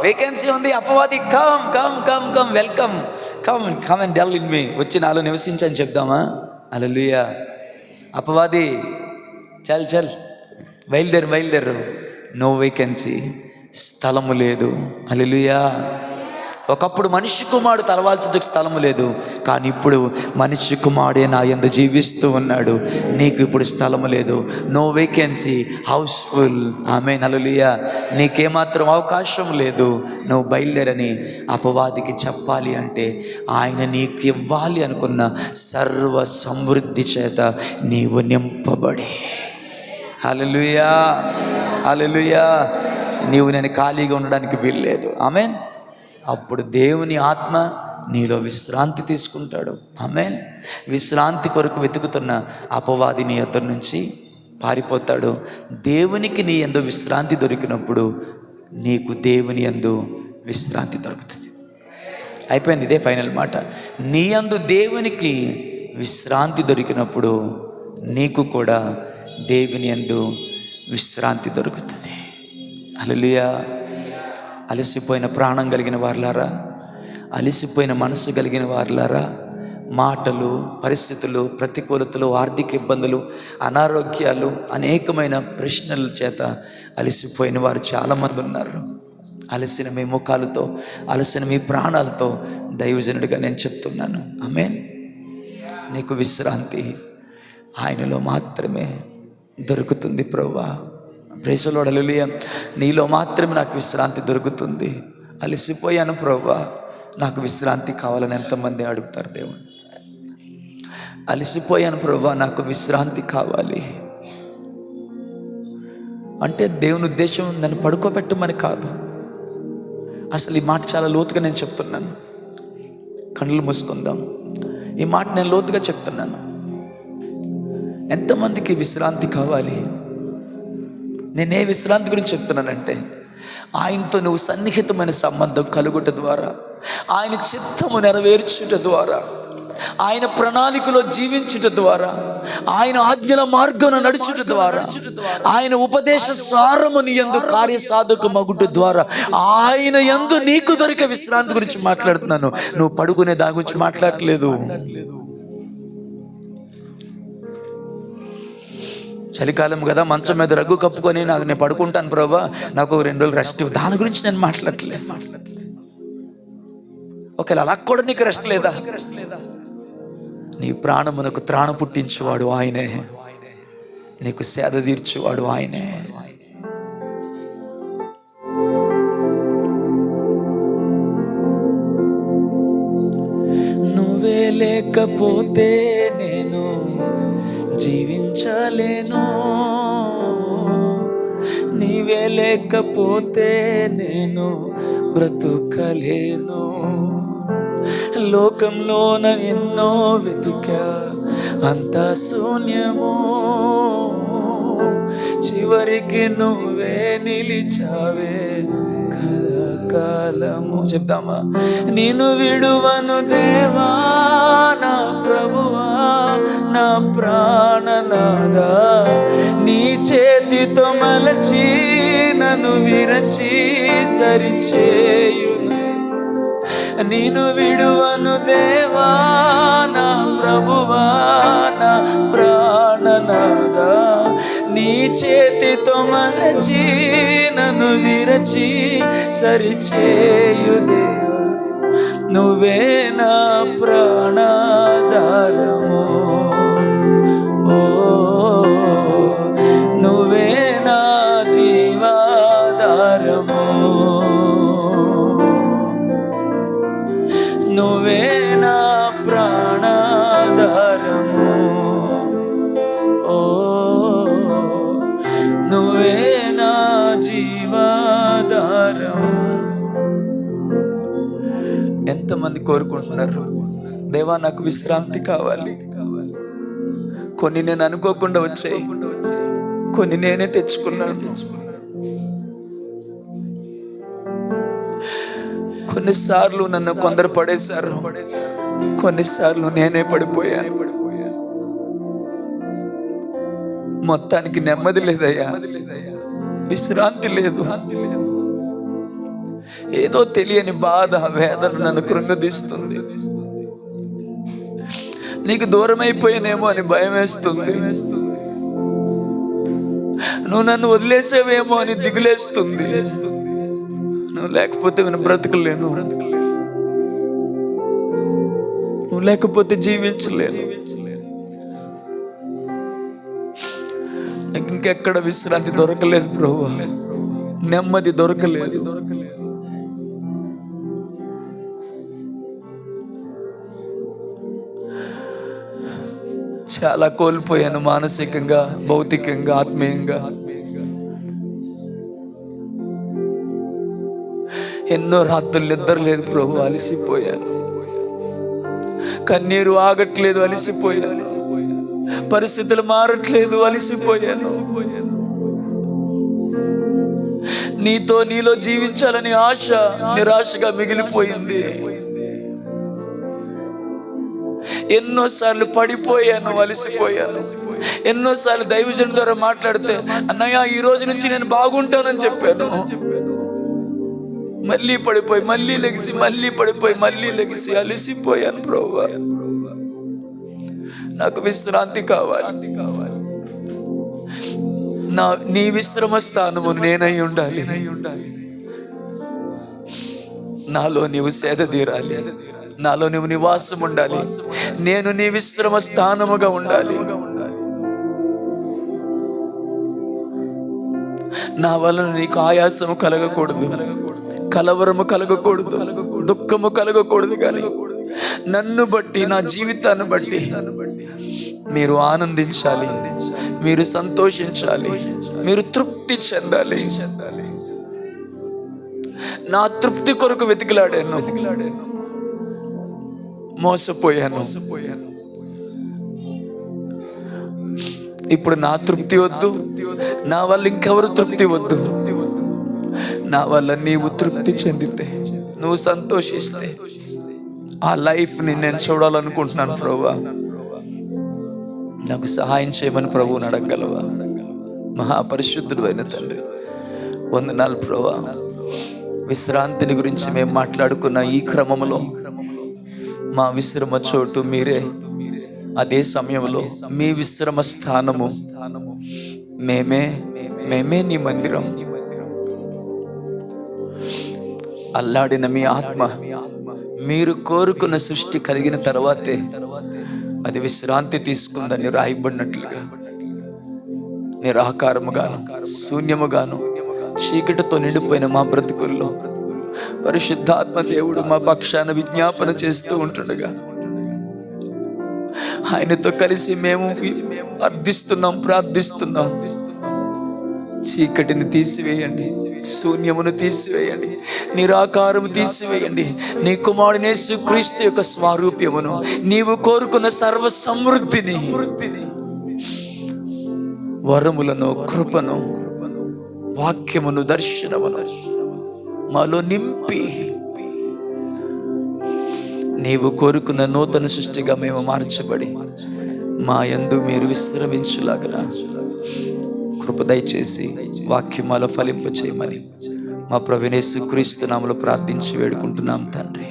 [SPEAKER 1] వేకెన్సీ ఉంది, అపవాది come come come come, welcome, come come and dwell in me, వచ్చి నాలో నివసించని చెప్దామా? హల్లెలూయా. అపవాది చల్ చల్, బయలుదేరు, నో వేకెన్సీ, స్థలము లేదు. హల్లెలూయా. ఒకప్పుడు మనిషి కుమారుడు తలవాల్చుటకు స్థలము లేదు, కానీ ఇప్పుడు మనిషి కుమారుడే నా యందు జీవిస్తూ ఉన్నాడు. నీకు ఇప్పుడు స్థలము లేదు, నో వేకెన్సీ, హౌస్ఫుల్. ఆమేన్, హల్లెలూయా. నీకేమాత్రం అవకాశం లేదు. నువ్వు బయలుదేరని అపవాదికి చెప్పాలి అంటే ఆయన నీకు ఇవ్వాలి అనుకున్న సర్వ సమృద్ధి చేత నీవు నింపబడి, హల్లెలూయా హల్లెలూయా, నీవు నేను ఖాళీగా ఉండడానికి వీల్లేదు. ఆమేన్. అప్పుడు దేవుని ఆత్మ నీలో విశ్రాంతి తీసుకుంటాడు. ఆమేన్. విశ్రాంతి కొరకు వెతుకుతున్న అపవాది నీ యొద్ద నుంచి పారిపోతాడు. దేవునికి నీ యందు విశ్రాంతి దొరికినప్పుడు నీకు దేవుని యందు విశ్రాంతి దొరుకుతుంది. అయిపోయింది. ఇదే ఫైనల్ మాట. నీ యందు దేవునికి విశ్రాంతి దొరికినప్పుడు నీకు కూడా దేవుని యందు విశ్రాంతి దొరుకుతుంది. హల్లెలూయా. అలసిపోయిన ప్రాణం కలిగిన వారులారా, అలసిపోయిన మనసు కలిగిన వారులారా, మాటలు, పరిస్థితులు, ప్రతికూలతలు, ఆర్థిక ఇబ్బందులు, అనారోగ్యాలు, అనేకమైన ప్రశ్నల చేత అలసిపోయిన వారు చాలామంది ఉన్నారు. అలసిన మీ ముఖాలతో, అలసిన మీ ప్రాణాలతో దైవజనుడిగా నేను చెప్తున్నాను, ఆమేన్. నీకు విశ్రాంతి ఆయనలో మాత్రమే దొరుకుతుంది ప్రభువా. ప్రైజ్ ది లార్డ్, హల్లెలూయా. నీలో మాత్రమే నాకు విశ్రాంతి దొరుకుతుంది. అలసిపోయాను ప్రభువా, నాకు విశ్రాంతి కావాలని ఎంతమంది అడుగుతారు దేవుడు. అలసిపోయాను ప్రభువా, నాకు విశ్రాంతి కావాలి అంటే దేవుని ఉద్దేశం నన్ను పడుకోబెట్టమని కాదు. అసలు ఈ మాట చాలా లోతుగా నేను చెప్తున్నాను. కళ్ళు మూసుకుందాం. ఈ మాట నేను లోతుగా చెప్తున్నాను. ఎంతమందికి విశ్రాంతి కావాలి? నేనే విశ్రాంతి గురించి చెప్తున్నానంటే, ఆయనతో నువ్వు సన్నిహితమైన సంబంధం కలుగుట ద్వారా, ఆయన చిత్తము నెరవేర్చుట ద్వారా, ఆయన ప్రణాళికలో జీవించుట ద్వారా, ఆయన ఆజ్ఞల మార్గమున నడుచుట ద్వారా, ఆయన ఉపదేశ సారముని యందు కార్యసాధక మగుట ద్వారా, ఆయన యందు నీకు దొరికే విశ్రాంతి గురించి మాట్లాడుతున్నాను. నువ్వు పడుకునే దాని గురించి మాట్లాడలేదు. చలికాలం కదా, మంచం మీద రగ్గు కప్పుకొని నేను పడుకుంటాను ప్రభా, నాకు 2 రోజులు రెస్ట్, దాని గురించి నేను మాట్లాడలేదు. ఒకవేళ అలా కూడా నీకు రెస్ట్ లేదా? నీ ప్రాణమునకు త్రాణ పుట్టించువాడు ఆయనే, నీకు సేద తీర్చువాడు ఆయనే. నువ్వే లేకపోతే నేను జీవించలేను, నీవే లేకపోతే నేను బ్రతుకలేను. లోకంలోన ఎన్నో వెతికా, అంత శూన్యము, చివరికి నువ్వే నిలిచావే కదా కాలము. చెప్దామా? నిన్ను విడువను దేవా నా ప్రభువా నా ప్రాణనాదా, నీ చేతితో మలచి నన్ను విరచి సరిచేయును. నిన్ను విడువను దేవా నా ప్రభువా నా ప్రాణనాదా, నీ చేతితో మలచి నన్ను విరచి సరిచేయు దేవా, నువ్వే నా ప్రాణాధారము. ఓ నువ్వే నా జీవాధారము, నువ్వే నా ప్రాణాధారము. ఓ నువ్వే నా జీవాధారము. ఎంతమంది కోరుకుంటున్నారు, దేవా నాకు విశ్రాంతి కావాలి. కొన్ని నేను అనుకోకుండా వచ్చాయి, కొన్ని నేనే తెచ్చుకున్నాను. కొన్నిసార్లు నన్ను కొందరు పడేశారు, కొన్నిసార్లు నేనే పడిపోయాను. మొత్తానికి నెమ్మది లేదయ్యా, విశ్రాంతి లేదు. ఏదో తెలియని బాధ, వేదన నన్ను కృంగదీస్తుంది. నీకు దూరం అయిపోయానేమో అని భయం వేస్తుంది. నువ్వు నన్ను వదిలేసావేమో అని దిగులేస్తుంది. నువ్వు లేకపోతే నేను బ్రతకలేను, నువ్వు లేకపోతే జీవించలేను. నాకు ఇంకెక్కడ విశ్రాంతి దొరకలేదు ప్రభువా, నెమ్మది దొరకలేదు. చాలా కోల్పోయాను, మానసికంగా, భౌతికంగా, ఆత్మీయంగా. ఎన్నో రాత్రులు నిద్ర లేదు ప్రభు, అలసిపోయాను. కన్నీరు ఆగట్లేదు, అలసిపోయాను. పరిస్థితులు మారట్లేదు, అలసిపోయాను. నీతో నీలో జీవించాలని ఆశ నిరాశగా మిగిలిపోయింది. ఎన్నోసార్లు పడిపోయాను, అలసిపోయాను. ఎన్నోసార్లు దైవజనుల ద్వారా మాట్లాడితే, అన్నయ్య ఈ రోజు నుంచి నేను బాగుంటానని చెప్పాను. మళ్ళీ పడిపోయి, మళ్ళీ లెగిసి, మళ్ళీ పడిపోయి, మళ్ళీ లెగిసి అలసిపోయాను ప్రభువా. నాకు విశ్రాంతి కావాలి. నీ విశ్రమ స్థానము నేనై ఉండాలి. నాలో నీవు సేద తీరాలి, నాలో నీవు నివాసం ఉండాలి. నేను నీ విశ్రమ స్థానముగా ఉండాలి. నా వలన నీకు ఆయాసము కలగకూడదు, కలవరము కలగకూడదు, దుఃఖము కలగకూడదు. కానీ నన్ను బట్టి, నా జీవితాన్ని బట్టి మీరు ఆనందించాలి, మీరు సంతోషించాలి, మీరు తృప్తి చెందాలి. నా తృప్తి కొరకు వెతికిలాడాను, మోసపోయాను. ఇప్పుడు నా తృప్తి వద్దు, నా వల్ల ఇంకెవరు తృప్తి వద్దు. నా వల్ల నీవు తృప్తి చెందితే, నువ్వు సంతోషిస్తే, ఆ లైఫ్ని నేను చూడాలనుకుంటున్నాను ప్రభువా. నాకు సహాయం చేయమని ప్రభువుని అడగగలవా? మహాపరిశుద్ధుడు అయిన తండ్రి, వందనాలు ప్రభువా. విశ్రాంతిని గురించి మేము మాట్లాడుకున్న ఈ క్రమంలో మా విశ్రమ చోటు మీరే. అదే సమయంలో మీ విశ్రమ స్థానము మేమే నీ మందిరం. అల్లాడిన మీ ఆత్మ మీరు కోరుకున్న సృష్టి కలిగిన తర్వాతే అది విశ్రాంతి తీసుకుందని రాయబడినట్లుగా, నిరాకారముగాను, శూన్యముగాను, చీకటితో నిండిపోయిన మా బ్రతుకుల్లో పరిశుద్ధాత్మ దేవుడు మా పక్షాన విజ్ఞాపన చేస్తూ ఉంటుండగా, ఆయనతో కలిసి మేము అర్థిస్తున్నాం, ప్రార్థిస్తున్నాం. చీకటిని తీసివేయండి, శూన్యమును తీసివేయండి, నిరాకారము తీసివేయండి. నీ కుమారుని యేసుక్రీస్తు యొక్క స్వారూప్యమును, నీవు కోరుకున్న సర్వ సమృద్ధిని, వరములను, కృపను, వాక్యమును, దర్శనమును మాలో నింపి నీవు కోరుకున్న నూతన సృష్టిగా మేము మార్చబడి మా యందు మీరు విశ్రమించులాగన కృప దయచేసి వాక్యమాలో ఫలింప చేయమని మా ప్రభువైన యేసుక్రీస్తు నామములో ప్రార్థించి వేడుకుంటున్నాం తండ్రి.